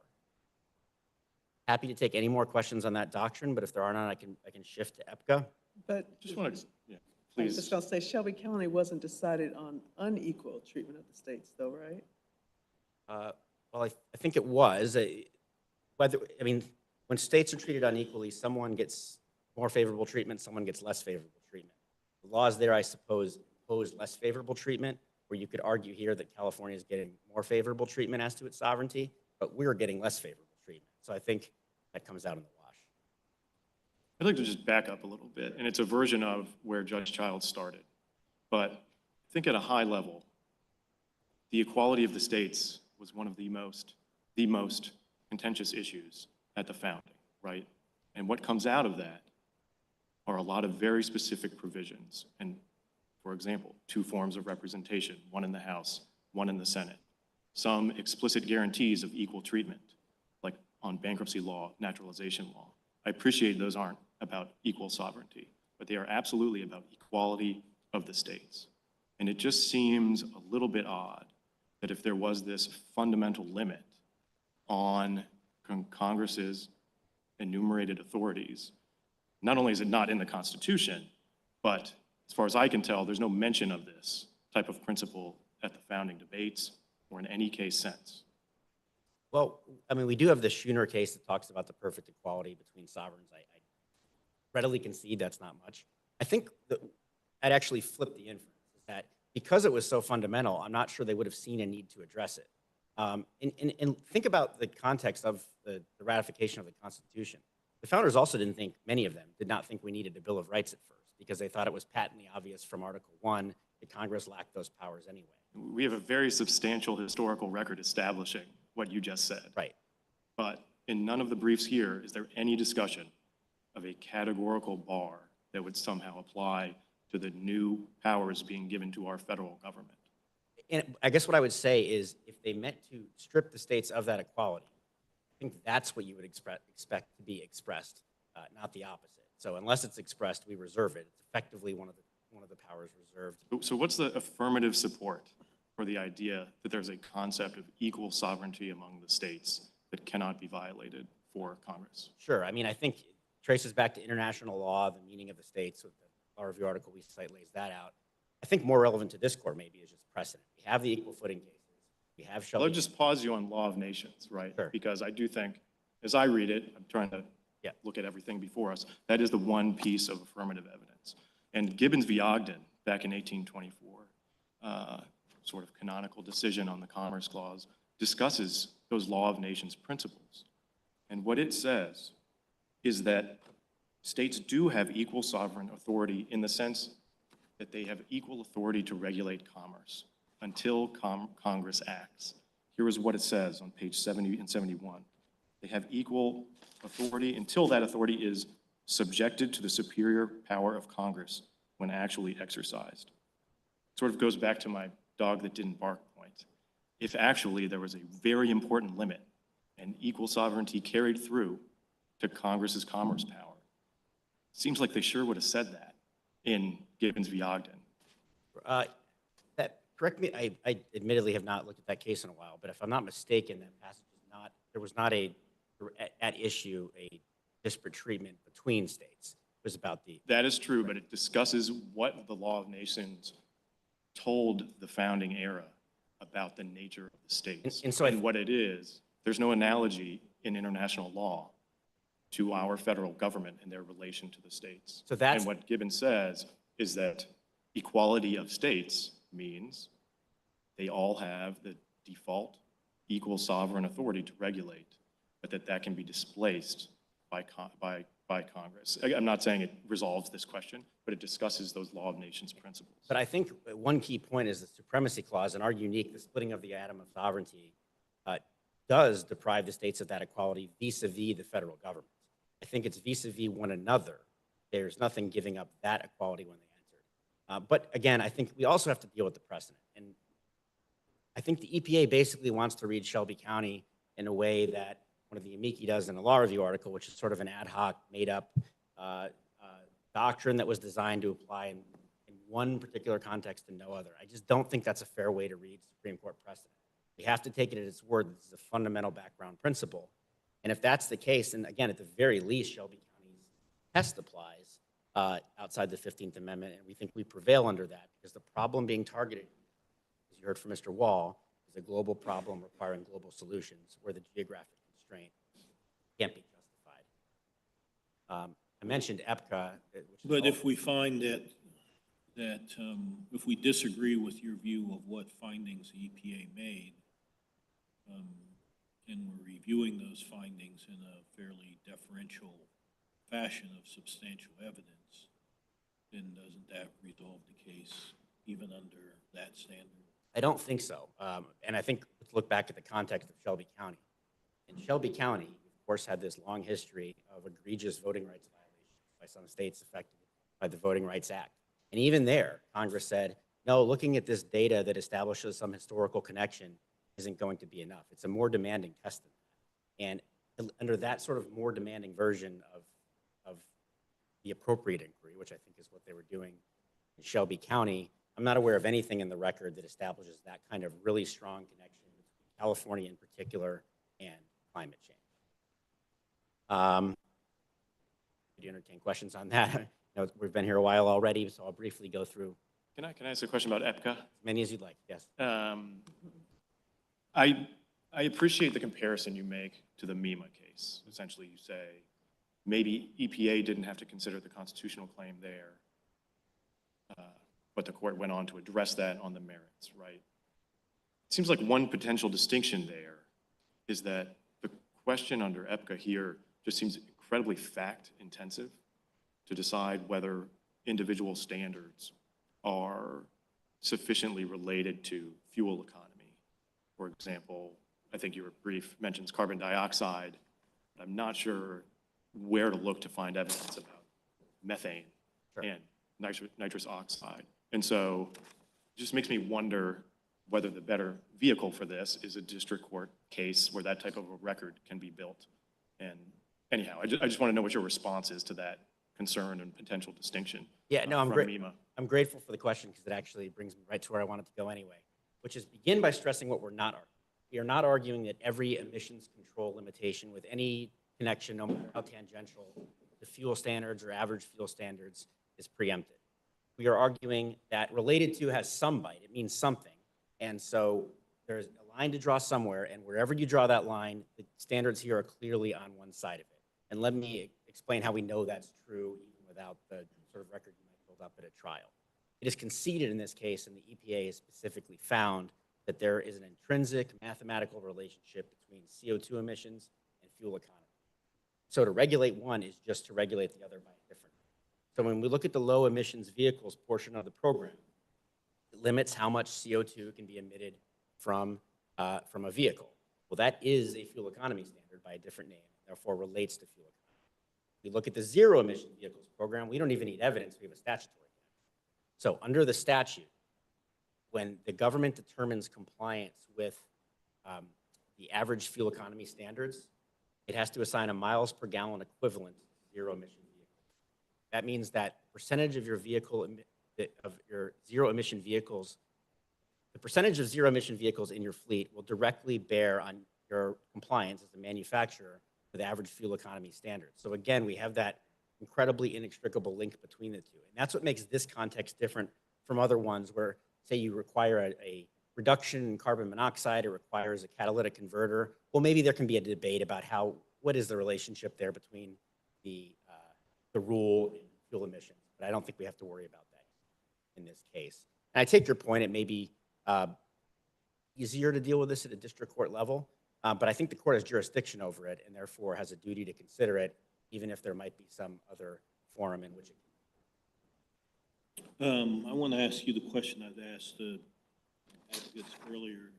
[SPEAKER 8] Happy to take any more questions on that doctrine, but if there are none, I can shift to EPCA.
[SPEAKER 4] But
[SPEAKER 5] Just want to, yeah,
[SPEAKER 4] I was just
[SPEAKER 5] please.
[SPEAKER 4] going to say, Shelby County wasn't decided on unequal treatment of the states, though, right?
[SPEAKER 8] Well, I think it was. When states are treated unequally, someone gets more favorable treatment, someone gets less favorable treatment. The laws there, I suppose, impose less favorable treatment, where you could argue here that California is getting more favorable treatment as to its sovereignty, but we're getting less favorable treatment. So I think that comes out in the wash.
[SPEAKER 5] I'd like to just back up a little bit, and it's a version of where Judge Childs started. But I think at a high level, the equality of the states was one of the most contentious issues at the founding, right? And what comes out of that are a lot of very specific provisions. And for example, 2 forms of representation, one in the House, one in the Senate. Some explicit guarantees of equal treatment, like on bankruptcy law, naturalization law. I appreciate those aren't about equal sovereignty, but they are absolutely about equality of the states. And it just seems a little bit odd that if there was this fundamental limit on Congress's enumerated authorities, Not only is it not in the Constitution, but as far as I can tell, there's no mention of this type of principle at the founding debates or in any case since.
[SPEAKER 8] Well, I mean, we do have the Schooner case that talks about the perfect equality between sovereigns. I readily concede that's not much. I think that I'd actually flip the inference, is that because it was so fundamental, I'm not sure they would have seen a need to address it. And think about the context of the ratification of the Constitution. The founders also didn't think, many of them did not think we needed a Bill of Rights at first, because they thought it was patently obvious from Article 1 that Congress lacked those powers anyway.
[SPEAKER 5] We have a very substantial historical record establishing what you just said.
[SPEAKER 8] Right.
[SPEAKER 5] But in none of the briefs here is there any discussion of a categorical bar that would somehow apply to the new powers being given to our federal government.
[SPEAKER 8] And I guess what I would say is, if they meant to strip the states of that equality, I think that's what you would expect to be expressed, not the opposite. So unless it's expressed, we reserve it. It's effectively one of the powers reserved.
[SPEAKER 5] So what's the affirmative support for the idea that there's a concept of equal sovereignty among the states that cannot be violated for Congress?
[SPEAKER 8] Sure. I mean, I think it traces back to international law, the meaning of the states. So the law review article we cite lays that out. I think more relevant to this court maybe is just precedent. We have the equal footing cases. We have
[SPEAKER 5] Well, I'll just pause you on law of nations, right?
[SPEAKER 8] Sure.
[SPEAKER 5] Because I do think, as I read it, I'm trying to look at everything before us, that is the one piece of affirmative evidence. And Gibbons v. Ogden, back in 1824, sort of canonical decision on the Commerce Clause, discusses those law of nations principles. And what it says is that states do have equal sovereign authority in the sense that they have equal authority to regulate commerce until Congress acts. Here is what it says on page 70 and 71. They have equal authority until that authority is subjected to the superior power of Congress when actually exercised. Sort of goes back to my dog that didn't bark point. If actually there was a very important limit and equal sovereignty carried through to Congress's commerce power, seems like they sure would have said that in Gibbons v. Ogden.
[SPEAKER 8] Correct me, I admittedly have not looked at that case in a while, but if I'm not mistaken, that passage is not, there was not at issue a disparate treatment between states. It was about the...
[SPEAKER 5] That is true, but it discusses what the law of nations told the founding era about the nature of the states. And what it is, there's no analogy in international law to our federal government and their relation to the states.
[SPEAKER 8] So that's...
[SPEAKER 5] And what Gibbons says is that equality of states means they all have the default equal sovereign authority to regulate, but that can be displaced by Congress. I'm not saying it resolves this question, but it discusses those law of nations principles.
[SPEAKER 8] But I think one key point is the supremacy clause, and our unique, the splitting of the atom of sovereignty, does deprive the states of that equality vis-a-vis the federal government. I think it's vis-a-vis one another. There's nothing giving up that equality when they enter. But again, I think we also have to deal with the precedent. And I think the EPA basically wants to read Shelby County in a way that one of the amici does in a law review article, which is sort of an ad hoc, made-up doctrine that was designed to apply in one particular context and no other. I just don't think that's a fair way to read Supreme Court precedent. We have to take it at its word. This is a fundamental background principle. And if that's the case, and again, at the very least, Shelby County's test applies outside the 15th Amendment, and we think we prevail under that, because the problem being targeted, as you heard from Mr. Wall, is a global problem requiring global solutions where the geographic constraint can't be justified. I mentioned EPCA.
[SPEAKER 2] But if we find that if we disagree with your view of what findings the EPA made, and we're reviewing those findings in a fairly deferential fashion of substantial evidence, then doesn't that resolve the case even under that standard?
[SPEAKER 8] I don't think so. And I think let's look back at the context of Shelby County. In Shelby County, of course, had this long history of egregious voting rights violations by some states affected by the Voting Rights Act. And even there, Congress said, no, looking at this data that establishes some historical connection isn't going to be enough. It's a more demanding test than that. And under that sort of more demanding version of the appropriate inquiry, which I think is what they were doing in Shelby County, I'm not aware of anything in the record that establishes that kind of really strong connection between California in particular and climate change. I to entertain questions on that. You know, we've been here a while already, so I'll briefly go through
[SPEAKER 5] Can I ask a question about EPCA?
[SPEAKER 8] as many as you'd like. Yes.
[SPEAKER 5] I appreciate the comparison you make to the MEMA case. Essentially, you say maybe EPA didn't have to consider the constitutional claim there, but the court went on to address that on the merits, right? It seems like one potential distinction there is that the question under EPCA here just seems incredibly fact-intensive to decide whether individual standards are sufficiently related to fuel economy. For example, I think your brief mentions carbon dioxide, but I'm not sure where to look to find evidence about methane and nitrous oxide. And so it just makes me wonder whether the better vehicle for this is a district court case where that type of a record can be built. And anyhow, I just want to know what your response is to that concern and potential distinction.
[SPEAKER 8] Yeah, no,
[SPEAKER 5] from MEMA.
[SPEAKER 8] I'm grateful for the question because it actually brings me right to where I wanted to go anyway, which is begin by stressing what we're not arguing. We are not arguing that every emissions control limitation with any connection, no matter how tangential, to fuel standards or average fuel standards is preempted. We are arguing that related to has some bite. It means something. And so there's a line to draw somewhere, and wherever you draw that line, the standards here are clearly on one side of it. And let me explain how we know that's true even without the sort of record you might build up at a trial. It is conceded in this case, and the EPA has specifically found that there is an intrinsic mathematical relationship between CO2 emissions and fuel economy. So to regulate one is just to regulate the other by a different. So when we look at the low emissions vehicles portion of the program, it limits how much CO2 can be emitted from a vehicle. Well, that is a fuel economy standard by a different name, therefore relates to fuel economy. We look at the zero emission vehicles program, we don't even need evidence, we have a statutory connection. So under the statute, when the government determines compliance with the average fuel economy standards, it has to assign a miles per gallon equivalent to zero emission vehicles. That means that percentage of your vehicle, of your zero emission vehicles, the percentage of zero emission vehicles in your fleet will directly bear on your compliance as a manufacturer with average fuel economy standards. So again, we have that incredibly inextricable link between the two. And that's what makes this context different from other ones where, say, you require a reduction in carbon monoxide, it requires a catalytic converter. Well, maybe there can be a debate about what is the relationship there between the rule and fuel emissions. But I don't think we have to worry about that in this case. And I take your point, it may be easier to deal with this at a district court level, but I think the court has jurisdiction over it and therefore has a duty to consider it, even if there might be some other forum in which it can.
[SPEAKER 2] I want to ask you the question I've asked the advocates earlier.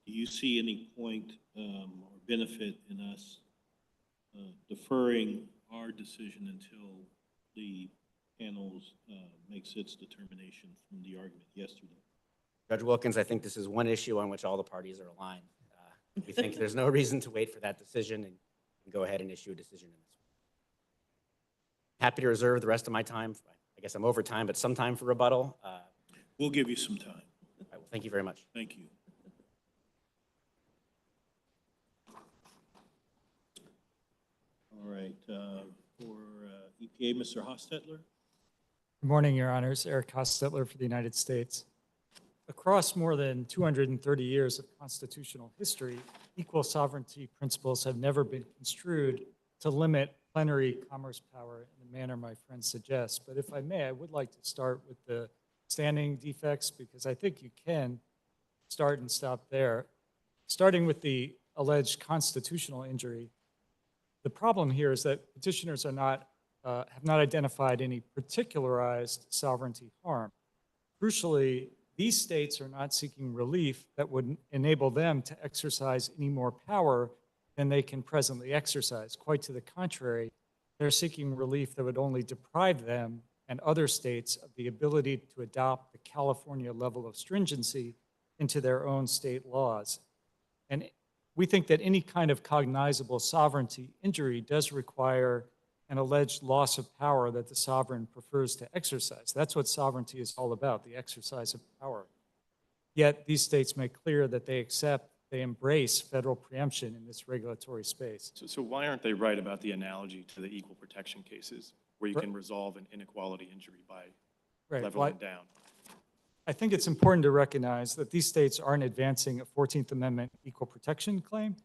[SPEAKER 2] Do you see any point or benefit in us deferring our decision until the panel makes its determination from the argument yesterday?
[SPEAKER 8] Judge Wilkins, I think this is one issue on which all the parties are aligned. We think there's no reason to wait for that decision and go ahead and issue a decision in this one. Happy to reserve the rest of my time. I guess I'm over time, but some time for rebuttal.
[SPEAKER 2] We'll give you some time.
[SPEAKER 8] All right, well, thank you very much.
[SPEAKER 2] Thank you. All right, for EPA, Mr. Hostetler.
[SPEAKER 9] Good morning, Your Honors. Eric Hostetler for the United States. Across more than 230 years of constitutional history, equal sovereignty principles have never been construed to limit plenary commerce power in the manner my friend suggests. But if I may, I would like to start with the standing defects because I think you can start and stop there. Starting with the alleged constitutional injury, the problem here is that petitioners are have not identified any particularized sovereignty harm. Crucially, these states are not seeking relief that would enable them to exercise any more power than they can presently exercise. Quite to the contrary, they're seeking relief that would only deprive them and other states of the ability to adopt the California level of stringency into their own state laws. And we think that any kind of cognizable sovereignty injury does require an alleged loss of power that the sovereign prefers to exercise. That's what sovereignty is all about, the exercise of power. Yet these states make clear that they accept they embrace federal preemption in this regulatory space.
[SPEAKER 5] So why aren't they right about the analogy to the equal protection cases where you
[SPEAKER 9] Right.
[SPEAKER 5] can resolve an inequality injury by
[SPEAKER 9] Right.
[SPEAKER 5] leveling down?
[SPEAKER 9] I think it's important to recognize that these states aren't advancing a 14th Amendment equal protection claim,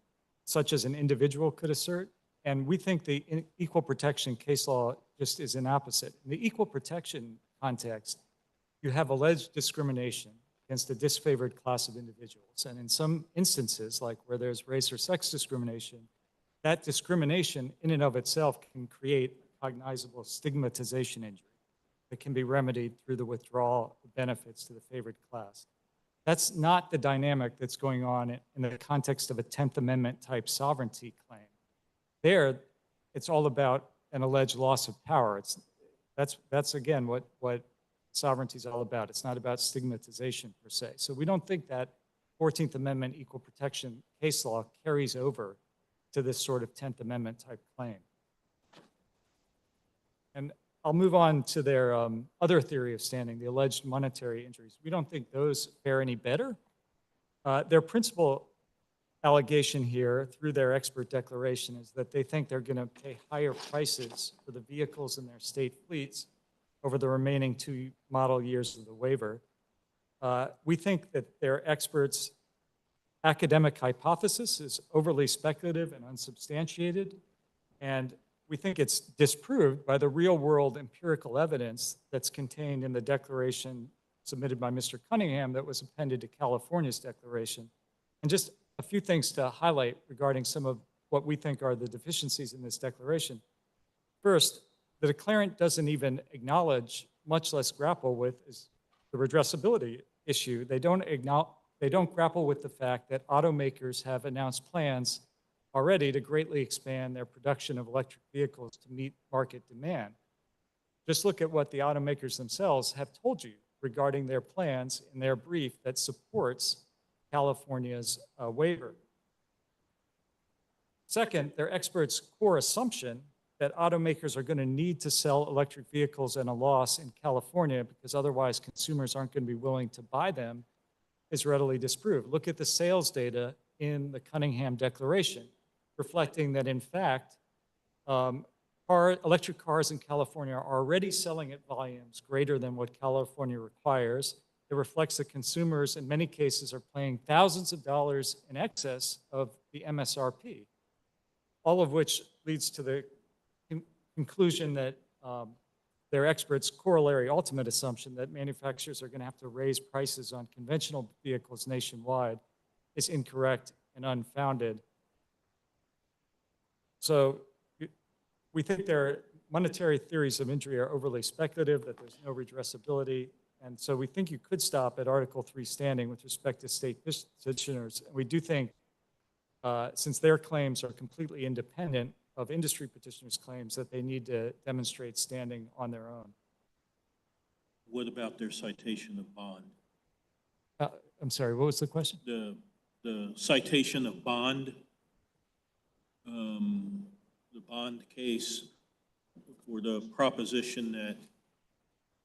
[SPEAKER 9] such as an individual could assert. And we think the equal protection case law just is an opposite. In the equal protection context, you have alleged discrimination against a disfavored class of individuals. And in some instances, like where there's race or sex discrimination, that discrimination in and of itself can create a cognizable stigmatization injury that can be remedied through the withdrawal of benefits to the favored class. That's not the dynamic that's going on in the context of a 10th Amendment type sovereignty claim. There, it's all about an alleged loss of power. That's again what sovereignty is all about. It's not about stigmatization per se. So we don't think that 14th Amendment equal protection case law carries over to this sort of 10th Amendment type claim. And I'll move on to their other theory of standing, the alleged monetary injuries. We don't think those fare any better. Their principal allegation here through their expert declaration is that they think they're going to pay higher prices for the vehicles in their state fleets over the remaining 2 model years of the waiver. We think that their experts' academic hypothesis is overly speculative and unsubstantiated, and we think it's disproved by the real-world empirical evidence that's contained in the declaration submitted by Mr. Cunningham that was appended to California's declaration. And just a few things to highlight regarding some of what we think are the deficiencies in this declaration. First, the declarant doesn't even acknowledge, much less grapple with, is the redressability issue. They don't grapple with the fact that automakers have announced plans already to greatly expand their production of electric vehicles to meet market demand. Just look at what the automakers themselves have told you regarding their plans in their brief that supports California's waiver. Second, their experts' core assumption that automakers are going to need to sell electric vehicles at a loss in California because otherwise consumers aren't going to be willing to buy them is readily disproved. Look at the sales data in the Cunningham Declaration, reflecting that, in fact, electric cars in California are already selling at volumes greater than what California requires. It reflects that consumers, in many cases, are paying thousands of dollars in excess of the MSRP, all of which leads to the conclusion that their experts' corollary ultimate assumption that manufacturers are going to have to raise prices on conventional vehicles nationwide is incorrect and unfounded. So we think their monetary theories of injury are overly speculative, that there's no redressability. And so we think you could stop at Article 3 standing with respect to state petitioners. And we do think, since their claims are completely independent of industry petitioners' claims, that they need to demonstrate standing on their own.
[SPEAKER 2] What about their citation of bond?
[SPEAKER 9] I'm sorry, what was the question?
[SPEAKER 2] The citation of bond, the bond case for the proposition that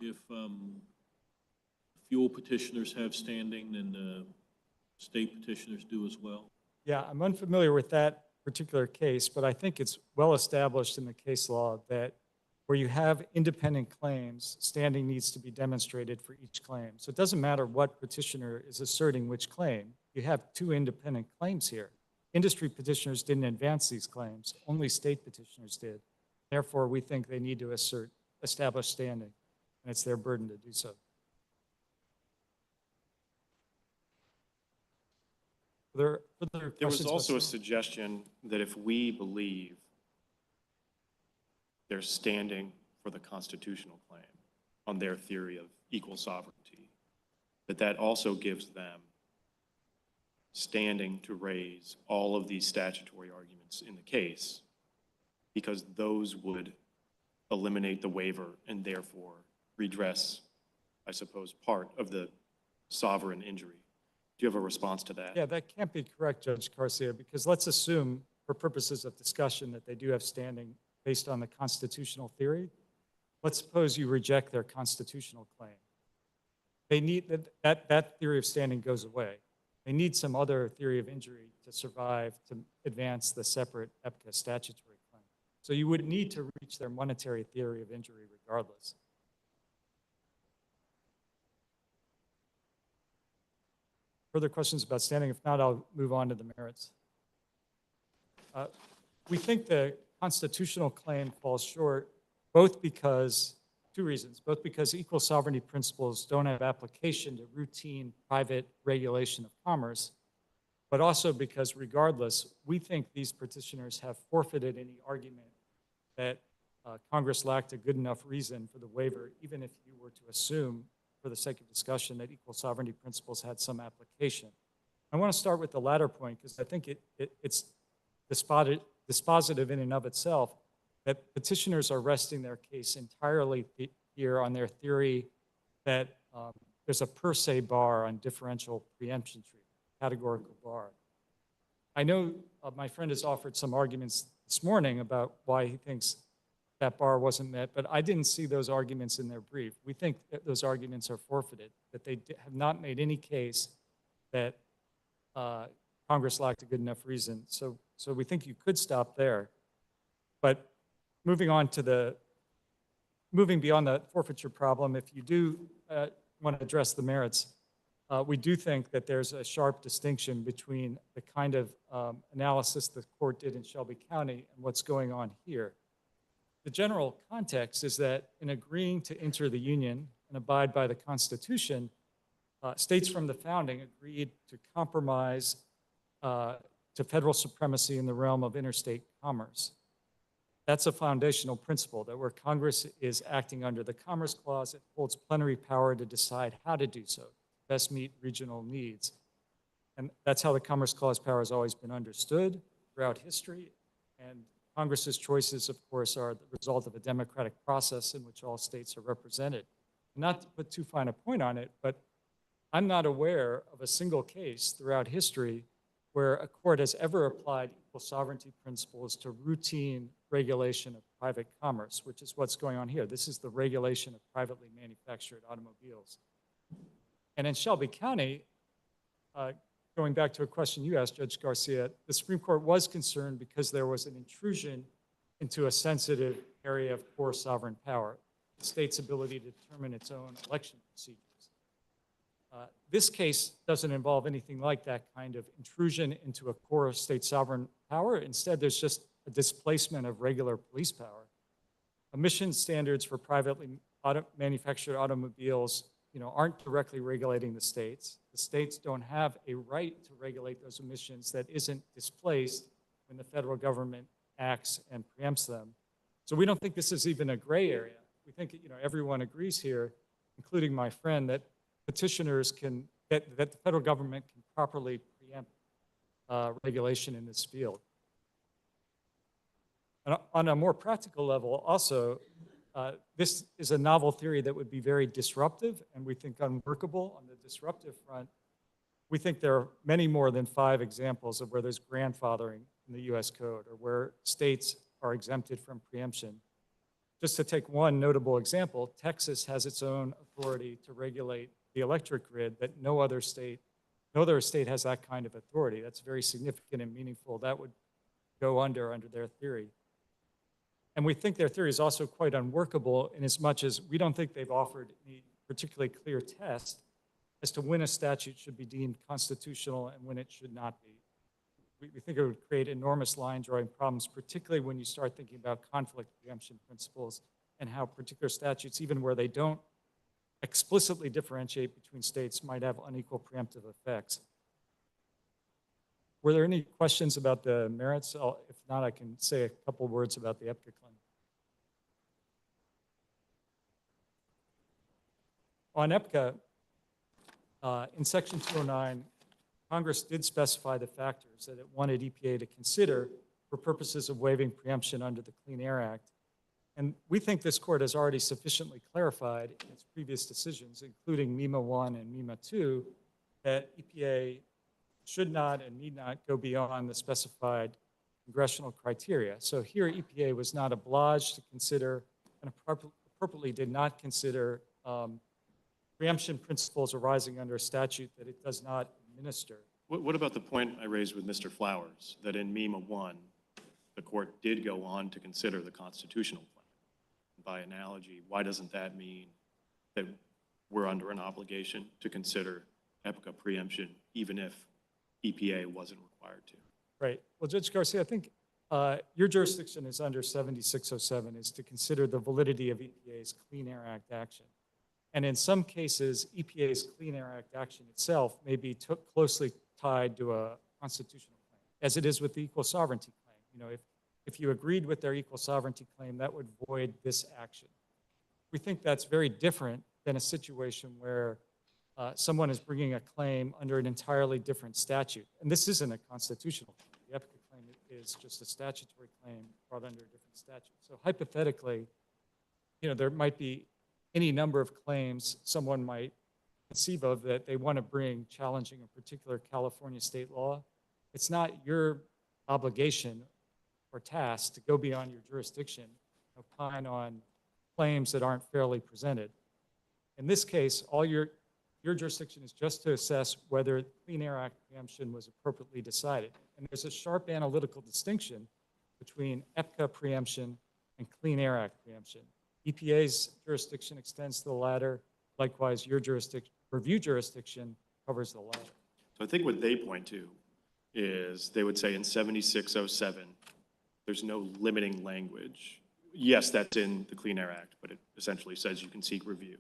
[SPEAKER 2] if fuel petitioners have standing, then the state petitioners do as well.
[SPEAKER 9] Yeah, I'm unfamiliar with that particular case, but I think it's well established in the case law that where you have independent claims, standing needs to be demonstrated for each claim. So it doesn't matter what petitioner is asserting which claim. You have 2 independent claims here. Industry petitioners didn't advance these claims, only state petitioners did. Therefore, we think they need to establish standing, and it's their burden to do so. There
[SPEAKER 5] was also a suggestion that if we believe they're standing for the constitutional claim on their theory of equal sovereignty, that also gives them standing to raise all of these statutory arguments in the case, because those would eliminate the waiver and therefore redress, I suppose, part of the sovereign injury. Do you have a response to that?
[SPEAKER 9] Yeah, that can't be correct, Judge Garcia, because let's assume, for purposes of discussion, that they do have standing based on the constitutional theory. Let's suppose you reject their constitutional claim. They need that theory of standing goes away. They need some other theory of injury to survive, to advance the separate EPCA statutory claim. So you would need to reach their monetary theory of injury regardless. Further questions about standing? If not, I'll move on to the merits. We think the constitutional claim falls short, both because, two reasons, both because equal sovereignty principles don't have application to routine private regulation of commerce, but also because regardless, we think these petitioners have forfeited any argument that Congress lacked a good enough reason for the waiver, even if you were to assume, for the sake of discussion, that equal sovereignty principles had some application. I want to start with the latter point because I think it's dispositive in and of itself that petitioners are resting their case entirely here on their theory that there's a per se bar on differential preemption treatment, categorical bar. I know my friend has offered some arguments this morning about why he thinks that bar wasn't met, but I didn't see those arguments in their brief. We think that those arguments are forfeited, that they have not made any case that Congress lacked a good enough reason. So we think you could stop there. But moving beyond the forfeiture problem, if you do want to address the merits, we do think that there's a sharp distinction between the kind of analysis the court did in Shelby County and what's going on here. The general context is that in agreeing to enter the Union and abide by the Constitution, states from the founding agreed to compromise to federal supremacy in the realm of interstate commerce. That's a foundational principle, that where Congress is acting under the Commerce Clause, it holds plenary power to decide how to do so, best meet regional needs. And that's how the Commerce Clause power has always been understood throughout history. And Congress's choices, of course, are the result of a democratic process in which all states are represented. Not to put too fine a point on it, but I'm not aware of a single case throughout history where a court has ever applied equal sovereignty principles to routine regulation of private commerce, which is what's going on here. This is the regulation of privately manufactured automobiles. And in Shelby County, going back to a question you asked, Judge Garcia, the Supreme Court was concerned because there was an intrusion into a sensitive area of core sovereign power, the state's ability to determine its own election procedures. This case doesn't involve anything like that kind of intrusion into a core state sovereign power. Instead, there's just a displacement of regular police power. Emission standards for privately manufactured automobiles, aren't directly regulating the states. The states don't have a right to regulate those emissions that isn't displaced when the federal government acts and preempts them. So we don't think this is even a gray area. We think, everyone agrees here, including my friend, that petitioners that the federal government can properly preempt regulation in this field. And on a more practical level, also, this is a novel theory that would be very disruptive and we think unworkable on the disruptive front. We think there are many more than 5 examples of where there's grandfathering in the US Code or where states are exempted from preemption. Just to take one notable example, Texas has its own authority to regulate the electric grid that no other state has that kind of authority. That's very significant and meaningful. That would go under their theory. And we think their theory is also quite unworkable in as much as we don't think they've offered any particularly clear test as to when a statute should be deemed constitutional and when it should not be. We think it would create enormous line drawing problems, particularly when you start thinking about conflict preemption principles and how particular statutes, even where they don't explicitly differentiate between states, might have unequal preemptive effects. Were there any questions about the merits? If not, I can say a couple words about the EPCA claim. On EPCA, in Section 209, Congress did specify the factors that it wanted EPA to consider for purposes of waiving preemption under the Clean Air Act. And we think this court has already sufficiently clarified in its previous decisions, including MEMA 1 and MEMA 2, that EPA should not and need not go beyond the specified congressional criteria. So here EPA was not obliged to consider and appropriately did not consider preemption principles arising under a statute that it does not administer.
[SPEAKER 5] What about the point I raised with Mr. Flowers, that in MEMA 1, the court did go on to consider the constitutional claim? By analogy, why doesn't that mean that we're under an obligation to consider EPCA preemption, even if EPA wasn't required to?
[SPEAKER 9] Right. Well, Judge Garcia, I think your jurisdiction is under 7607, is to consider the validity of EPA's Clean Air Act action. And in some cases, EPA's Clean Air Act action itself may be closely tied to a constitutional claim, as it is with the equal sovereignty claim. You know, if you agreed with their equal sovereignty claim, that would void this action. We think that's very different than a situation where someone is bringing a claim under an entirely different statute. And this isn't a constitutional claim. The EPCA claim is just a statutory claim brought under a different statute. So hypothetically, you know, there might be any number of claims someone might conceive of that they want to bring challenging a particular California state law. It's not your obligation or task to go beyond your jurisdiction, opine on claims that aren't fairly presented. In this case, all your jurisdiction is just to assess whether Clean Air Act preemption was appropriately decided. And there's a sharp analytical distinction between EPCA preemption and Clean Air Act preemption. EPA's jurisdiction extends to the latter. Likewise, your review jurisdiction covers the latter.
[SPEAKER 5] So I think what they point to is they would say in 7607, there's no limiting language. Yes, that's in the Clean Air Act, but it essentially says you can seek review.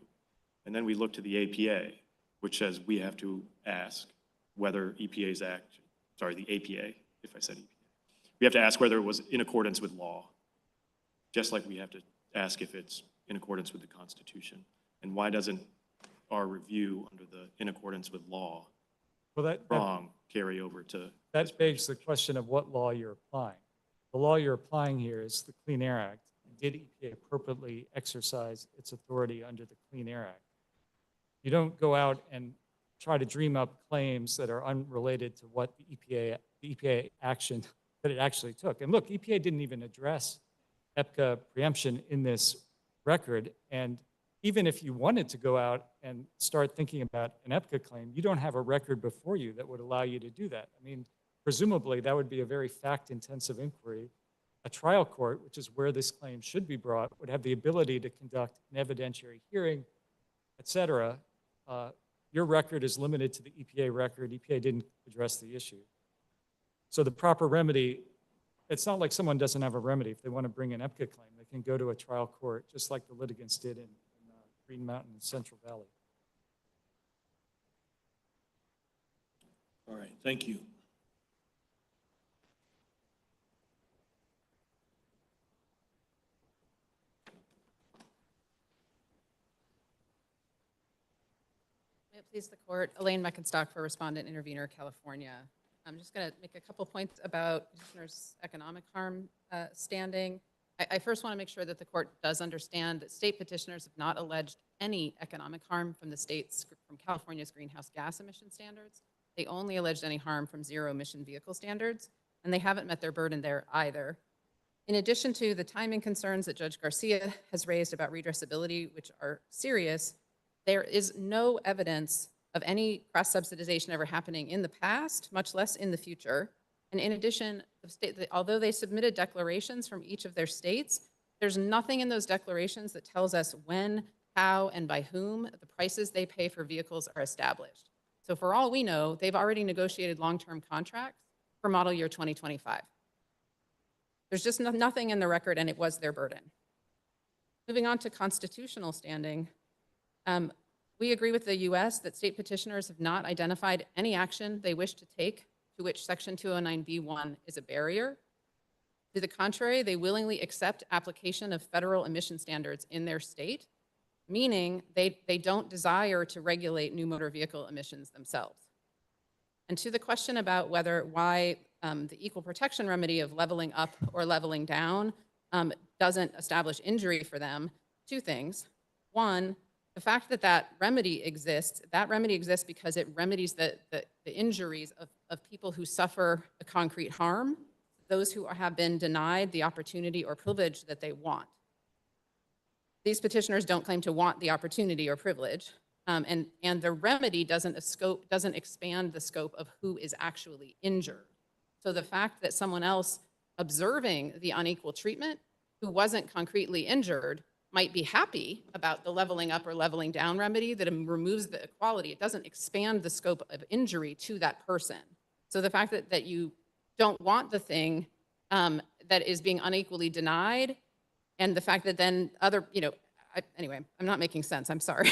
[SPEAKER 5] And then we look to the APA, which says we have to ask whether the APA, if I said EPA, we have to ask whether it was in accordance with law, just like we have to ask if it's in accordance with the Constitution. And why doesn't our review under the in accordance with law wrong carry over to?
[SPEAKER 9] That begs the question of what law you're applying. The law you're applying here is the Clean Air Act. Did EPA appropriately exercise its authority under the Clean Air Act? You don't go out and try to dream up claims that are unrelated to what the EPA action that it actually took. And look, EPA didn't even address EPCA preemption in this record. And even if you wanted to go out and start thinking about an EPCA claim, you don't have a record before you that would allow you to do that. I mean, presumably that would be a very fact-intensive inquiry. A trial court, which is where this claim should be brought, would have the ability to conduct an evidentiary hearing, et cetera. Your record is limited to the EPA record. EPA didn't address the issue. So the proper remedy, it's not like someone doesn't have a remedy. If they want to bring an EPCA claim, they can go to a trial court, just like the litigants did in Green Mountain and Central Valley.
[SPEAKER 2] All right, thank you.
[SPEAKER 7] May it please the court, Elaine Meckenstock for Respondent Intervenor, California. I'm just going to make a couple points about petitioner's economic harm standing. I first want to make sure that the court does understand that state petitioners have not alleged any economic harm from California's greenhouse gas emission standards. They only alleged any harm from zero emission vehicle standards, and they haven't met their burden there either. In addition to the timing concerns that Judge Garcia has raised about redressability, which are serious, there is no evidence of any cross-subsidization ever happening in the past, much less in the future. And in addition, although they submitted declarations from each of their states, there's nothing in those declarations that tells us when, how, and by whom the prices they pay for vehicles are established. So for all we know, they've already negotiated long-term contracts for model year 2025. There's just nothing in the record, and it was their burden. Moving on to constitutional standing, we agree with the U.S. that state petitioners have not identified any action they wish to take to which Section 209B1 is a barrier. To the contrary, they willingly accept application of federal emission standards in their state, meaning they don't desire to regulate new motor vehicle emissions themselves. And to the question about why the equal protection remedy of leveling up or leveling down doesn't establish injury for them, two things. One, the fact that that remedy exists because it remedies the injuries of people who suffer a concrete harm, those who have been denied the opportunity or privilege that they want. These petitioners don't claim to want the opportunity or privilege. And the remedy doesn't expand the scope of who is actually injured. So the fact that someone else observing the unequal treatment who wasn't concretely injured might be happy about the leveling up or leveling down remedy that removes the equality, it doesn't expand the scope of injury to that person. So the fact that you don't want the thing that is being unequally denied, and the fact that then anyway, I'm not making sense, I'm sorry.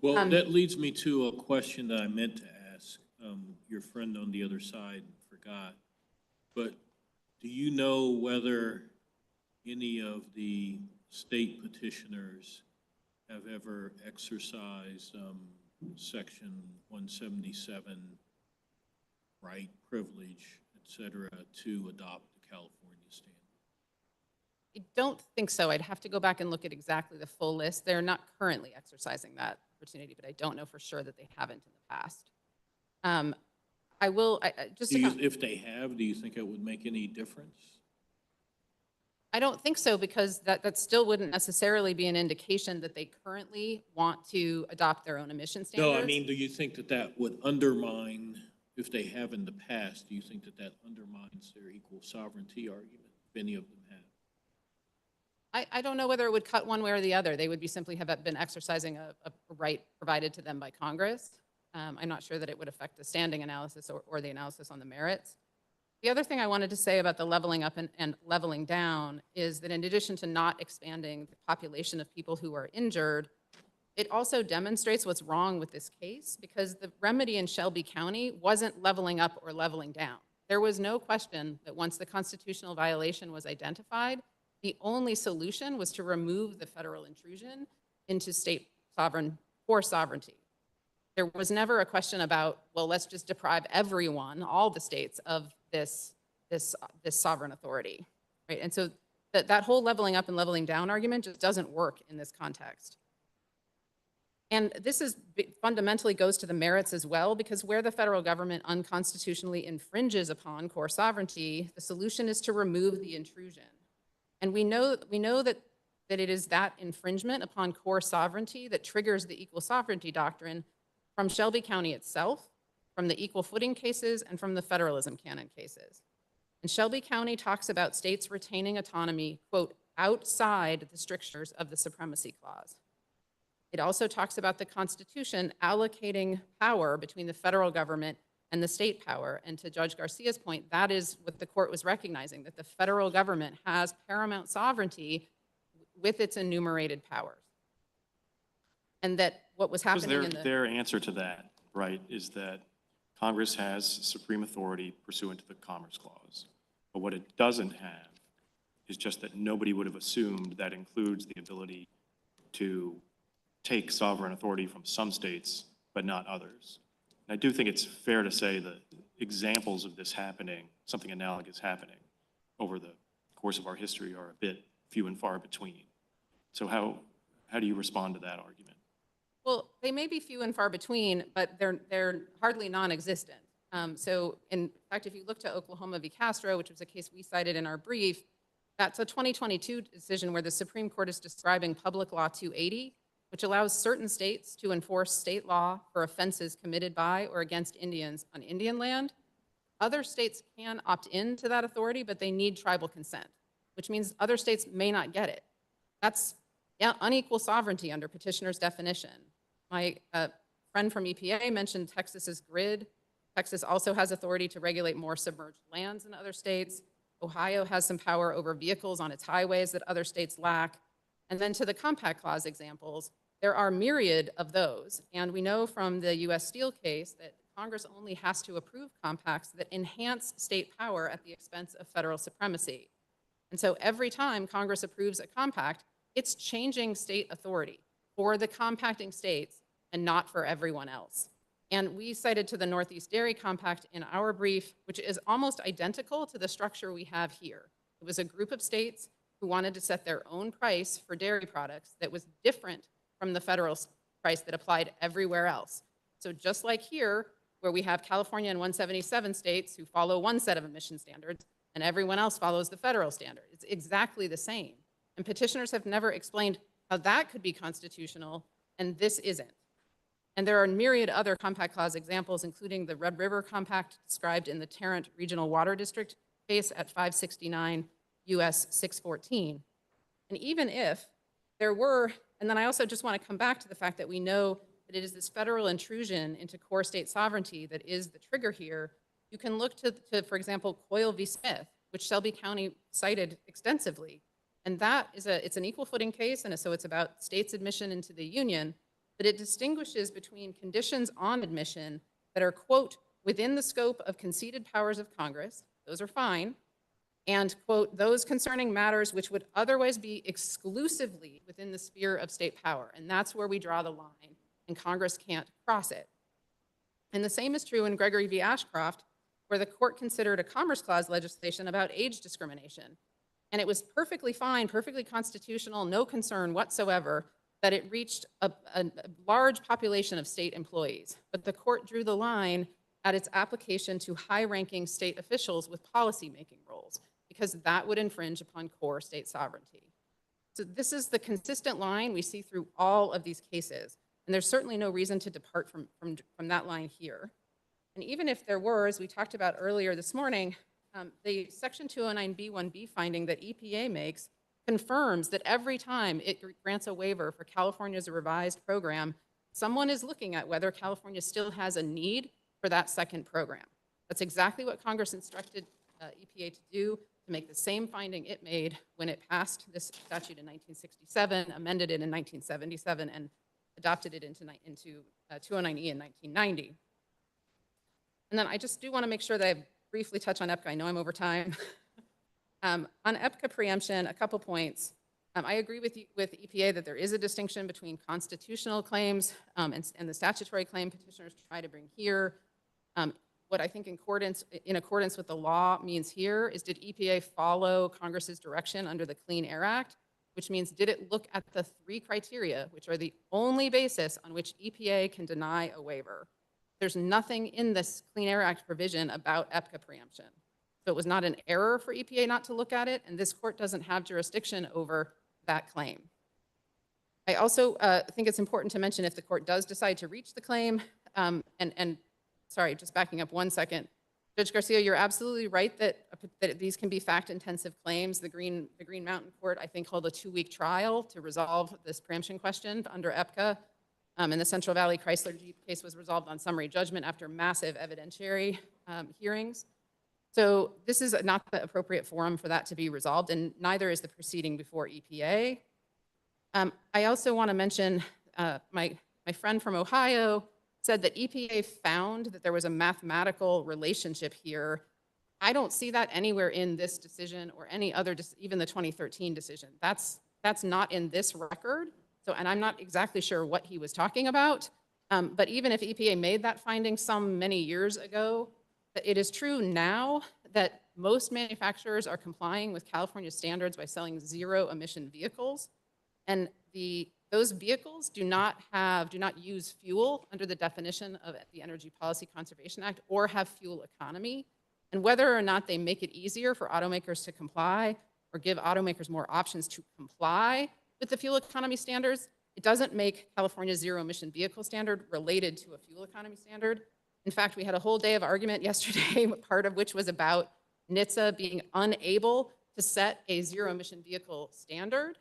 [SPEAKER 2] Well, that leads me to a question that I meant to ask your friend on the other side forgot. But do you know whether any of the state petitioners have ever exercised Section 177 right, privilege, et cetera, to adopt the California standard?
[SPEAKER 7] I don't think so. I'd have to go back and look at exactly the full list. They're not currently exercising that opportunity, but I don't know for sure that they haven't in the past. I will,
[SPEAKER 2] If they have, do you think it would make any difference?
[SPEAKER 7] I don't think so, because that still wouldn't necessarily be an indication that they currently want to adopt their own emission standards.
[SPEAKER 2] No, I mean, do you think that that would undermine, if they have in the past, do you think that that undermines their equal sovereignty argument, if any of them have?
[SPEAKER 7] I don't know whether it would cut one way or the other. They would simply have been exercising a right provided to them by Congress. I'm not sure that it would affect the standing analysis or the analysis on the merits. The other thing I wanted to say about the leveling up and leveling down is that in addition to not expanding the population of people who are injured, it also demonstrates what's wrong with this case, because the remedy in Shelby County wasn't leveling up or leveling down. There was no question that once the constitutional violation was identified, the only solution was to remove the federal intrusion into state sovereignty. There was never a question about, well, let's just deprive everyone, all the states, of this sovereign authority, right? And so that whole leveling up and leveling down argument just doesn't work in this context. And this fundamentally goes to the merits as well, because where the federal government unconstitutionally infringes upon core sovereignty, the solution is to remove the intrusion. And we know that it is that infringement upon core sovereignty that triggers the equal sovereignty doctrine from Shelby County itself, from the equal footing cases, and from the federalism canon cases. And Shelby County talks about states retaining autonomy, quote, outside the strictures of the Supremacy Clause. It also talks about the Constitution allocating power between the federal government and the state power. And to Judge Garcia's point, that is what the court was recognizing, that the federal government has paramount sovereignty with its enumerated powers. And that what was happening in
[SPEAKER 5] Their answer to that, right, is that Congress has supreme authority pursuant to the Commerce Clause. But what it doesn't have is just that nobody would have assumed that includes the ability to take sovereign authority from some states, but not others. And I do think it's fair to say that examples of this happening, something analogous happening over the course of our history, are a bit few and far between. So how do you respond to that argument?
[SPEAKER 7] Well, they may be few and far between, but they're hardly non-existent. So in fact, if you look to Oklahoma v. Castro, which was a case we cited in our brief, that's a 2022 decision where the Supreme Court is describing Public Law 280, which allows certain states to enforce state law for offenses committed by or against Indians on Indian land. Other states can opt into that authority, but they need tribal consent, which means other states may not get it. That's unequal sovereignty under petitioner's definition. My friend from EPA mentioned Texas's grid. Texas also has authority to regulate more submerged lands than other states. Ohio has some power over vehicles on its highways that other states lack. And then to the Compact Clause examples, there are myriad of those. And we know from the US Steel case that Congress only has to approve compacts that enhance state power at the expense of federal supremacy. And so every time Congress approves a compact, it's changing state authority for the compacting states and not for everyone else. And we cited to the Northeast Dairy Compact in our brief, which is almost identical to the structure we have here. It was a group of states who wanted to set their own price for dairy products that was different from the federal price that applied everywhere else. So just like here, where we have California and 177 states who follow one set of emission standards and everyone else follows the federal standard, it's exactly the same. And petitioners have never explained how that could be constitutional, and this isn't. And there are myriad other Compact Clause examples, including the Red River Compact described in the Tarrant Regional Water District case at 569 US 614. And even if there were, and then I also just want to come back to the fact that we know that it is this federal intrusion into core state sovereignty that is the trigger here. You can look to for example, Coyle v. Smith, which Shelby County cited extensively. And that is it's an equal footing case, and so it's about states' admission into the union, but it distinguishes between conditions on admission that are, quote, within the scope of conceded powers of Congress, those are fine, and, quote, those concerning matters which would otherwise be exclusively within the sphere of state power. And that's where we draw the line, and Congress can't cross it. And the same is true in Gregory v. Ashcroft, where the court considered a Commerce Clause legislation about age discrimination. And it was perfectly fine, perfectly constitutional, no concern whatsoever that it reached a large population of state employees. But the court drew the line at its application to high-ranking state officials with policy-making roles, because that would infringe upon core state sovereignty. So this is the consistent line we see through all of these cases. And there's certainly no reason to depart from that line here. And even if there were, as we talked about earlier this morning, the Section 209B1B finding that EPA makes confirms that every time it grants a waiver for California's revised program, someone is looking at whether California still has a need for that second program. That's exactly what Congress instructed EPA to do, to make the same finding it made when it passed this statute in 1967, amended it in 1977, and adopted it into 209E in 1990. And then I just do want to make sure that I briefly touch on EPCA. I know I'm over time. On EPCA preemption, a couple points. I agree with EPA that there is a distinction between constitutional claims and the statutory claim petitioners try to bring here. What I think in accordance with the law means here is, did EPA follow Congress's direction under the Clean Air Act? Which means, did it look at the 3 criteria, which are the only basis on which EPA can deny a waiver? There's nothing in this Clean Air Act provision about EPCA preemption. So it was not an error for EPA not to look at it, and this court doesn't have jurisdiction over that claim. I also think it's important to mention, if the court does decide to reach the claim, and sorry, just backing up 1 second, Judge Garcia, you're absolutely right that these can be fact-intensive claims. The Green Mountain Court, I think, held a 2-week trial to resolve this preemption question under EPCA. And the Central Valley Chrysler Jeep case was resolved on summary judgment after massive evidentiary hearings. So this is not the appropriate forum for that to be resolved, and neither is the proceeding before EPA. I also want to mention my friend from Ohio said that EPA found that there was a mathematical relationship here. I don't see that anywhere in this decision or any other, even the 2013 decision. That's not in this record. So, and I'm not exactly sure what he was talking about. But even if EPA made that finding many years ago, it is true now that most manufacturers are complying with California standards by selling zero-emission vehicles. And those vehicles do not use fuel under the definition of the Energy Policy Conservation Act or have fuel economy. And whether or not they make it easier for automakers to comply or give automakers more options to comply with the fuel economy standards, it doesn't make California's zero-emission vehicle standard related to a fuel economy standard. In fact, we had a whole day of argument yesterday, part of which was about NHTSA being unable to set a zero-emission vehicle standard.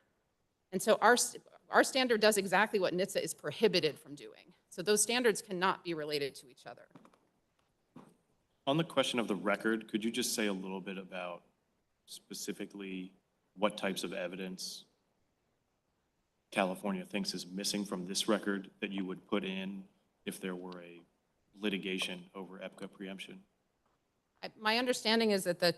[SPEAKER 7] And so our standard does exactly what NHTSA is prohibited from doing. So those standards cannot be related to each other.
[SPEAKER 5] On the question of the record, could you just say a little bit about specifically what types of evidence California thinks is missing from this record that you would put in if there were a litigation over EPCA preemption?
[SPEAKER 7] My understanding is that the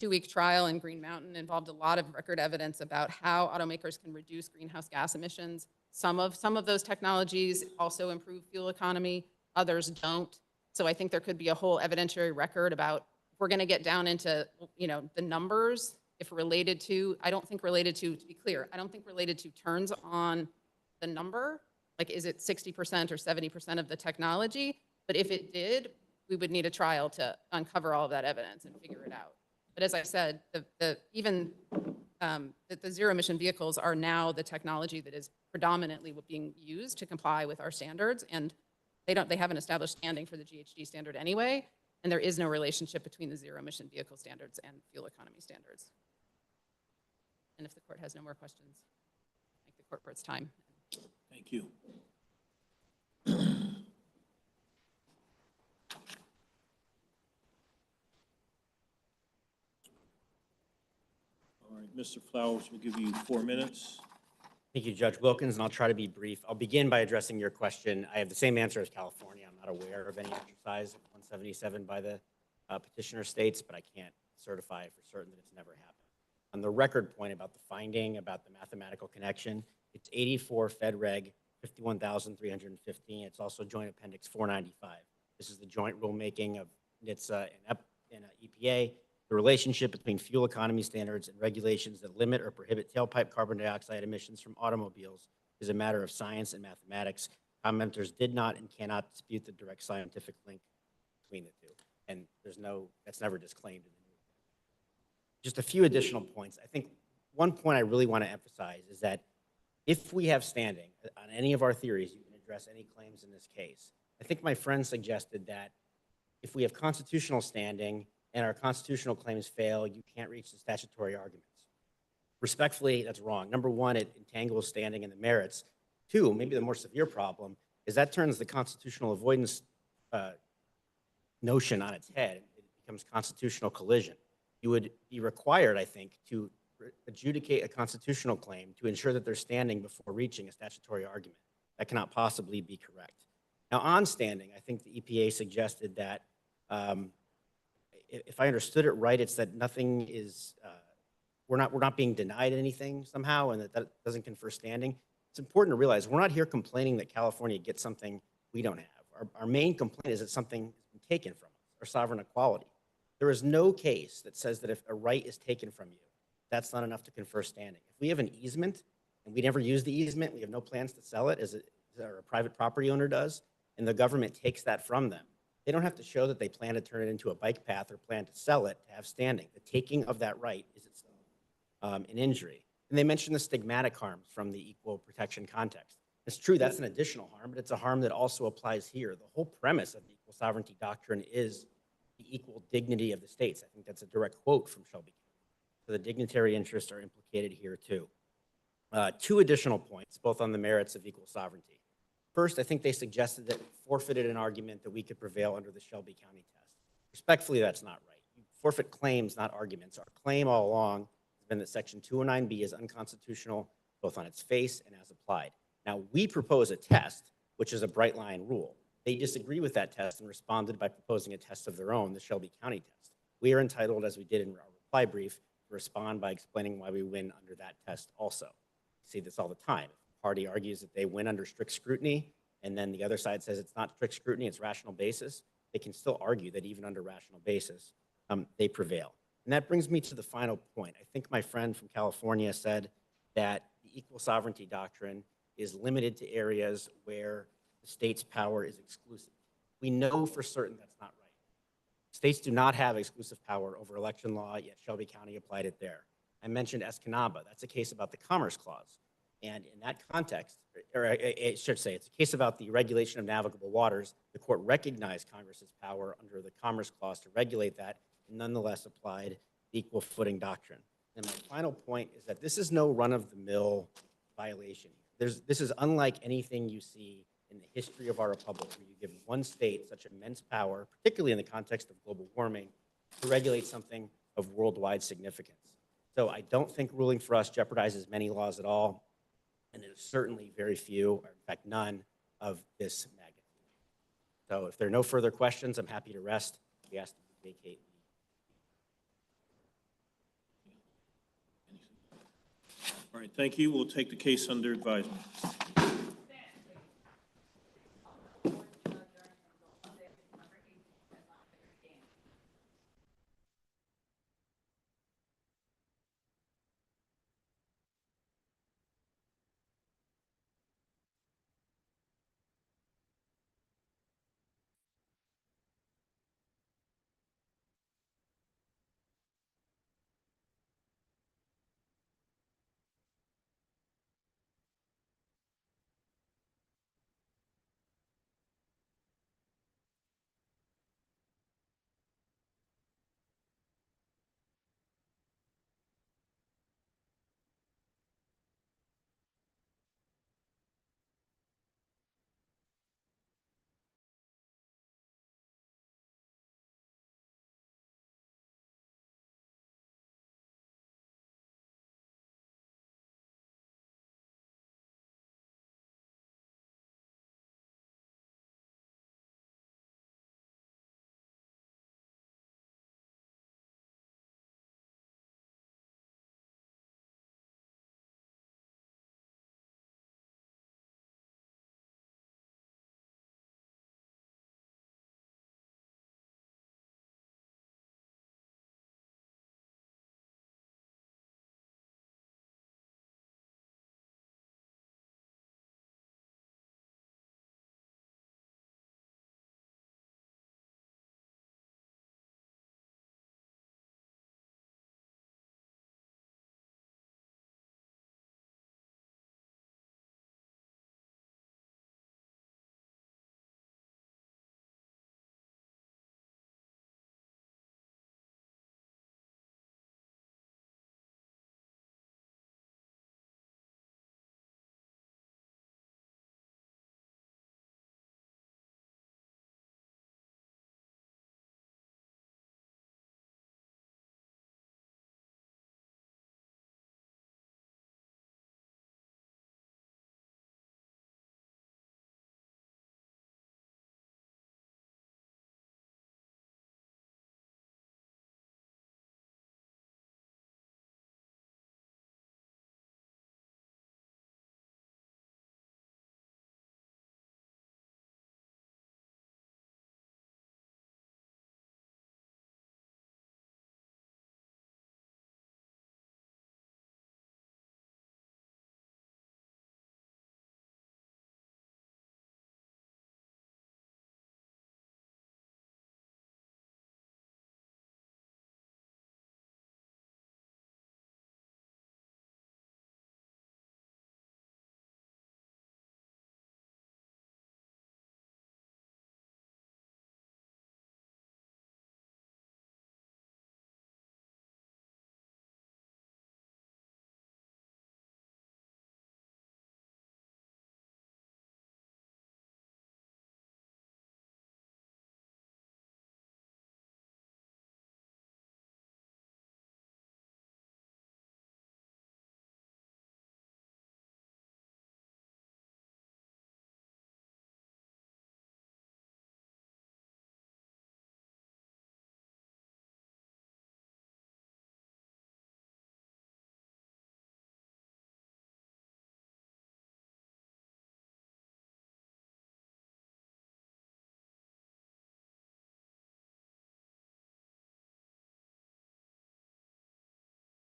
[SPEAKER 7] 2-week trial in Green Mountain involved a lot of record evidence about how automakers can reduce greenhouse gas emissions. Some of those technologies also improve fuel economy, others don't. So I think there could be a whole evidentiary record about, if we're going to get down into, the numbers, if related to, I don't think related to be clear, I don't think related to turns on the number, like is it 60% or 70% of the technology? But if it did, we would need a trial to uncover all of that evidence and figure it out. But as I said, the zero-emission vehicles are now the technology that is predominantly being used to comply with our standards. And They haven't established standing for the GHG standard anyway, and there is no relationship between the zero emission vehicle standards and fuel economy standards. And if the court has no more questions, thank the court for its time.
[SPEAKER 2] Thank you. All right, Mr. Flowers, we'll give you 4 minutes.
[SPEAKER 8] Thank you, Judge Wilkins, and I'll try to be brief. I'll begin by addressing your question. I have the same answer as California. I'm not aware of any exercise of 177 by the petitioner states, but I can't certify for certain that it's never happened. On the record point about the finding, about the mathematical connection, it's 84 Fed Reg 51,315. It's also Joint Appendix 495. This is the joint rulemaking of NHTSA and EPA. The relationship between fuel economy standards and regulations that limit or prohibit tailpipe carbon dioxide emissions from automobiles is a matter of science and mathematics. Commenters did not and cannot dispute the direct scientific link between the two. And that's never disclaimed in the new. Just a few additional points. I think one point I really want to emphasize is that if we have standing on any of our theories, you can address any claims in this case. I think my friend suggested that if we have constitutional standing and our constitutional claims fail, you can't reach the statutory arguments. Respectfully, that's wrong. Number one, it entangles standing in the merits. Two, maybe the more severe problem, is that turns the constitutional avoidance notion on its head. It becomes constitutional collision. You would be required, I think, to adjudicate a constitutional claim to ensure that they're standing before reaching a statutory argument. That cannot possibly be correct. Now, on standing, I think the EPA suggested that, if I understood it right, it's that nothing is, we're not being denied anything somehow, and that doesn't confer standing. It's important to realize we're not here complaining that California gets something we don't have. Our main complaint is that something has been taken from us, our sovereign equality. There is no case that says that if a right is taken from you, that's not enough to confer standing. If we have an easement and we never use the easement, we have no plans to sell it, as a private property owner does, and the government takes that from them, they don't have to show that they plan to turn it into a bike path or plan to sell it to have standing. The taking of that right is itself an injury. And they mentioned the stigmatic harms from the equal protection context. It's true, that's an additional harm, but it's a harm that also applies here. The whole premise of the equal sovereignty doctrine is the equal dignity of the states. I think that's a direct quote from Shelby County. So the dignitary interests are implicated here too. Two additional points, both on the merits of equal sovereignty. First, I think they suggested that we forfeited an argument that we could prevail under the Shelby County test. Respectfully, that's not right. You forfeit claims, not arguments. Our claim all along has been that Section 209B is unconstitutional, both on its face and as applied. Now, we propose a test, which is a bright line rule. They disagree with that test and responded by proposing a test of their own, the Shelby County test. We are entitled, as we did in our reply brief, to respond by explaining why we win under that test also. We see this all the time. If a party argues that they win under strict scrutiny, and then the other side says it's not strict scrutiny, it's rational basis, they can still argue that even under rational basis, they prevail. And that brings me to the final point. I think my friend from California said that the equal sovereignty doctrine is limited to areas where the state's power is exclusive. We know for certain that's not right. States do not have exclusive power over election law, yet Shelby County applied it there. I mentioned Escanaba. That's a case about the Commerce Clause. And in that context, or I should say, it's a case about the regulation of navigable waters. The court recognized Congress's power under the Commerce Clause to regulate that, and nonetheless applied the equal footing doctrine. And my final point is that this is no run-of-the-mill violation. This is unlike anything you see in the history of our republic, where you give one state such immense power, particularly in the context of global warming, to regulate something of worldwide significance. So I don't think ruling for us jeopardizes many laws at all, and there's certainly very few, or in fact none, of this magnitude. So if there are no further questions, I'm happy to rest. We ask that you vacate.
[SPEAKER 2] All right, thank you. We'll take the case under advisement.